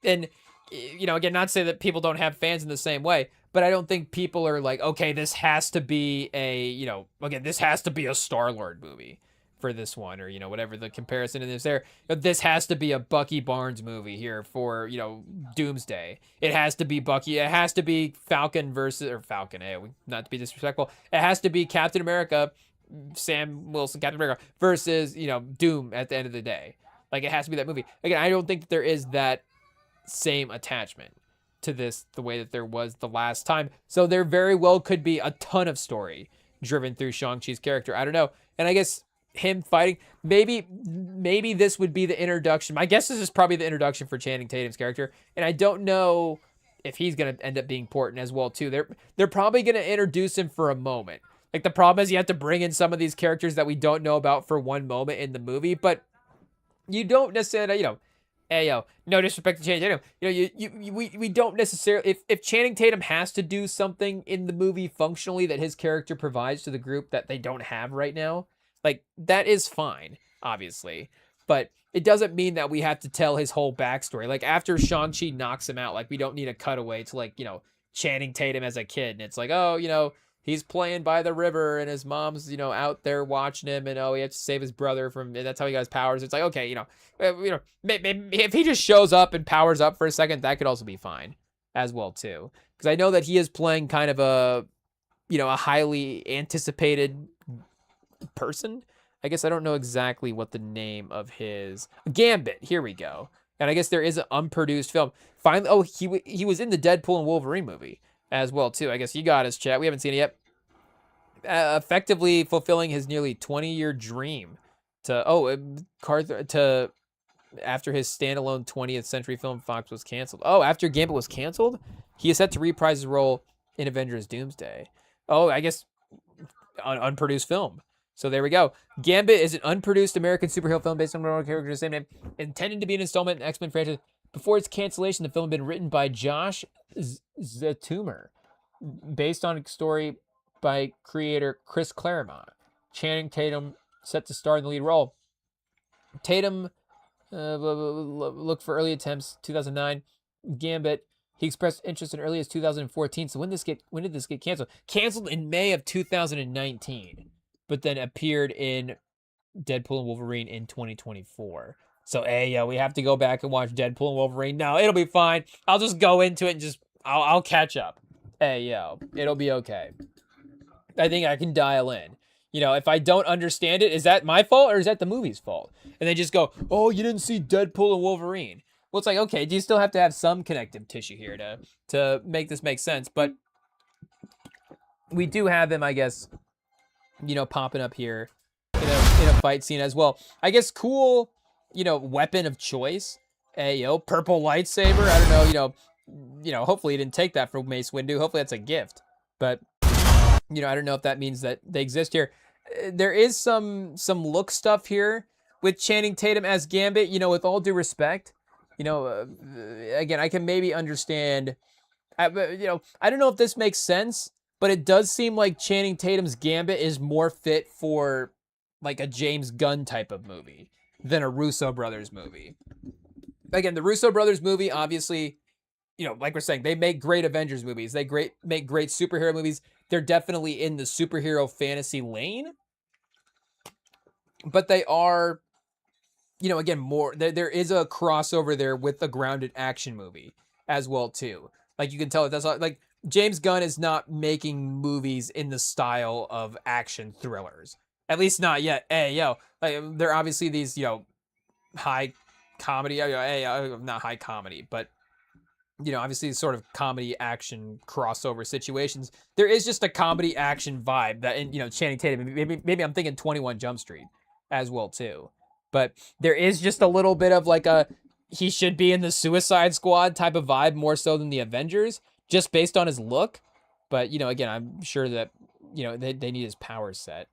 And, again, not to say that people don't have fans in the same way, but I don't think people are like, okay, this has to be this has to be a Star-Lord movie for this one, or whatever the comparison is there. This has to be a Bucky Barnes movie here for Doomsday. It has to be Bucky. It has to be Falcon, not to be disrespectful. It has to be Captain America, Sam Wilson, Captain America versus Doom at the end of the day. Like, it has to be that movie. Again, I don't think that there is that same attachment to this the way that there was the last time. So there very well could be a ton of story driven through Shang-Chi's character. I don't know. And I guess him fighting. Maybe this would be the introduction. My guess is this is probably the introduction for Channing Tatum's character, and I don't know if he's gonna end up being important as well too. They're probably gonna introduce him for a moment. Like the problem is you have to bring in some of these characters that we don't know about for one moment in the movie, but you don't necessarily, hey yo, no disrespect to Channing Tatum, we don't necessarily, if Channing Tatum has to do something in the movie functionally that his character provides to the group that they don't have right now, like that is fine, obviously, but it doesn't mean that we have to tell his whole backstory. Like after Shang-Chi knocks him out, like we don't need a cutaway to like, Channing Tatum as a kid, and it's like, oh, he's playing by the river and his mom's, out there watching him, and he has to save his brother from, and that's how he got his powers. It's like, okay, maybe if he just shows up and powers up for a second, that could also be fine as well too. Because I know that he is playing kind of a highly anticipated person. I guess I don't know exactly what the name of his Gambit. Here we go. And I guess there is an unproduced film. Finally, he was in the Deadpool and Wolverine movie as well too. I guess you got his chat. We haven't seen it yet. Effectively fulfilling his nearly 20-year dream after his standalone 20th century film Fox was canceled. Oh, after Gambit was canceled, he is set to reprise his role in Avengers Doomsday. Oh, I guess unproduced film. So there we go. Gambit is an unproduced American superhero film based on one character of the same name, intended to be an installment in X-Men franchise. Before its cancellation, the film had been written by Josh Zatumer, based on a story by creator Chris Claremont. Channing Tatum set to star in the lead role. Tatum looked for early attempts 2009. Gambit, he expressed interest in early as 2014. So when did this get canceled? Canceled in May of 2019, but then appeared in Deadpool and Wolverine in 2024. So we have to go back and watch Deadpool and Wolverine. No, it'll be fine. I'll just go into it and just I'll catch up. It'll be okay. I think I can dial in. If I don't understand it, is that my fault or is that the movie's fault? And they just go, oh, you didn't see Deadpool and Wolverine. Well, it's like, okay, do you still have to have some connective tissue here to make this make sense? But we do have him, I guess, popping up here in a fight scene as well. I guess cool, weapon of choice. Purple lightsaber. I don't know, hopefully he didn't take that from Mace Windu. Hopefully that's a gift. But, I don't know if that means that they exist here. There is some look stuff here with Channing Tatum as Gambit, with all due respect. Again, I can maybe understand, I don't know if this makes sense, but it does seem like Channing Tatum's Gambit is more fit for like a James Gunn type of movie than a Russo brothers movie. Again, the Russo brothers movie, obviously, like we're saying, they make great Avengers movies. They make great superhero movies. They're definitely in the superhero fantasy lane, but they are, again, more, there is a crossover there with the grounded action movie as well too. Like you can tell that's like James Gunn is not making movies in the style of action thrillers. At least not yet. Like there are obviously these, high comedy, not high comedy, but obviously sort of comedy action crossover situations. There is just a comedy action vibe that, and Channing Tatum, maybe I'm thinking 21 Jump Street as well too. But there is just a little bit of like he should be in the Suicide Squad type of vibe more so than the Avengers, just based on his look. But, again, I'm sure that, they need his power set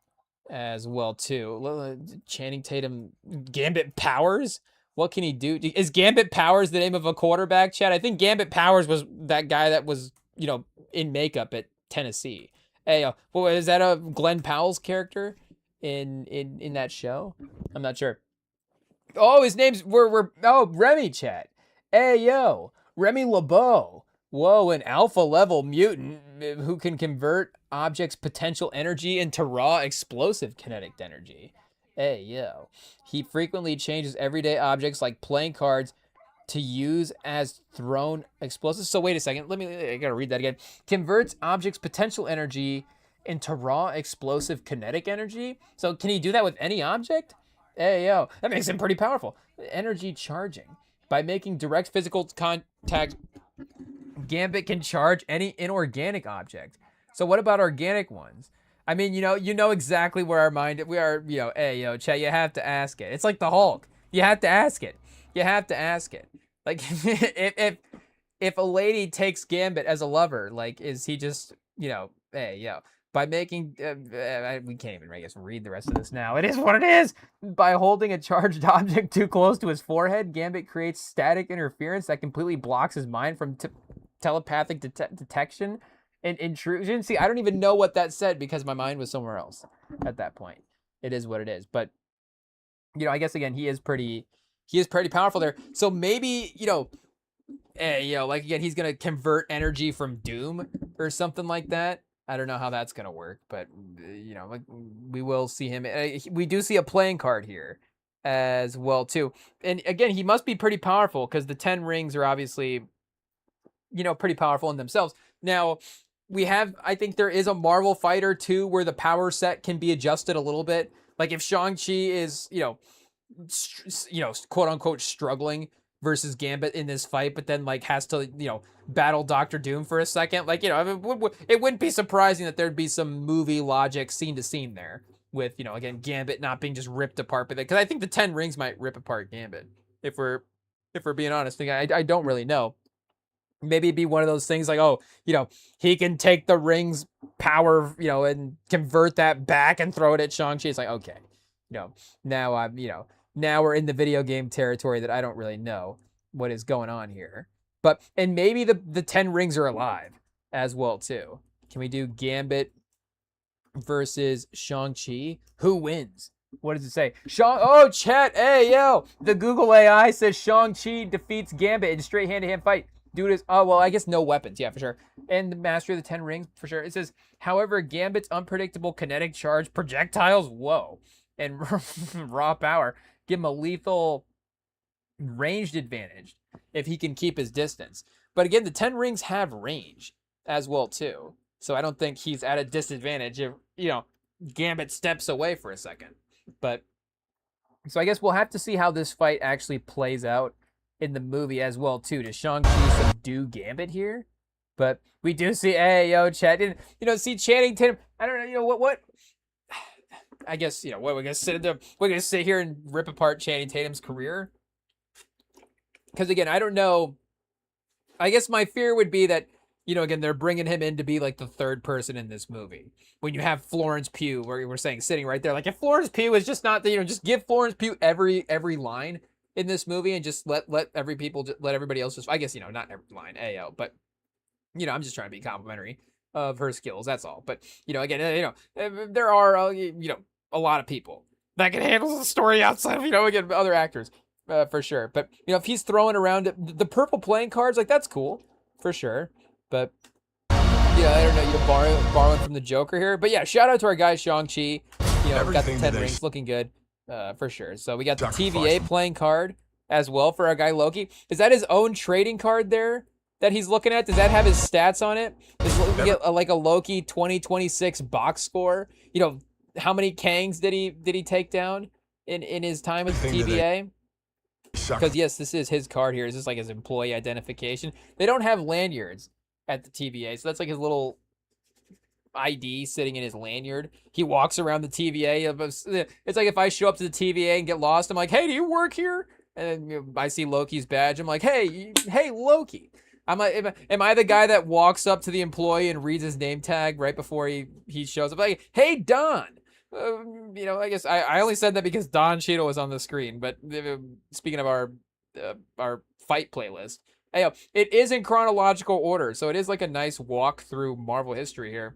as well too. Channing Tatum, Gambit powers? What can he do? Is Gambit Powers the name of a quarterback, Chad? I think Gambit Powers was that guy that was, in makeup at Tennessee. Is that a Glenn Powell's character in that show? I'm not sure. Oh, his name's Remy, Chad. Remy LeBeau. Whoa, an alpha level mutant who can convert objects' potential energy into raw explosive kinetic energy. He frequently changes everyday objects like playing cards to use as thrown explosives. So wait a second, I gotta read that again. Converts objects' potential energy into raw explosive kinetic energy. So can he do that with any object? That makes him pretty powerful. Energy charging. By making direct physical contact, Gambit can charge any inorganic object. So what about organic ones? I mean, you know exactly where our mind. We are, hey, Chet, you have to ask it. It's like the Hulk. You have to ask it. You have to ask it. Like, if a lady takes Gambit as a lover, like, is he just, hey, by making, we can't even, I guess, read the rest of this now. It is what it is. By holding a charged object too close to his forehead, Gambit creates static interference that completely blocks his mind from telepathic detection and intrusion. See, I don't even know what that said because my mind was somewhere else at that point. It is what it is. But, I guess, again, he is pretty powerful there. So maybe, hey, like, again, he's going to convert energy from Doom or something like that. I don't know how that's going to work, but, like, we will see him. We do see a playing card here as well, too. And, again, he must be pretty powerful because the 10 rings are obviously, pretty powerful in themselves. Now, I think there is a Marvel fighter, too, where the power set can be adjusted a little bit. Like, if Shang-Chi is, quote unquote struggling versus Gambit in this fight, but then like has to, battle Doctor Doom for a second. Like, it wouldn't be surprising that there'd be some movie logic scene to scene there with, again, Gambit not being just ripped apart. But because I think the 10 rings might rip apart Gambit. If we're being honest, I don't really know. Maybe it'd be one of those things like, oh, he can take the ring's power, and convert that back and throw it at Shang-Chi. It's like, okay, now I'm, now we're in the video game territory that I don't really know what is going on here. But, and maybe the 10 rings are alive as well, too. Can we do Gambit versus Shang-Chi? Who wins? What does it say? Oh, chat. Hey, yo. The Google AI says Shang-Chi defeats Gambit in straight hand-to-hand fight. Dude is, oh, well, I guess no weapons. Yeah, for sure. And the Master of the 10 Rings, for sure. It says, however, Gambit's unpredictable kinetic charge projectiles, whoa, and raw power give him a lethal ranged advantage if he can keep his distance. But again, the 10 rings have range as well, too. So I don't think he's at a disadvantage if, Gambit steps away for a second. But, so I guess we'll have to see how this fight actually plays out in the movie as well, too. Does Shang-Chi subdue Gambit here? But we do see, hey, yo, chat, see Channing Tatum. I don't know, what? I guess, what, we're gonna sit here and rip apart Channing Tatum's career? Because again, I don't know. I guess my fear would be that, again, they're bringing him in to be like the third person in this movie. When you have Florence Pugh, where we're saying sitting right there, like if Florence Pugh is just not the, just give Florence Pugh every line in this movie and just let everybody else just, I guess, not every line, AO, but I'm just trying to be complimentary of her skills. That's all. But, again, there are, a lot of people that can handle the story outside of, again, other actors, for sure. But, if he's throwing around the purple playing cards, like, that's cool, for sure. But, I don't know, borrowing from the Joker here. But, yeah, shout out to our guy, Shang-Chi. Got the 10 rings, looking good, for sure. So, we got the TVA playing card as well for our guy, Loki. Is that his own trading card there that he's looking at? Does that have his stats on it? Does we get like a Loki 2026 box score? How many Kangs did he take down in his time with the TVA? Because yes, this is his card here. This is like his employee identification. They don't have lanyards at the TVA, so that's like his little ID sitting in his lanyard. He walks around the TVA. It's like if I show up to the TVA and get lost, I'm like, hey, do you work here? And then I see Loki's badge. I'm like, hey, Loki. I'm like, am I the guy that walks up to the employee and reads his name tag right before he shows up? Like, hey, Don. I guess I only said that because Don Cheadle was on the screen. But speaking of our fight playlist, it is in chronological order, so it is like a nice walk through Marvel history here.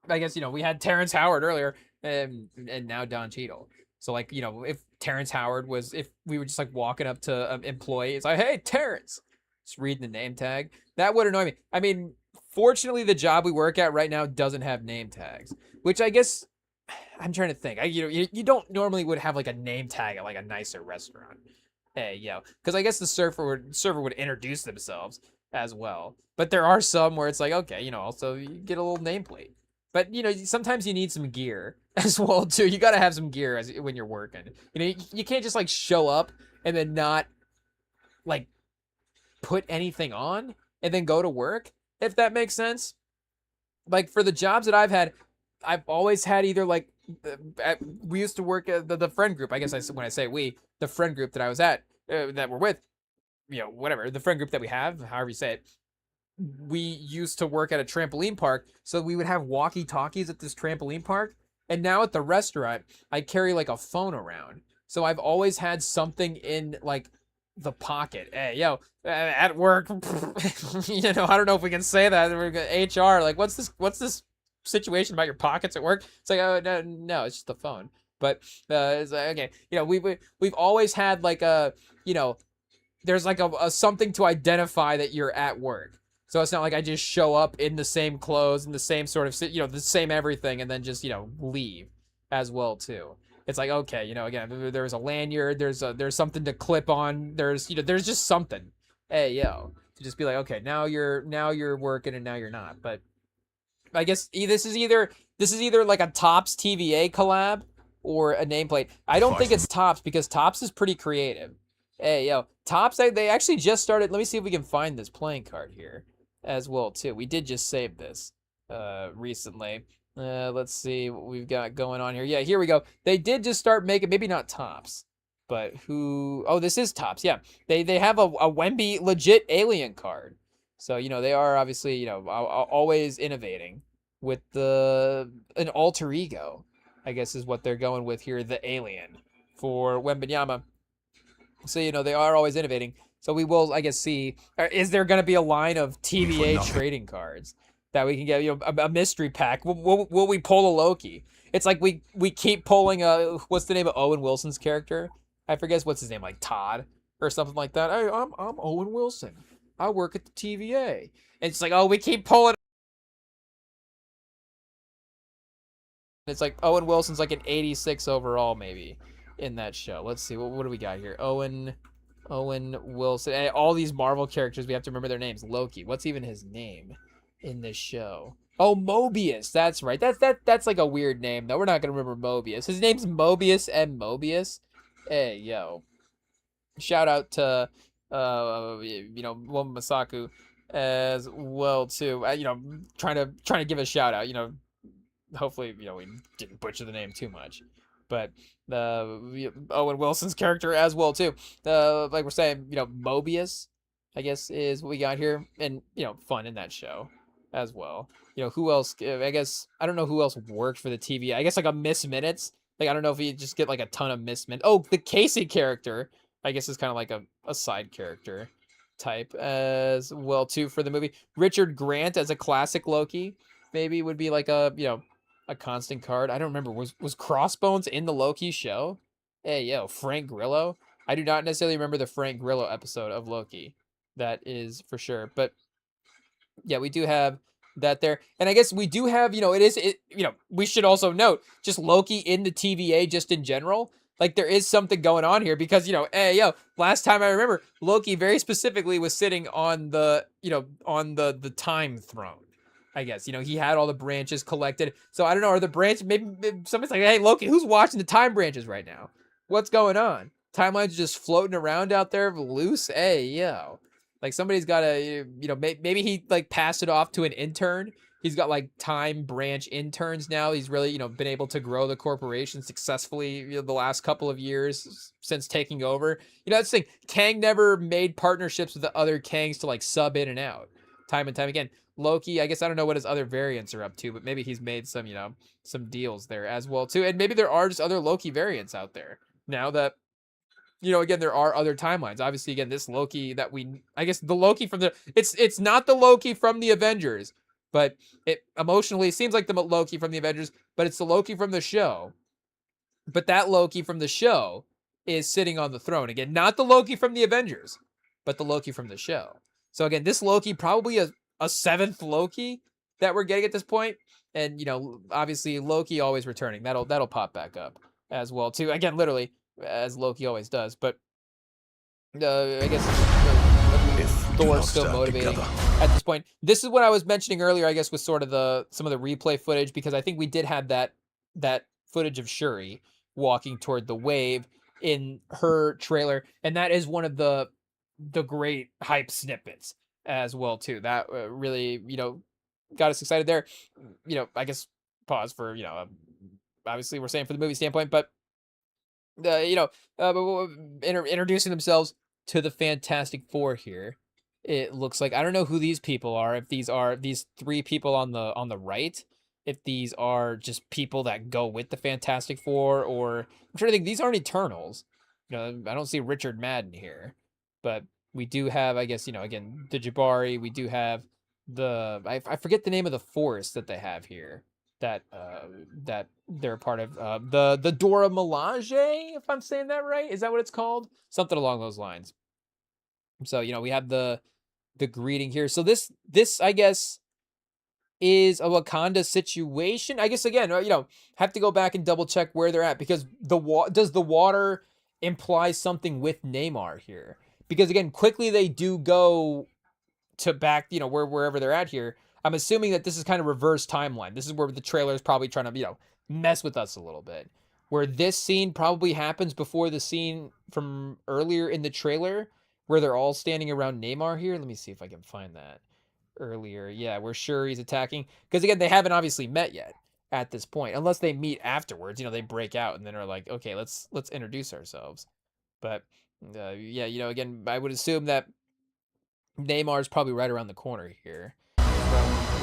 I guess we had Terrence Howard earlier, and now Don Cheadle. So like if Terrence Howard if we were just like walking up to an employee, it's like, hey, Terrence. Just reading the name tag. That would annoy me. I mean, fortunately, the job we work at right now doesn't have name tags, which I guess I'm trying to think. You don't normally would have like a name tag at like a nicer restaurant. Hey, because I guess the server would introduce themselves as well. But there are some where it's like, okay, also you get a little nameplate. But sometimes you need some gear as well too. You got to have some gear when you're working. You can't just like show up and then not like put anything on and then go to work, if that makes sense. Like for the jobs that I've had, I've always had either like we used to work at the friend group. I guess when I say we, the friend group that I was at that we're with, whatever the friend group that we have, however you say it, we used to work at a trampoline park, so we would have walkie talkies at this trampoline park. And now at the restaurant, I carry like a phone around. So I've always had something in like the pocket. Hey, at work, I don't know if we can say that. We're HR, like, What's this situation about your pockets at work? It's like, oh no, it's just the phone. But it's like, okay, we've always had like there's like a something to identify that you're at work. So it's not like I just show up in the same clothes and the same sort of, the same everything and then just, leave as well too. It's like, okay, again, there's a lanyard, there's something to clip on, there's just something. Hey, to just be like, okay, now you're working and now you're not. But I guess this is either like a Topps TVA collab or a nameplate. I don't think it's Topps because Topps is pretty creative. Hey, Topps, they actually just started. Let me see if we can find this playing card here as well too. We did just save this recently. Let's see what we've got going on here. Yeah, here we go. They did just start making, maybe not Topps, but who? Oh, this is Topps. Yeah, they have a Wemby legit alien card. So they are obviously always innovating with an alter ego, I guess is what they're going with here, the alien for Wembanyama. So they are always innovating. So we will, I guess, see. Is there going to be a line of TVA trading cards that we can get? A mystery pack. Will we pull a Loki? It's like we keep pulling what's the name of Owen Wilson's character? I forget what's his name, like Todd or something like that. Hey, I'm Owen Wilson. I work at the TVA. And it's like, oh, we keep pulling. It's like Owen Wilson's like an 86 overall maybe in that show. Let's see, what do we got here? Owen Wilson. And all these Marvel characters, we have to remember their names. Loki. What's even his name in this show? Oh, Mobius. That's right. That's like a weird name though. We're not gonna remember Mobius. His name's Mobius M. Mobius. Hey, shout out to Masaku as well too. Trying to give a shout out. Hopefully we didn't butcher the name too much, but Owen Wilson's character as well too. Like we're saying, Mobius, I guess is what we got here, and fun in that show as well. Who else? I guess I don't know who else worked for the TV. I guess like a Miss Minutes. Like I don't know if he just get like a ton of Miss Minutes. Oh, the Casey character, I guess is kind of like a side character type as well too for the movie. Richard Grant as a classic Loki maybe would be like a constant card. I don't remember. Was Crossbones in the Loki show? Hey, Frank Grillo. I do not necessarily remember the Frank Grillo episode of Loki. That is for sure. But yeah, we do have that there. And I guess we do have, we should also note just Loki in the TVA just in general. Like there is something going on here because, last time I remember Loki very specifically was sitting on the time throne. I guess, he had all the branches collected. So I don't know, are the branches, maybe somebody's like, hey, Loki, who's watching the time branches right now? What's going on? Timelines just floating around out there loose? Hey, like somebody's got to, maybe he like passed it off to an intern. He's got like time branch interns now. He's really, been able to grow the corporation successfully the last couple of years since taking over. That's the thing. Kang never made partnerships with the other Kangs to like sub in and out time and time again. Loki, I guess I don't know what his other variants are up to, but maybe he's made some, some deals there as well too. And maybe there are just other Loki variants out there now that, again, there are other timelines. Obviously, again, this Loki that I guess the Loki from it's not the Loki from the Avengers, but it emotionally seems like the Loki from the Avengers, but it's the Loki from the show. But that Loki from the show is sitting on the throne. Again, not the Loki from the Avengers, but the Loki from the show. So again, this Loki probably a seventh Loki that we're getting at this point. And, obviously Loki always returning. That'll pop back up as well too. Again, literally as Loki always does. But I guess Thor's still motivating at this point. This is what I was mentioning earlier, I guess, with sort of some of the replay footage, because I think we did have that footage of Shuri walking toward the wave in her trailer. And that is one of the great hype snippets as well too. That really, got us excited there. I guess pause for, obviously we're saying for the movie standpoint, but introducing themselves to the Fantastic Four here. It looks like, I don't know who these people are. If these are these three people on the right, if these are just people that go with the Fantastic Four, or I'm trying to think. These aren't Eternals. I don't see Richard Madden here, but we do have, I guess, again, the Jabari. We do have I forget the name of the forest that they have here, that they're part of, the Dora Milaje, if I'm saying that right. Is that what it's called? Something along those lines. So, we have the greeting here. So this I guess is a Wakanda situation. I guess, again, have to go back and double check where they're at, because does the water imply something with Neymar here? Because, again, quickly they do go to back, wherever they're at here. I'm assuming that this is kind of reverse timeline. This is where the trailer is probably trying to, mess with us a little bit. Where this scene probably happens before the scene from earlier in the trailer, where they're all standing around Neymar here. Let me see if I can find that earlier. Yeah, we're sure he's attacking. Because, again, they haven't obviously met yet at this point. Unless they meet afterwards. They break out and then are like, okay, let's introduce ourselves. But, yeah, again, I would assume that Neymar's probably right around the corner here from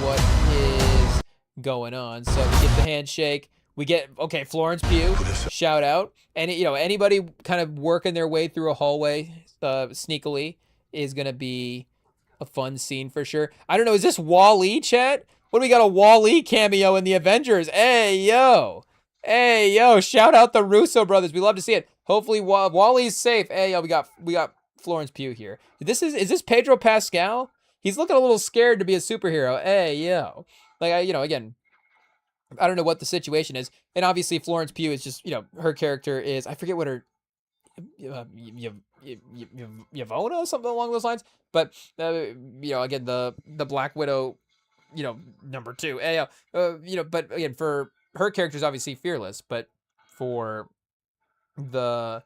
what is going on. So we get the handshake. We get, okay, Florence Pugh, shout out. And, anybody kind of working their way through a hallway sneakily is going to be a fun scene for sure. I don't know, is this Wall-E, chat? What do we got, a Wall-E cameo in the Avengers? Hey, yo. Hey, yo, shout out the Russo brothers. We love to see it. Hopefully Wall-E's safe. Hey, yo, we got Florence Pugh here. Is this Pedro Pascal? He's looking a little scared to be a superhero. Hey, yo. Like, again, I don't know what the situation is. And obviously Florence Pugh is just, her character is, I forget what her, Yvonne, something along those lines. But, again, the Black Widow, number 2. Hey, but again, for her character is obviously fearless, but for the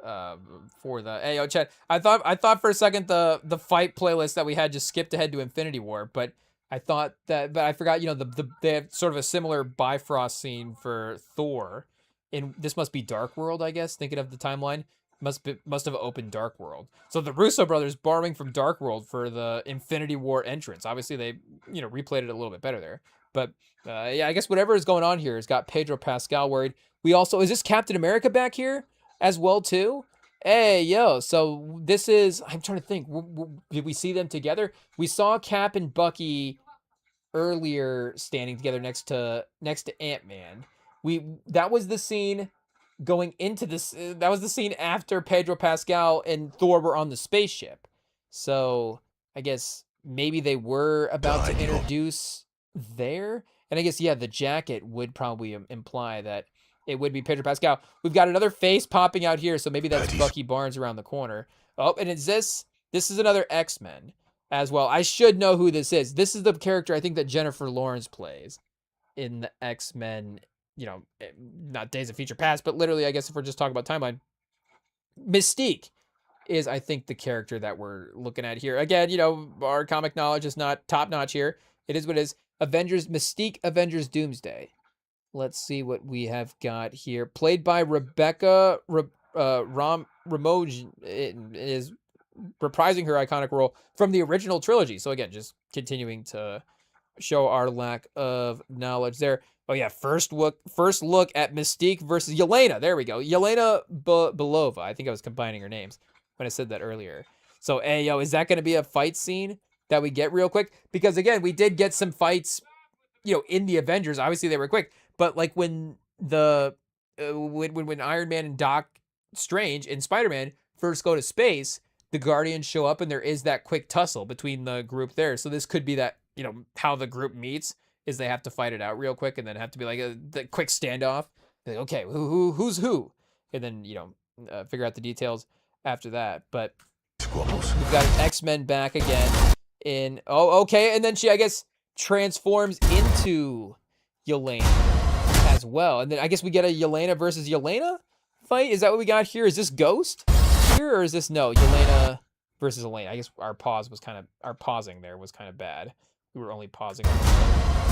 hey, yo, Chad, I thought for a second the fight playlist that we had just skipped ahead to Infinity War, but I forgot, they have sort of a similar Bifrost scene for Thor. This must be Dark World, I guess, thinking of the timeline. Must have opened Dark World. So the Russo brothers borrowing from Dark World for the Infinity War entrance. Obviously they, replayed it a little bit better there. But yeah, I guess whatever is going on here has got Pedro Pascal worried. We also, is this Captain America back here as well too? Hey, yo, so this is, I'm trying to think, did we see them together? We saw Cap and Bucky earlier standing together next to Ant-Man. That was the scene going into this, that was the scene after Pedro Pascal and Thor were on the spaceship. So I guess maybe they were about to introduce there. And I guess, yeah, the jacket would probably imply that it would be Pedro Pascal. We've got another face popping out here, so maybe that's Bucky Barnes around the corner. Oh, and is this is another X-Men as well. I should know who this is. This is the character I think that Jennifer Lawrence plays in the X-Men, not Days of Future Past, but literally, I guess if we're just talking about timeline, Mystique is, I think, the character that we're looking at here. Again, our comic knowledge is not top-notch here. It is what it is. Avengers, Mystique, Avengers Doomsday. Let's see what we have got here. Played by Rebecca Ramoge, is reprising her iconic role from the original trilogy. So again, just continuing to show our lack of knowledge there. Oh yeah, first look at Mystique versus Yelena. There we go. Yelena Belova. I think I was combining her names when I said that earlier. So, hey, yo, is that going to be a fight scene that we get real quick? Because again, we did get some fights, in the Avengers. Obviously they were quick, but like when when Iron Man and Doc Strange and Spider-Man first go to space, the Guardians show up and there is that quick tussle between the group there. So this could be that, how the group meets is they have to fight it out real quick and then have to be like the quick standoff. Like, okay, who's who? And then, figure out the details after that. But we've got X-Men back again in, okay. And then she, I guess, transforms into Yelena as well. And then I guess we get a Yelena versus Yelena fight. Is that what we got here? Is this Ghost here, or is this, no, Yelena versus Elena? I guess our pausing there was kind of bad. We were only pausing.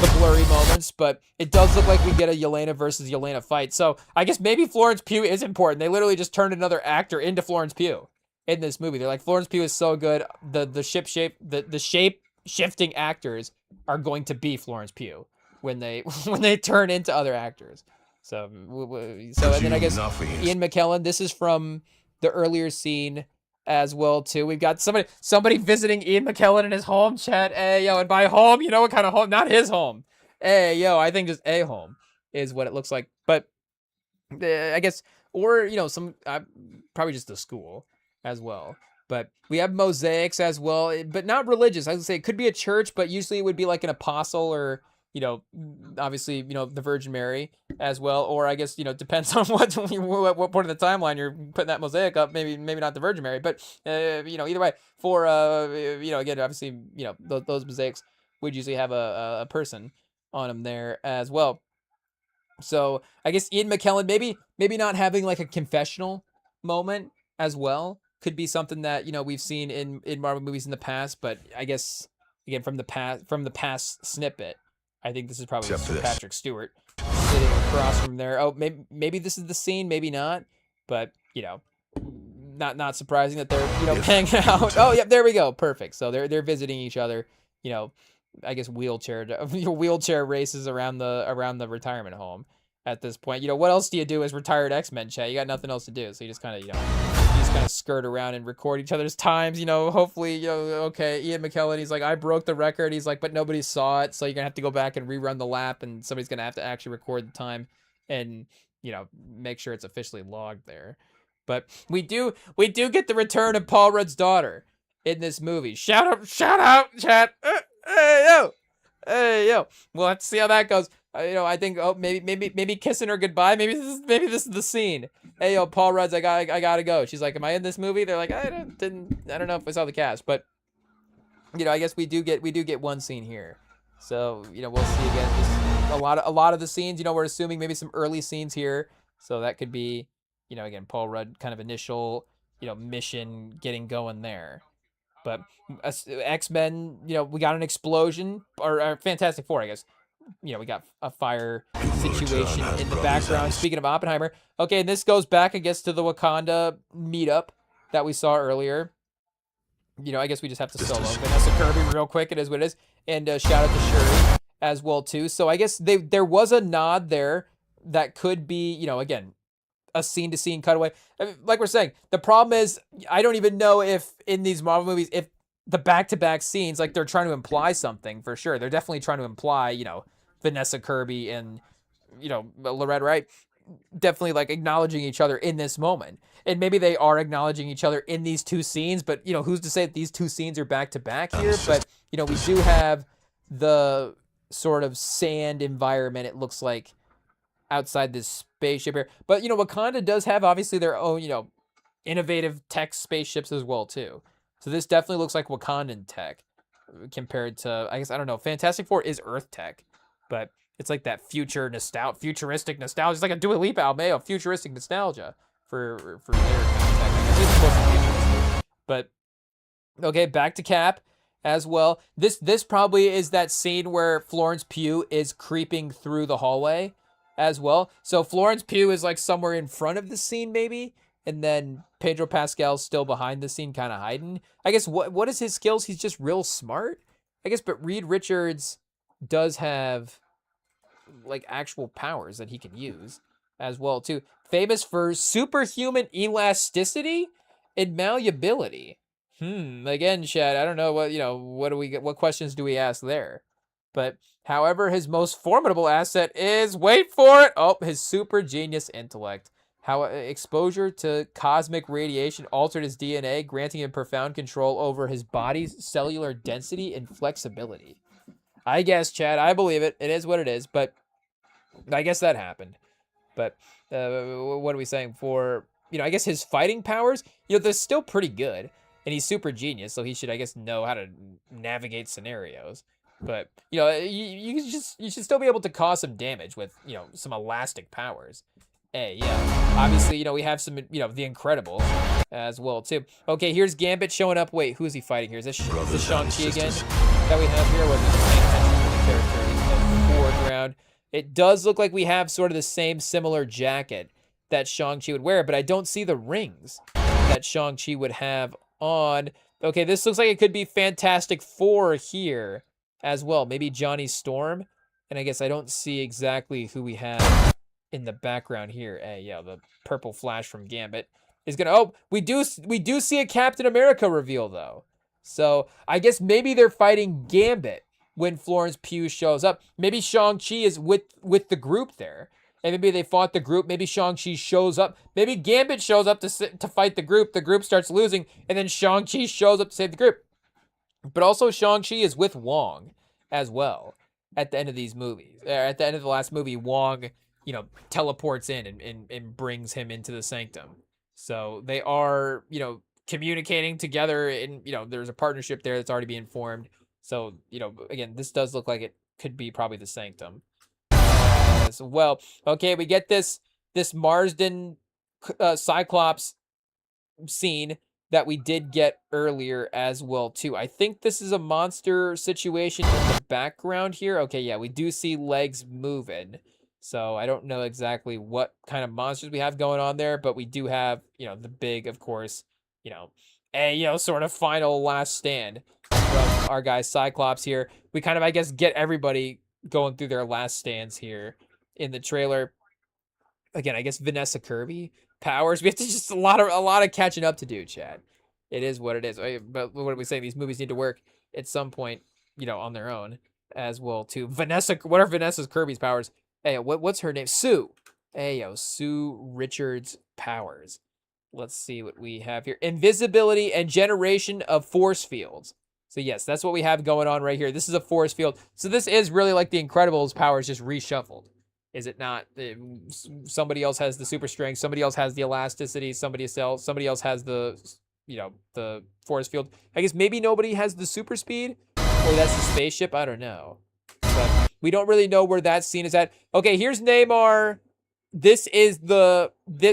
the blurry moments, but it does look like we get a Yelena versus Yelena fight. So I guess maybe Florence Pugh is important. They literally just turned another actor into Florence Pugh in this movie. They're like, Florence Pugh is so good. The shape shifting actors are going to be Florence Pugh when they turn into other actors. So and then I guess Ian McKellen. This is from the earlier scene as well too. We've got somebody visiting Ian McKellen in his home, chat. Hey yo, and by home, you know what kind of home? Not his home. Hey yo, I think just a home is what it looks like. But I guess, or you know, some probably just a school as well. But we have mosaics as well, but not religious. I would say it could be a church, but usually it would be like an apostle or, you know, obviously, you know, the Virgin Mary as well. Or I guess, you know, depends on what point of the timeline you're putting that mosaic up. Maybe not the Virgin Mary, but, you know, either way, for, you know, again, obviously, you know, those mosaics would usually have a person on them there as well. So I guess Ian McKellen, maybe not having like a confessional moment as well could be something that, you know, we've seen in Marvel movies in the past, but I guess again from the past snippet, I think this is probably Patrick Stewart sitting across from there. Oh, maybe this is the scene, maybe not, but you know, not surprising that they're, you know, hanging out. Oh, yeah, there we go, perfect. So they're visiting each other, you know, I guess wheelchair races around the retirement home at this point. You know, what else do you do as retired X-Men, chat? You got nothing else to do, so you just kind of, you know, skirt around and record each other's times, you know, hopefully, you know, okay, Ian McKellen, he's like, I broke the record, he's like, but nobody saw it, so you're gonna have to go back and rerun the lap, and somebody's gonna have to actually record the time and, you know, make sure it's officially logged there. But we do get the return of Paul Rudd's daughter in this movie. Shout out, chat. Hey yo. We'll have to see how that goes. You know, I think, oh, maybe kissing her goodbye. Maybe this is the scene. Hey yo, Paul Rudd's, I gotta go. She's like, am I in this movie? They're like, I don't know if I saw the cast, but you know, I guess we do get one scene here. So, you know, we'll see again. Just a lot of the scenes, you know, we're assuming maybe some early scenes here. So that could be, you know, again, Paul Rudd kind of initial, you know, mission getting going there. But X-Men, you know, we got an explosion, or Fantastic Four, I guess. You know, we got a fire situation in the background. Speaking of Oppenheimer, okay, and this goes back, I guess, to the Wakanda meetup that we saw earlier. You know, I guess we just have to solo Vanessa Kirby real quick. It is what it is. And shout out to Shuri as well, too. So I guess there was a nod there that could be, you know, again, a scene-to-scene cutaway. I mean, like we're saying, the problem is, I don't even know if in these Marvel movies, if the back-to-back scenes, like, they're trying to imply something, for sure. They're definitely trying to imply, you know, Vanessa Kirby and, you know, Loretta Wright definitely, like, acknowledging each other in this moment. And maybe they are acknowledging each other in these two scenes, but, you know, who's to say that these two scenes are back-to-back here? But, you know, we do have the sort of sand environment, it looks like, outside this spaceship here. But, you know, Wakanda does have, obviously, their own, you know, innovative tech spaceships as well, too. So this definitely looks like Wakandan tech compared to, I guess, I don't know, Fantastic Four is Earth tech, but it's like that futuristic nostalgia. It's like a Dua Lipa album, futuristic nostalgia for their kind of tech. I guess it's supposed to be futuristic. But, okay, back to Cap as well. This probably is that scene where Florence Pugh is creeping through the hallway as well. So Florence Pugh is like somewhere in front of the scene maybe, and then Pedro Pascal's still behind the scene kind of hiding. I guess what is his skills? He's just real smart, I guess, but Reed Richards does have like actual powers that he can use as well too. Famous for superhuman elasticity and malleability. Again, Chad, I don't know what questions do we ask there? But however, his most formidable asset is, wait for it, his super genius intellect. How exposure to cosmic radiation altered his DNA, granting him profound control over his body's cellular density and flexibility. I guess, Chad, I believe it. It is what it is, but I guess that happened. But what are we saying for, you know, I guess his fighting powers, you know, they're still pretty good. And he's super genius, so he should, I guess, know how to navigate scenarios. But, you know, you should still be able to cause some damage with, you know, some elastic powers. Hey, yeah. Obviously, you know, we have some, you know, the Incredibles as well, too. Okay, here's Gambit showing up. Wait, who is he fighting here? Is this Shang-Chi again that we have here? Or was it just paying attention to the character? It does look like we have sort of the same similar jacket that Shang-Chi would wear, but I don't see the rings that Shang-Chi would have on. Okay, this looks like it could be Fantastic Four here as well. Maybe Johnny Storm. And I guess I don't see exactly who we have in the background here. Hey, yeah, the purple flash from Gambit is gonna. Oh, we do see a Captain America reveal though. So I guess maybe they're fighting Gambit when Florence Pugh shows up. Maybe Shang-Chi is with the group there. And maybe they fought the group. Maybe Shang-Chi shows up. Maybe Gambit shows up to fight the group. The group starts losing, and then Shang-Chi shows up to save the group. But also Shang-Chi is with Wong as well at the end of these movies. At the end of the last movie, Wong, teleports in and brings him into the Sanctum. So they are, communicating together, and, there's a partnership there that's already being formed. So, again, this does look like it could be probably the Sanctum as well. Okay, we get this Marsden Cyclops scene that we did get earlier as well too. I think this is a monster situation in the background here. Okay, yeah, we do see legs moving. So I don't know exactly what kind of monsters we have going on there, but we do have, the big, of course, sort of final last stand from our guy Cyclops here. We kind of, I guess, get everybody going through their last stands here in the trailer. Again, I guess Vanessa Kirby powers. We have to just a lot of catching up to do, Chad. It is what it is. But what are we saying? These movies need to work at some point, on their own as well too. Vanessa, what are Vanessa Kirby's powers? Hey, what's her name? Sue. Hey, Sue Richards' powers. Let's see what we have here. Invisibility and generation of force fields. So yes, that's what we have going on right here. This is a force field. So this is really like the Incredibles powers just reshuffled. Is it not? Somebody else has the super strength. Somebody else has the elasticity. Somebody else has the, the force field. I guess maybe nobody has the super speed, or that's the spaceship. I don't know. But we don't really know where that scene is at. Okay, here's Namor.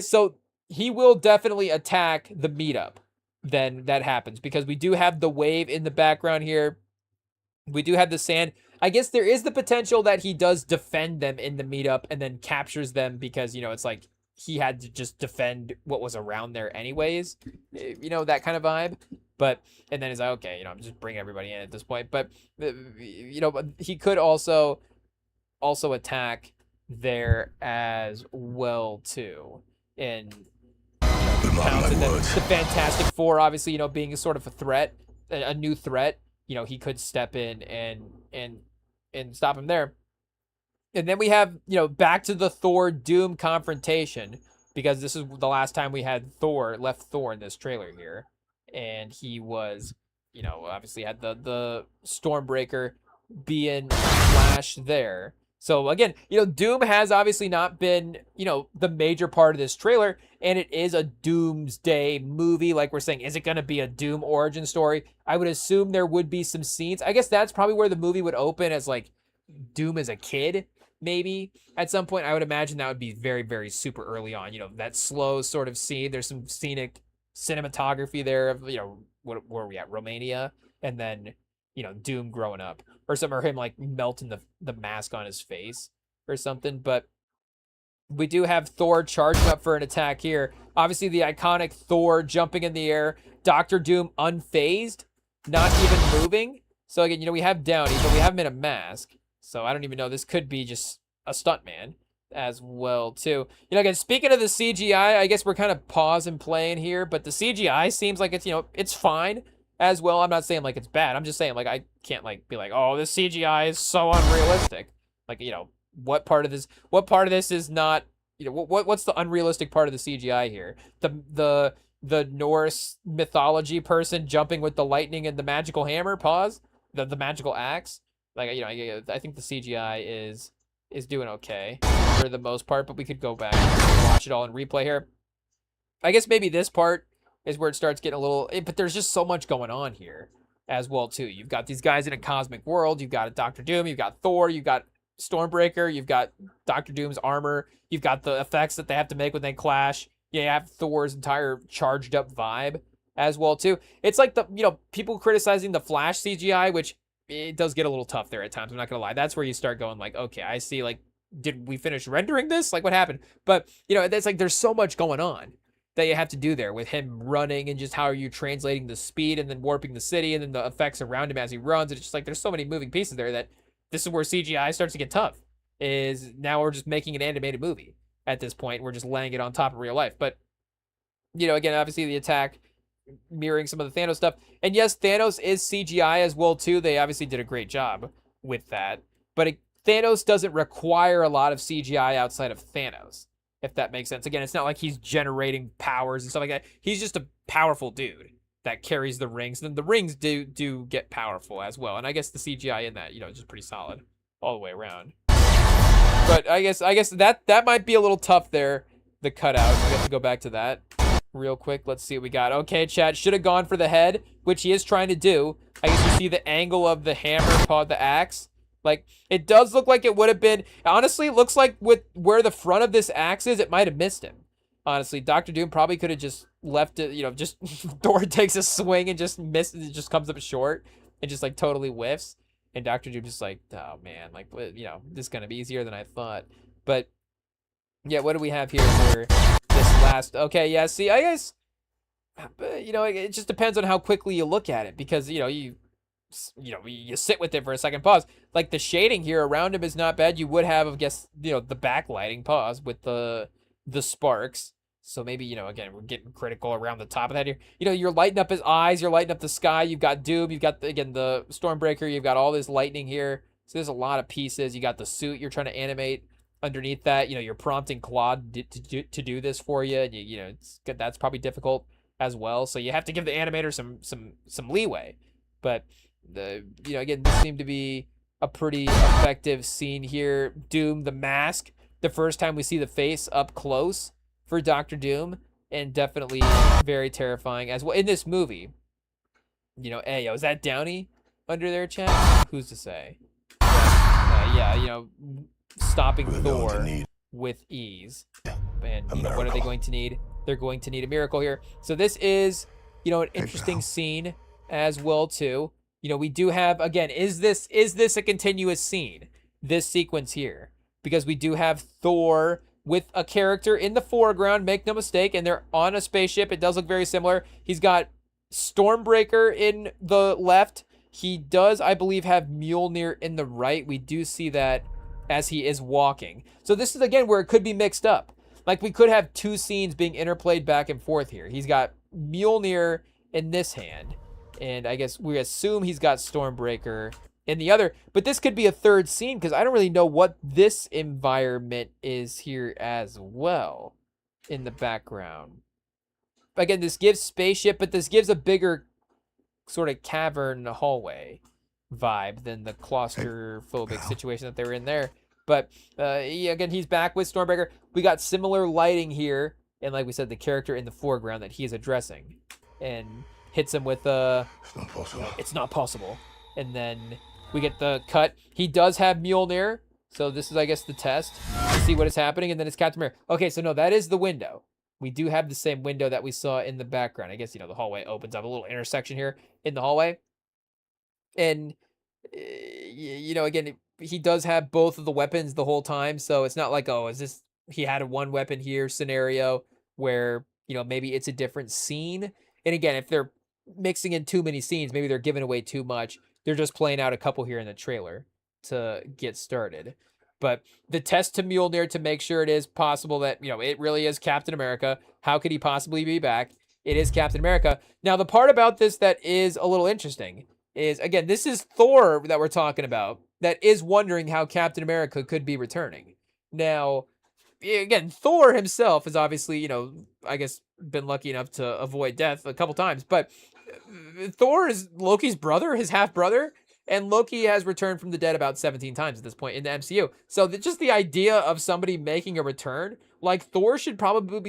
So he will definitely attack the meetup. Then that happens because we do have the wave in the background here. We do have the sand. I guess there is the potential that he does defend them in the meetup and then captures them because, it's like he had to just defend what was around there anyways, that kind of vibe. But, and then he's like, okay, I'm just bringing everybody in at this point. But, he could also attack there as well, too. And, the Fantastic Four, obviously, being sort of a threat, a new threat, he could step in and stop him there. And then we have, back to the Thor Doom confrontation, because this is the last time we had left Thor in this trailer here. And he was, obviously had the Stormbreaker being Flash there. So again, Doom has obviously not been, the major part of this trailer, and it is a Doomsday movie. Like we're saying, is it going to be a Doom origin story? I would assume there would be some scenes. I guess that's probably where the movie would open, as like Doom as a kid, maybe at some point. I would imagine that would be very, very super early on, that slow sort of scene. There's some scenic cinematography there of, where are we at? Romania. And then, Doom growing up or him like melting the mask on his face or something. But we do have Thor charging up for an attack here. Obviously the iconic Thor jumping in the air, Dr. Doom unfazed, not even moving. So again, we have Downey, but we have him in a mask. So I don't even know. This could be just a stuntman as well too. Again, speaking of the CGI, I guess we're kind of pause and playing here, but the CGI seems like it's, it's fine as well. I'm not saying like it's bad. I'm just saying like I can't like be like, oh, this CGI is so unrealistic. Like, what part of this is not, what's the unrealistic part of the CGI here? The Norse mythology person jumping with the lightning and the magical hammer, the magical axe. Like, I think the CGI is doing okay for the most part, but we could go back and watch it all in replay here. I guess maybe this part is where it starts getting a little, but there's just so much going on here as well too. You've got these guys in a cosmic world. You've got a Dr. Doom. You've got Thor. You've got Stormbreaker. You've got Dr. Doom's armor. You've got the effects that they have to make when they clash. You have Thor's entire charged up vibe as well too. It's like people criticizing the Flash CGI, which it does get a little tough there at times. I'm not gonna lie. That's where you start going like, okay, I see like did we finish rendering this? Like, what happened? But, you know, it's like there's so much going on that you have to do there with him running, and just how are you translating the speed and then warping the city and then the effects around him as he runs. And it's just like there's so many moving pieces there that this is where CGI starts to get tough. Is now we're just making an animated movie at this point. We're just laying it on top of real life. But, you know, again, obviously the attack mirroring some of the Thanos stuff. And yes, Thanos is CGI as well, too. They obviously did a great job with that. But Thanos doesn't require a lot of CGI outside of Thanos, if that makes sense. Again, it's not like he's generating powers and stuff like that. He's just a powerful dude that carries the rings. And the rings do get powerful as well. And I guess the CGI in that, you know, is just pretty solid all the way around. But I guess that might be a little tough there, the cutout. We have to go back to that real quick. Let's see what we got. Okay, chat, should have gone for the head, which he is trying to do. I guess you see the angle of the hammer called the axe. Like, it does look like it would have been, honestly, it looks like with where the front of this axe is, it might have missed him. Honestly, Dr. Doom probably could have just left it, you know, just Thor takes a swing and just misses, it just comes up short and just like totally whiffs. And Dr. Doom just like, oh man, like, you know, this is going to be easier than I thought. But yeah, what do we have here for this last? Okay, yeah, see, I guess, you know, it just depends on how quickly you look at it, because, you know, you sit with it for a second, pause. Like, the shading here around him is not bad. You would have, I guess, you know, the backlighting, pause, with the sparks. So maybe, you know, again, we're getting critical around the top of that here. You know, you're lighting up his eyes, you're lighting up the sky. You've got Doom, you've got, again, the Stormbreaker, you've got all this lightning here. So there's a lot of pieces. You got the suit you're trying to animate underneath that. You know, you're prompting Claude to do this for you. And, you know, that's probably difficult as well. So you have to give the animator some leeway. But, you know, again, this seemed to be a pretty effective scene here. Doom, the mask, the first time we see the face up close for Dr. Doom, and definitely very terrifying as well in this movie. You know, hey, yo, is that Downey under there, chat? Who's to say? Yeah, you know, stopping Thor with ease. And, you know, what are they going to need? They're going to need a miracle here. So this is, you know, an interesting scene as well, too. You know, we do have, again, is this a continuous scene, this sequence here? Because we do have Thor with a character in the foreground, make no mistake, and they're on a spaceship. It does look very similar. He's got Stormbreaker in the left. He does, I believe, have Mjolnir in the right. We do see that as he is walking. So this is, again, where it could be mixed up. Like, we could have two scenes being interplayed back and forth here. He's got Mjolnir in this hand, and I guess we assume he's got Stormbreaker in the other. But this could be a third scene, because I don't really know what this environment is here as well in the background. Again, this gives spaceship, but this gives a bigger sort of cavern hallway vibe than the claustrophobic situation that they were in there. But yeah, again, he's back with Stormbreaker. We got similar lighting here, and like we said, the character in the foreground that he's addressing, and hits him with it's not possible. And then we get the cut. He does have Mjolnir, so this is, I guess, the test to see what is happening. And then it's Captain America. Okay, so no, that is the window. We do have the same window that we saw in the background. I guess, you know, the hallway opens up, a little intersection here in the hallway. And, you know, again, he does have both of the weapons the whole time. So it's not like, oh, is this, he had a one weapon here scenario where, you know, maybe it's a different scene. And again, if they're mixing in too many scenes, maybe they're giving away too much. They're just playing out a couple here in the trailer to get started. But the test to Mjolnir to make sure it is possible that, you know, it really is Captain America. How could he possibly be back? It is Captain America. Now, the part about this that is a little interesting is, again, this is Thor that we're talking about that is wondering how Captain America could be returning. Now, again, Thor himself has obviously, you know, I guess been lucky enough to avoid death a couple times, but Thor is Loki's brother, his half-brother, and Loki has returned from the dead about 17 times at this point in the MCU. So just the idea of somebody making a return, like, Thor should probably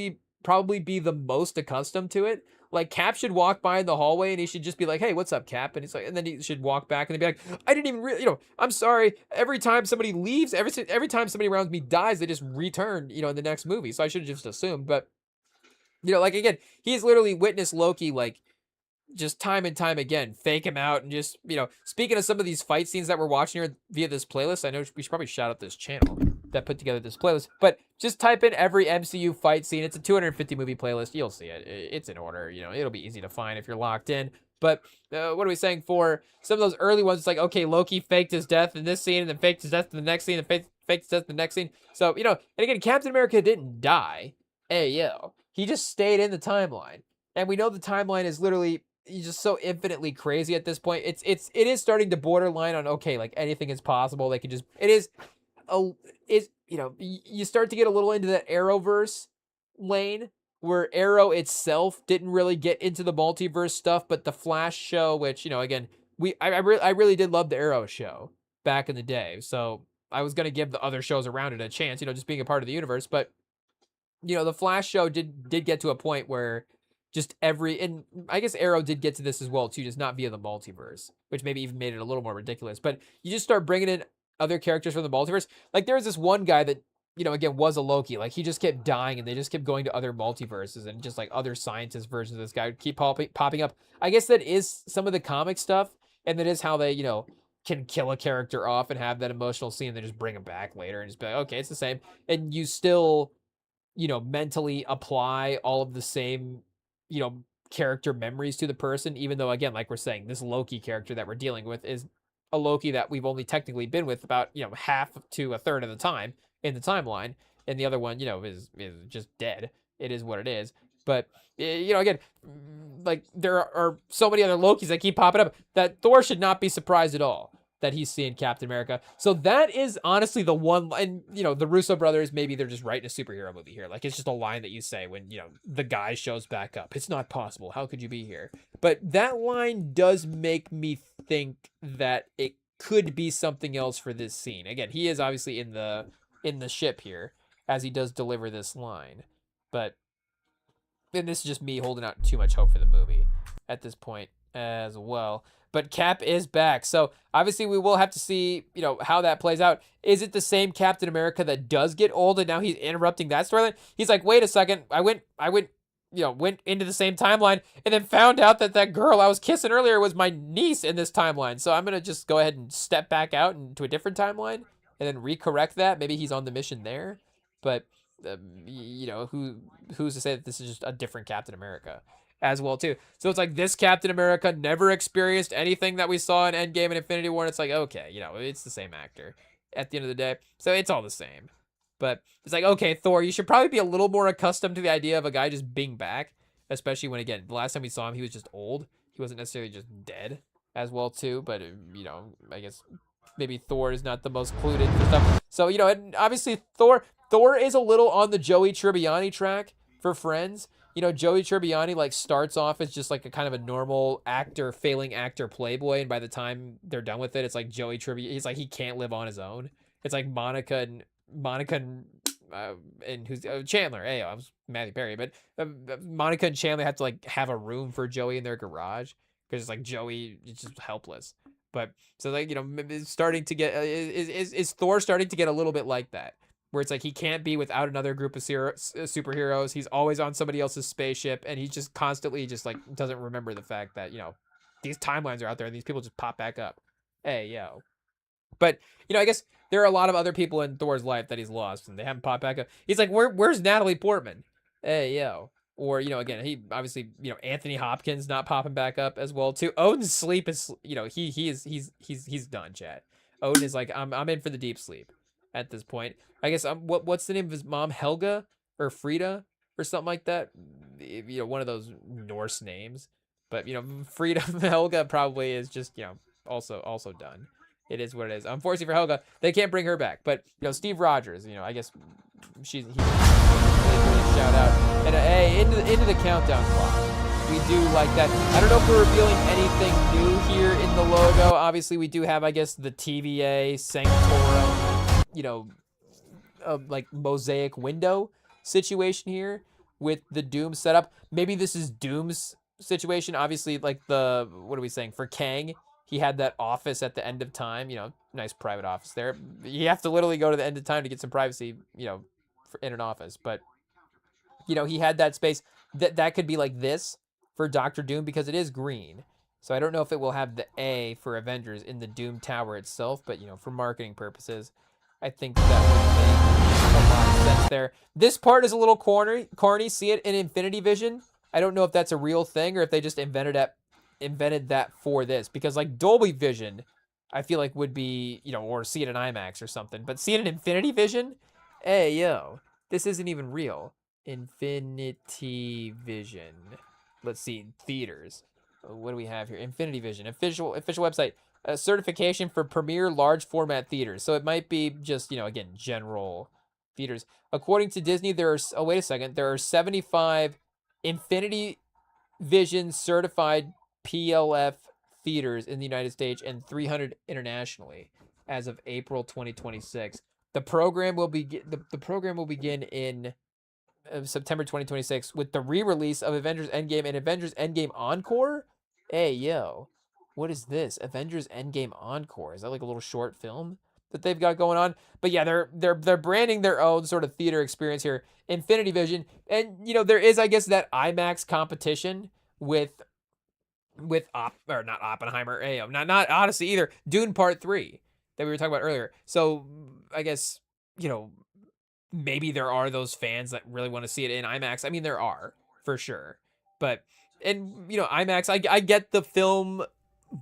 be the most accustomed to it. Like, Cap should walk by in the hallway and he should just be like, hey, what's up, Cap? And he's like, and then he should walk back and be like, I didn't even really, you know, I'm sorry. Every time somebody leaves, every time somebody around me dies, they just return, you know, in the next movie. So I should have just assumed. But, you know, like, again, he's literally witnessed Loki, like, just time and time again, fake him out. And just, you know, speaking of some of these fight scenes that we're watching here via this playlist, I know we should probably shout out this channel. that put together this playlist. But just type in every MCU fight scene. It's a 250 movie playlist. You'll see it. It's in order. It'll be easy to find if you're locked in. But what are we saying for some of those early ones? It's like, okay, Loki faked his death in this scene, and then faked his death in the next scene, and faked his death in the next scene. So, and again, Captain America didn't die. Hey, yo. He just stayed in the timeline. And we know the timeline is literally just so infinitely crazy at this point. It is starting to borderline on, okay, like anything is possible. They could just, you start to get a little into that Arrowverse lane where Arrow itself didn't really get into the multiverse stuff, but the Flash show, which, again, I really did love the Arrow show back in the day. So I was going to give the other shows around it a chance, just being a part of the universe. But, the Flash show did get to a point where just and I guess Arrow did get to this as well too, just not via the multiverse, which maybe even made it a little more ridiculous. But you just start bringing in other characters from the multiverse. Like there was this one guy that, again, was a Loki. Like he just kept dying and they just kept going to other multiverses and just like other scientist versions of this guy would keep popping up. I guess that is some of the comic stuff. And that is how they, can kill a character off and have that emotional scene and then just bring him back later and just be like, okay, it's the same. And you still, mentally apply all of the same, character memories to the person, even though, again, like we're saying, this Loki character that we're dealing with is a Loki that we've only technically been with about, half to a third of the time in the timeline. And the other one, is just dead. It is what it is. But, again, like there are so many other Lokis that keep popping up that Thor should not be surprised at all that he's seeing Captain America. So that is honestly the one, and, the Russo brothers, maybe they're just writing a superhero movie here. Like, it's just a line that you say when, the guy shows back up. It's not possible. How could you be here? But that line does make me think that it could be something else for this scene. Again, he is obviously in the ship here as he does deliver this line. But, and this is just me holding out too much hope for the movie at this point as well. But Cap is back. So obviously we will have to see, how that plays out. Is it the same Captain America that does get old and now he's interrupting that storyline? He's like, wait a second. I went into the same timeline and then found out that girl I was kissing earlier was my niece in this timeline. So I'm going to just go ahead and step back out into a different timeline and then recorrect that. Maybe he's on the mission there. But, who's to say that this is just a different Captain America as well too. So it's like this Captain America never experienced anything that we saw in Endgame and Infinity War. And it's like, okay, it's the same actor at the end of the day. So it's all the same. But it's like, okay, Thor, you should probably be a little more accustomed to the idea of a guy just being back, especially when, again, the last time we saw him, he was just old. He wasn't necessarily just dead as well too. But, I guess maybe Thor is not the most clued into stuff. So, and obviously Thor is a little on the Joey Tribbiani track for Friends. Joey Tribbiani like starts off as just like a kind of a normal actor, failing actor playboy. And by the time they're done with it, it's like Joey Tribbiani. He's like, he can't live on his own. It's like Monica and who's Chandler. Hey, I was Matthew Perry, but Monica and Chandler have to like have a room for Joey in their garage because it's like Joey is just helpless. But so like, it's starting to get, is Thor starting to get a little bit like that? Where it's like he can't be without another group of superheroes. He's always on somebody else's spaceship, and he just constantly just like doesn't remember the fact that these timelines are out there and these people just pop back up. Hey, yo. But I guess there are a lot of other people in Thor's life that he's lost and they haven't popped back up. He's like, where's Natalie Portman? Hey, yo. Or again, he obviously Anthony Hopkins not popping back up as well too. Odin's sleep is he's done, chat. Odin is like I'm in for the deep sleep at this point. I guess what's the name of his mom? Helga or Frida or something like that. One of those Norse names. But Frida Helga probably is just also done. It is what it is. Unfortunately for Helga, they can't bring her back. But Steve Rogers, I guess he's really shout out. And hey, into the countdown clock. We do like that. I don't know if we're revealing anything new here in the logo. Obviously, we do have, I guess, the TVA Sanctorum, like mosaic window situation here with the Doom setup. Maybe this is Doom's situation. Obviously, like what are we saying? For Kang, he had that office at the end of time, nice private office there. You have to literally go to the end of time to get some privacy, in an office. But, he had that space. That could be like this for Doctor Doom because it is green. So I don't know if it will have the A for Avengers in the Doom Tower itself, but, for marketing purposes, I think that would make a lot of sense there. This part is a little corny. See it in Infinity Vision. I don't know if that's a real thing or if they just invented that for this, because like Dolby Vision, I feel like would be, or see it in IMAX or something. But see it in Infinity Vision, hey yo, this isn't even real. Infinity Vision. Let's see, theaters. What do we have here? Infinity Vision, official website. A certification for premier large format theaters. So it might be just, again, general theaters. According to Disney, there are 75 Infinity Vision certified PLF theaters in the United States and 300 internationally as of April 2026. The program will begin in September 2026 with the re-release of Avengers Endgame and Avengers Endgame Encore. Hey yo, what is this? Avengers Endgame Encore. Is that like a little short film that they've got going on? But yeah, they're branding their own sort of theater experience here, Infinity Vision, and there is, I guess, that IMAX competition with not Oppenheimer, not Odyssey either. Dune Part 3 that we were talking about earlier. So I guess maybe there are those fans that really want to see it in IMAX. I mean, there are for sure, but IMAX. I get the film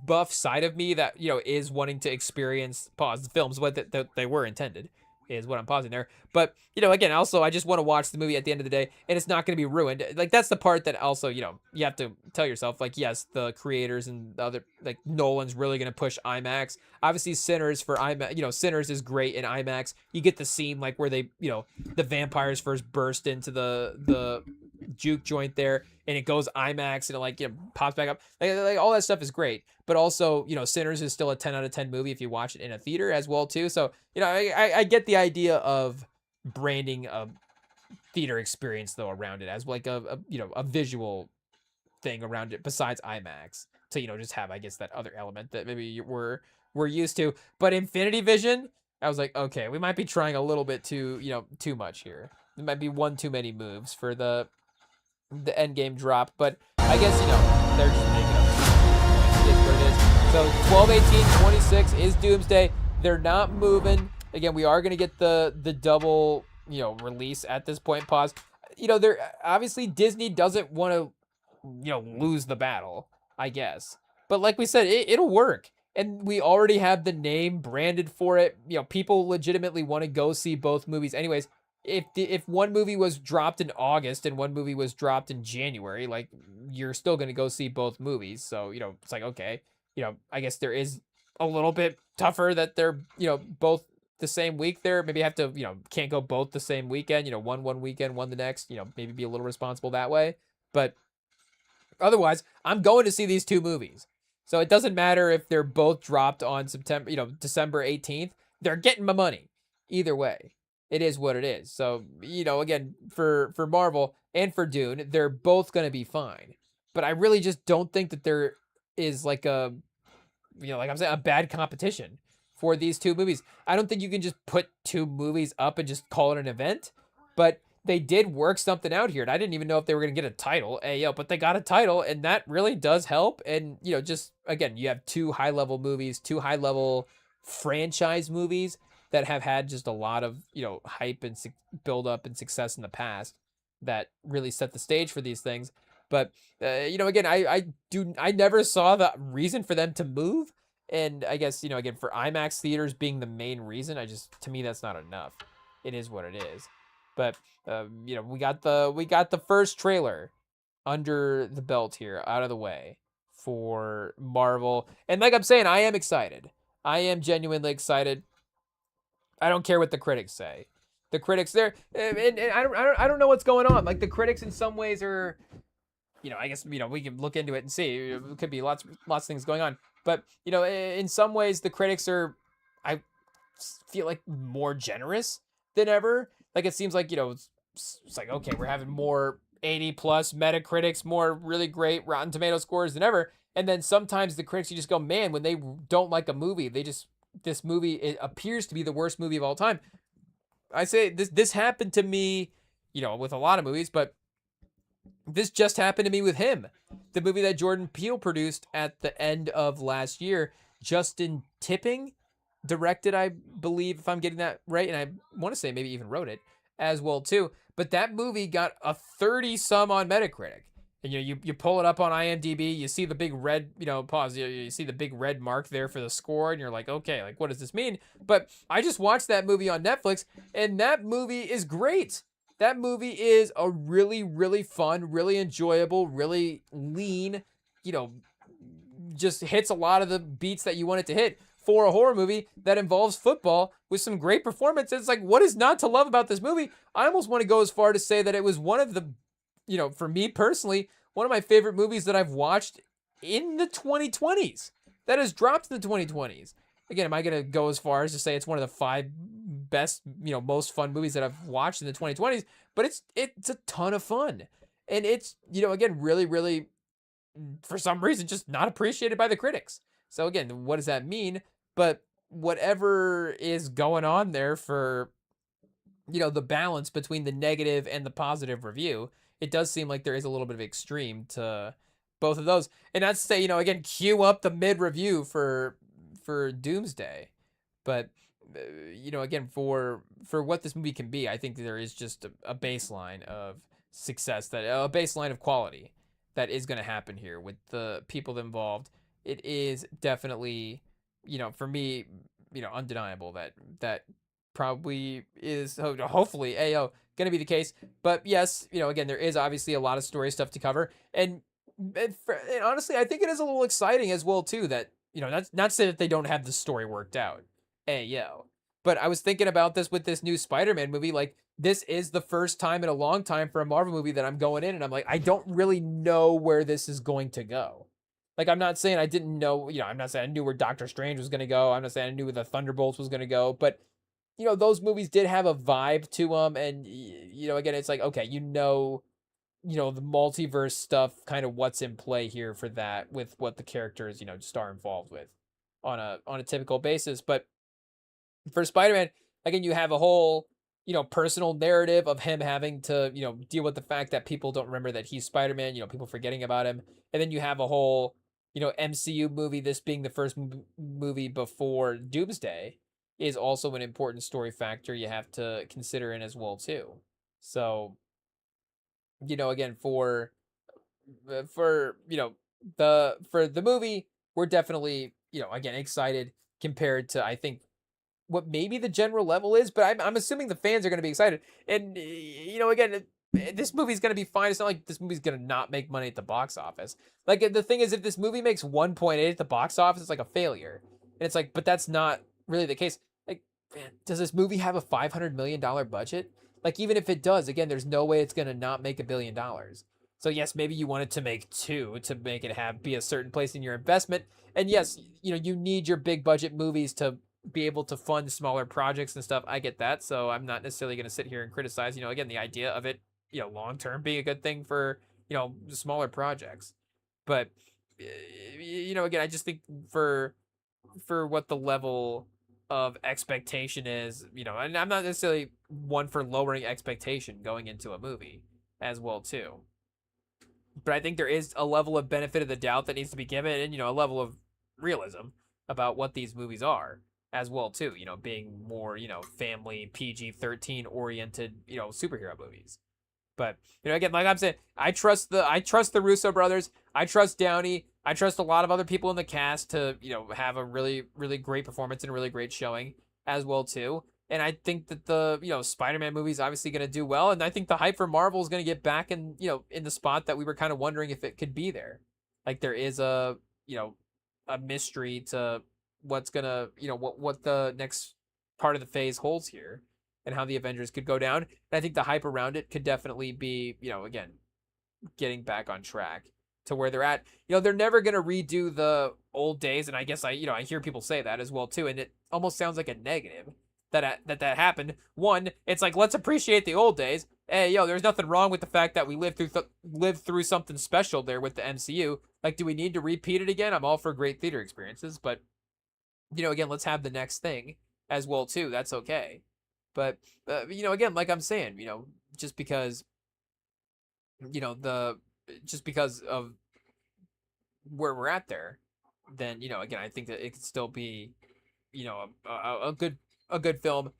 buff side of me that is wanting to experience the films what that they were intended, is what I'm pausing there. But again, also I just want to watch the movie at the end of the day, and it's not going to be ruined. Like that's the part that also you have to tell yourself, like, yes, the creators and the other, like Nolan's really going to push IMAX. Obviously, Sinners for IMAX, Sinners is great in IMAX. You get the scene like where they the vampires first burst into the juke joint there, and it goes IMAX and it like pops back up, like all that stuff is great. But also Sinners is still a 10 out of 10 movie if you watch it in a theater as well too. So I get the idea of branding a theater experience though around it as like a visual thing around it besides IMAX to just have, I guess, that other element that maybe we're used to. But Infinity Vision, I was like, okay, we might be trying a little bit too much here. There might be one too many moves for the end game drop, but I guess they're just making up. It is what it is. So 12/18/26 is Doomsday. They're not moving. Again, we are gonna get the double release at this point. Pause. They're obviously Disney doesn't want to lose the battle, I guess. But like we said, it'll work. And we already have the name branded for it. People legitimately want to go see both movies anyways. If one movie was dropped in August and one movie was dropped in January, like you're still going to go see both movies. So, it's like, okay, I guess there is a little bit tougher that they're, both the same week there. Maybe have to, can't go both the same weekend, one weekend, one the next, maybe be a little responsible that way. But otherwise, I'm going to see these two movies. So it doesn't matter if they're both dropped on December 18th. They're getting my money either way. It is what it is. So, again, for Marvel and for Dune, they're both going to be fine. But I really just don't think that there is like a, like I'm saying, a bad competition for these two movies. I don't think you can just put two movies up and just call it an event. But they did work something out here. And I didn't even know if they were going to get a title. But they got a title, and that really does help. And, just, again, you have two high-level movies, two high-level franchise movies that have had just a lot of, hype and build up and success in the past that really set the stage for these things. But, again, I never saw the reason for them to move. And I guess, again, for IMAX theaters being the main reason, to me, that's not enough. It is what it is. But, we got the first trailer under the belt here, out of the way for Marvel. And like I'm saying, I am excited. I am genuinely excited. I don't care what the critics say. The critics there, and I don't know what's going on. Like the critics in some ways are, I guess we can look into it and see. It could be lots of things going on. But in some ways the critics are, I feel like, more generous than ever. Like it seems like it's like, okay, we're having more 80+ Metacritics, more really great Rotten Tomato scores than ever. And then sometimes the critics, you just go, man, when they don't like a movie, this movie, it appears to be the worst movie of all time. I say this happened to me, with a lot of movies, but this just happened to me with him. The movie that Jordan Peele produced at the end of last year, Justin Tipping. directed, I believe, if I'm getting that right, and I want to say maybe even wrote it as well too. But that movie got a 30 some on Metacritic. And you pull it up on IMDb, you see the big red, pause, you see the big red mark there for the score, and you're like, okay, like what does this mean? But I just watched that movie on Netflix, and that movie is great. That movie is a really, really fun, really enjoyable, really lean, you know, just hits a lot of the beats that you want it to hit for a horror movie that involves football with some great performances. It's like, what is not to love about this movie? I almost want to go as far to say that it was one of the, for me personally, one of my favorite movies that I've watched in the 2020s, that has dropped in the 2020s. Again, am I going to go as far as to say it's one of the 5 best, most fun movies that I've watched in the 2020s? But it's a ton of fun. And it's, again, really, really, for some reason, just not appreciated by the critics. So again, what does that mean? But whatever is going on there for, the balance between the negative and the positive review, it does seem like there is a little bit of extreme to both of those. And that's to say, again, cue up the mid review for Doomsday. But again, for what this movie can be, I think there is just a baseline of success, that a baseline of quality that is going to happen here with the people involved. It is definitely, for me, undeniable that probably is hopefully going to be the case. But yes, again, there is obviously a lot of story stuff to cover, and honestly, I think it is a little exciting as well too. That that's not to say that they don't have the story worked out. But I was thinking about this with this new Spider-Man movie. Like, this is the first time in a long time for a Marvel movie that I'm going in and I'm like, I don't really know where this is going to go. Like, I'm not saying I didn't know, I'm not saying I knew where Doctor Strange was going to go. I'm not saying I knew where the Thunderbolts was going to go. But, those movies did have a vibe to them. And, again, it's like, okay, the multiverse stuff, kind of what's in play here for that with what the characters, just are involved with on a typical basis. But for Spider-Man, again, you have a whole, personal narrative of him having to, deal with the fact that people don't remember that he's Spider-Man, people forgetting about him. And then you have a whole, MCU movie, this being the first movie before Doomsday, is also an important story factor you have to consider in as well, too. So, again, for the movie, we're definitely, again, excited compared to, I think, what maybe the general level is, but I'm assuming the fans are going to be excited. And, again, this movie's going to be fine. It's not like this movie's going to not make money at the box office. Like, the thing is, if this movie makes 1.8 at the box office, it's like a failure. And it's like, but that's not really the case. Like, man, does this movie have a $500 million budget? Like, even if it does, again, there's no way it's going to not make $1 billion. So yes, maybe you want it to make 2 to make it be a certain place in your investment. And yes, you need your big budget movies to be able to fund smaller projects and stuff. I get that. So I'm not necessarily going to sit here and criticize, again, the idea of it, long term being a good thing for, smaller projects. But, again, I just think for what the level of expectation is, and I'm not necessarily one for lowering expectation going into a movie as well, too. But I think there is a level of benefit of the doubt that needs to be given, and, a level of realism about what these movies are as well too, being more, family PG-13 oriented, superhero movies. But, again, like I'm saying, I trust the Russo brothers. I trust Downey. I trust a lot of other people in the cast to, have a really, really great performance and a really great showing as well too. And I think that the, Spider-Man movie is obviously going to do well. And I think the hype for Marvel is going to get back in, in the spot that we were kind of wondering if it could be there. Like, there is a mystery to what's gonna, what the next part of the phase holds here and how the Avengers could go down. And I think the hype around it could definitely be, again, getting back on track to where they're at. They're never gonna redo the old days, and I guess I hear people say that as well too, and it almost sounds like a negative that happened. One, it's like, let's appreciate the old days. Hey, there's nothing wrong with the fact that we lived through something special there with the MCU. Like, do we need to repeat it again? I'm all for great theater experiences, but again, let's have the next thing as well too. That's okay. But again, like I'm saying, just because just because of where we're at there, then again, I think that it could still be a good film,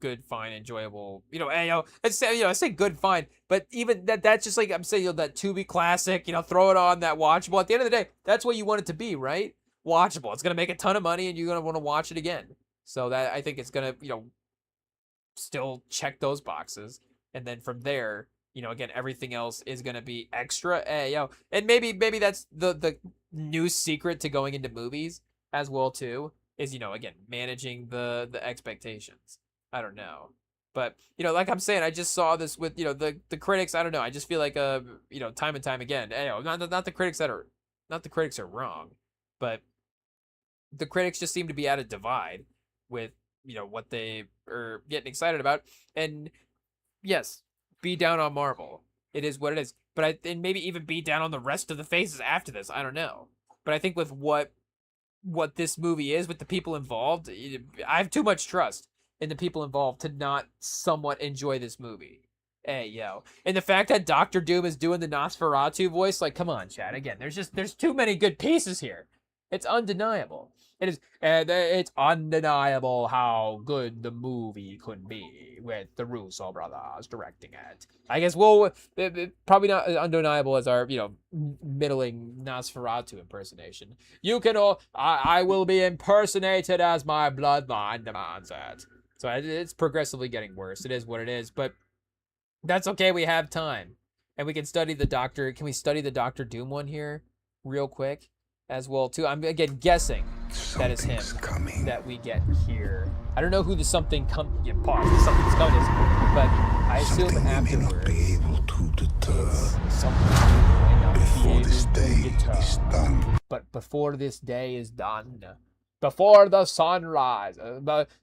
good, fine, enjoyable, I say good, fine, but even that's just like I'm saying, that Tubi classic, throw it on, that watchable. At the end of the day, that's what you want it to be, right? Watchable. It's gonna make a ton of money, and you're gonna want to watch it again. So that I think it's gonna, still check those boxes, and then from there, again, everything else is gonna be extra. And maybe that's the new secret to going into movies as well too, is again, managing the expectations. I don't know, but like I'm saying, I just saw this with the critics. I don't know. I just feel like time and time again, not the critics that are not the critics are wrong, but the critics just seem to be at a divide with what they are getting excited about. And yes, be down on Marvel. It is what it is. But and maybe even be down on the rest of the phases after this. I don't know. But I think with what this movie is, with the people involved, I have too much trust in the people involved to not somewhat enjoy this movie. And the fact that Doctor Doom is doing the Nosferatu voice, like, come on, Chad. Again, there's too many good pieces here. It's undeniable. It is, and it's undeniable how good the movie could be with the Russo brothers directing it. I guess probably not as undeniable as our, middling Nosferatu impersonation. You can all, I will be impersonated as my bloodline demands it. So it's progressively getting worse. It is what it is, but that's okay. We have time, and we can study the Doctor. Can we study the Doctor Doom one here, real quick? As well too. I'm again guessing that is him that we get here. I don't know who the something something's coming is, but I assume afterwards it's something might not be able to deter. But before this day is done, before the sunrise,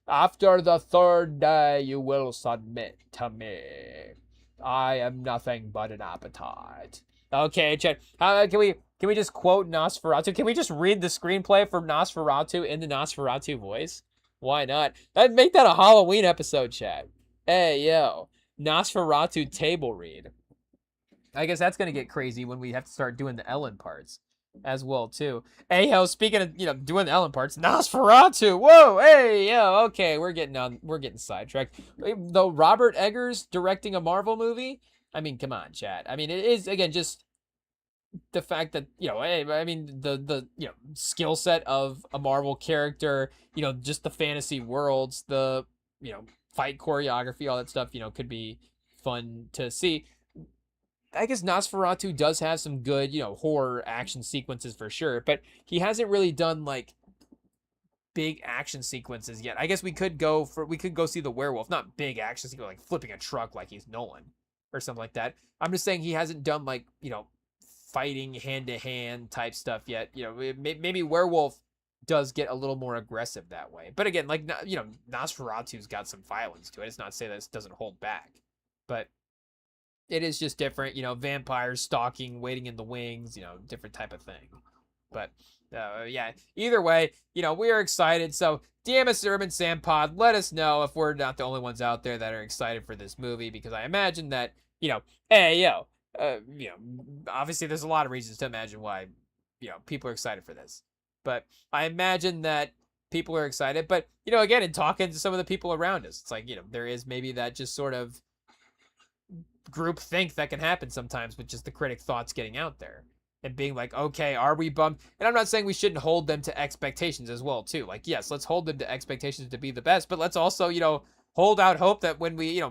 after the third day, you will submit to me. I am nothing but an appetite. Okay, Chad. Can we just quote Nosferatu? Can we just read the screenplay for Nosferatu in the Nosferatu voice? Why not? I'd make that a Halloween episode, Chad. Hey, yo. Nosferatu table read. I guess that's going to get crazy when we have to start doing the Ellen parts as well, too. Hey, yo, speaking of, doing the Ellen parts, Nosferatu. Whoa, hey, yo, okay, we're getting sidetracked. Though Robert Eggers directing a Marvel movie? I mean, come on, Chad. I mean, it is, again, just the fact that, the skill set of a Marvel character, just the fantasy worlds, the, fight choreography, all that stuff, could be fun to see. I guess Nosferatu does have some good, horror action sequences for sure, but he hasn't really done, like, big action sequences yet. I guess we could go see the werewolf, not big action sequence, like flipping a truck like he's Nolan or something like that. I'm just saying he hasn't done, like, fighting hand-to-hand type stuff yet. Maybe werewolf does get a little more aggressive that way. But again, like, Nosferatu's got some violence to it. It's not to say that this doesn't hold back, but it is just different. Vampires stalking, waiting in the wings, different type of thing. But yeah, either way, we are excited. So DMS Urban Sam Pod, let us know if we're not the only ones out there that are excited for this movie, because I imagine that, obviously there's a lot of reasons to imagine why, people are excited for this. But I imagine that people are excited. But, again, in talking to some of the people around us, it's like, there is maybe that just sort of group think that can happen sometimes with just the critic thoughts getting out there and being like, okay, are we bummed? And I'm not saying we shouldn't hold them to expectations as well, too. Like, yes, let's hold them to expectations to be the best, but let's also, hold out hope that when we,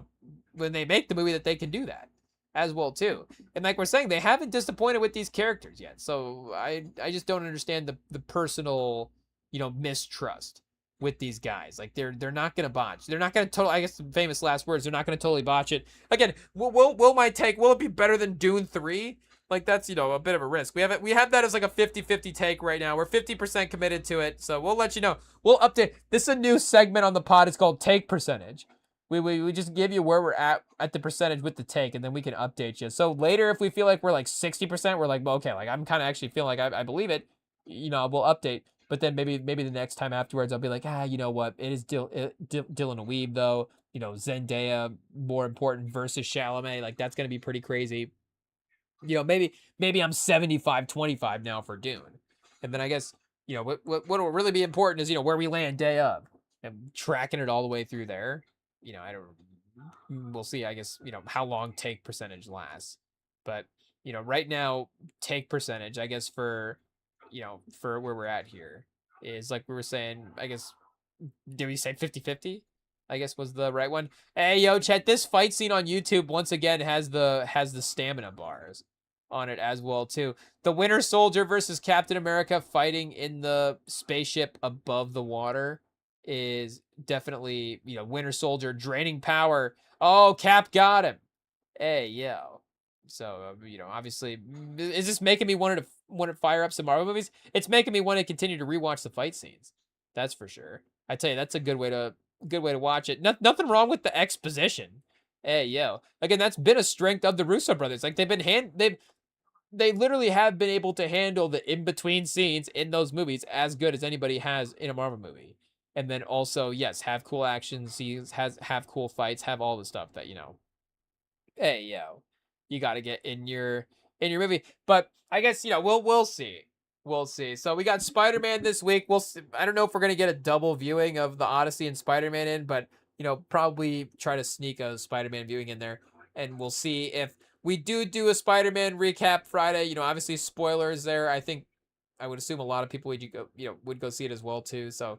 when they make the movie, that they can do that as well, too. And like we're saying, they haven't disappointed with these characters yet. So I just don't understand the personal, mistrust with these guys. Like, they're not gonna botch. They're not gonna totally, I guess, the famous last words, they're not gonna totally botch it. Again, will it be better than Dune 3? Like, that's, a bit of a risk. We have that as like a 50-50 take right now. We're 50% committed to it, so we'll let you know. We'll update. This is a new segment on the pod. It's called Take Percentage. We just give you where we're at the percentage with the take, and then we can update you. So later, if we feel like we're like 60%, we're like, well, okay, like I'm kind of actually feeling like I believe it, we'll update. But then maybe the next time afterwards, I'll be like, you know what? It is Dylan Weeb, though. Zendaya, more important, versus Chalamet. Like, that's going to be pretty crazy. Maybe I'm 75-25 now for Dune. And then I guess what will really be important is, where we land day of and tracking it all the way through there. I don't, we'll see, I guess, how long take percentage lasts. But, right now, take percentage, I guess, for where we're at here is like we were saying, I guess, did we say 50-50? I guess was the right one. Hey, yo, chat, this fight scene on YouTube once again has the stamina bars on it as well too. The Winter Soldier versus Captain America fighting in the spaceship above the water is definitely, Winter Soldier draining power. Oh, Cap got him. Hey, yo. So, obviously, is this making me want to fire up some Marvel movies? It's making me want to continue to rewatch the fight scenes. That's for sure. I tell you, that's a good way to watch it. Nothing wrong with the exposition. Hey, yo. Again, that's been a strength of the Russo brothers. Like they literally have been able to handle the in-between scenes in those movies as good as anybody has in a Marvel movie. And then also, yes, have cool action scenes, have cool fights, have all the stuff that, hey, yo, you got to get in your movie. But I guess, we'll see. We'll see. So we got Spider-Man this week. We'll see. I don't know if we're going to get a double viewing of the Odyssey and Spider-Man in, but, probably try to sneak a Spider-Man viewing in there. And we'll see if we do a Spider-Man recap Friday. Obviously spoilers there. I would assume a lot of people would go see it as well too. So,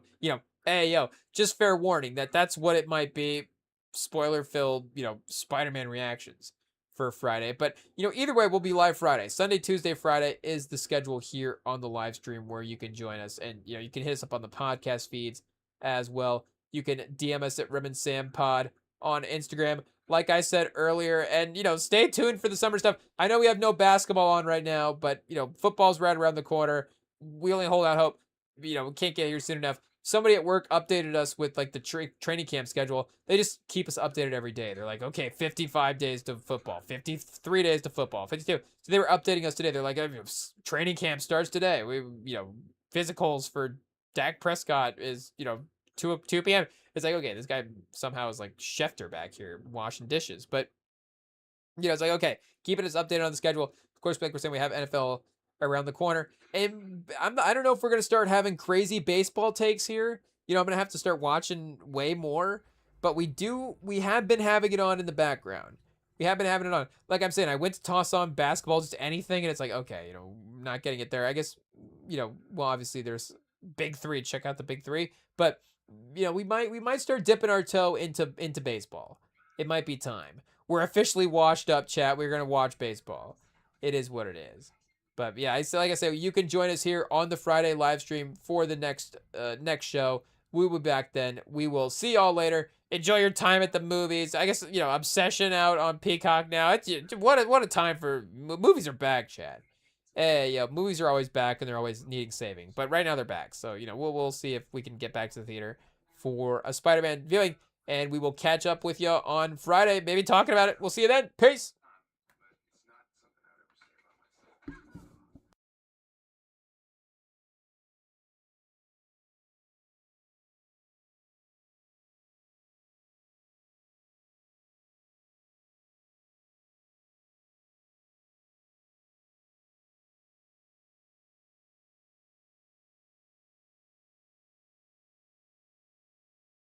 hey, yo, just fair warning that's what it might be. Spoiler filled, Spider-Man reactions for Friday. But, either way, we'll be live Friday. Sunday, Tuesday, Friday is the schedule here on the live stream where you can join us. And, you can hit us up on the podcast feeds as well. You can DM us at RemingTonm on Instagram, like I said earlier. And, stay tuned for the summer stuff. I know we have no basketball on right now, but, football's right around the corner. We only hold out hope. We can't get here soon enough. Somebody at work updated us with like the training camp schedule. They just keep us updated every day. They're like, okay, 55 days to football, 53 days to football, 52. So they were updating us today. They're like, training camp starts today. Physicals for Dak Prescott is, 2 p.m. It's like, okay, this guy somehow is like Schefter back here washing dishes. But, it's like, okay, keeping us updated on the schedule. Of course, like we're saying, we have NFL around the corner. And I don't know if we're going to start having crazy baseball takes here. I'm going to have to start watching way more. But we have been having it on in the background. We have been having it on. Like I'm saying, I went to toss on basketball, just anything. And it's like, okay, not getting it there. I guess, well, obviously there's Big Three. Check out the Big Three. But, we might start dipping our toe into baseball. It might be time. We're officially washed up, chat. We're going to watch baseball. It is what it is. But yeah, like I said, you can join us here on the Friday live stream for the next show. We will be back then. We will see y'all later. Enjoy your time at the movies. I guess, Obsession out on Peacock now. It's what a time for movies are back, Chad. Hey, movies are always back and they're always needing saving. But right now they're back. So, we'll see if we can get back to the theater for a Spider-Man viewing. And we will catch up with you on Friday, maybe talking about it. We'll see you then. Peace.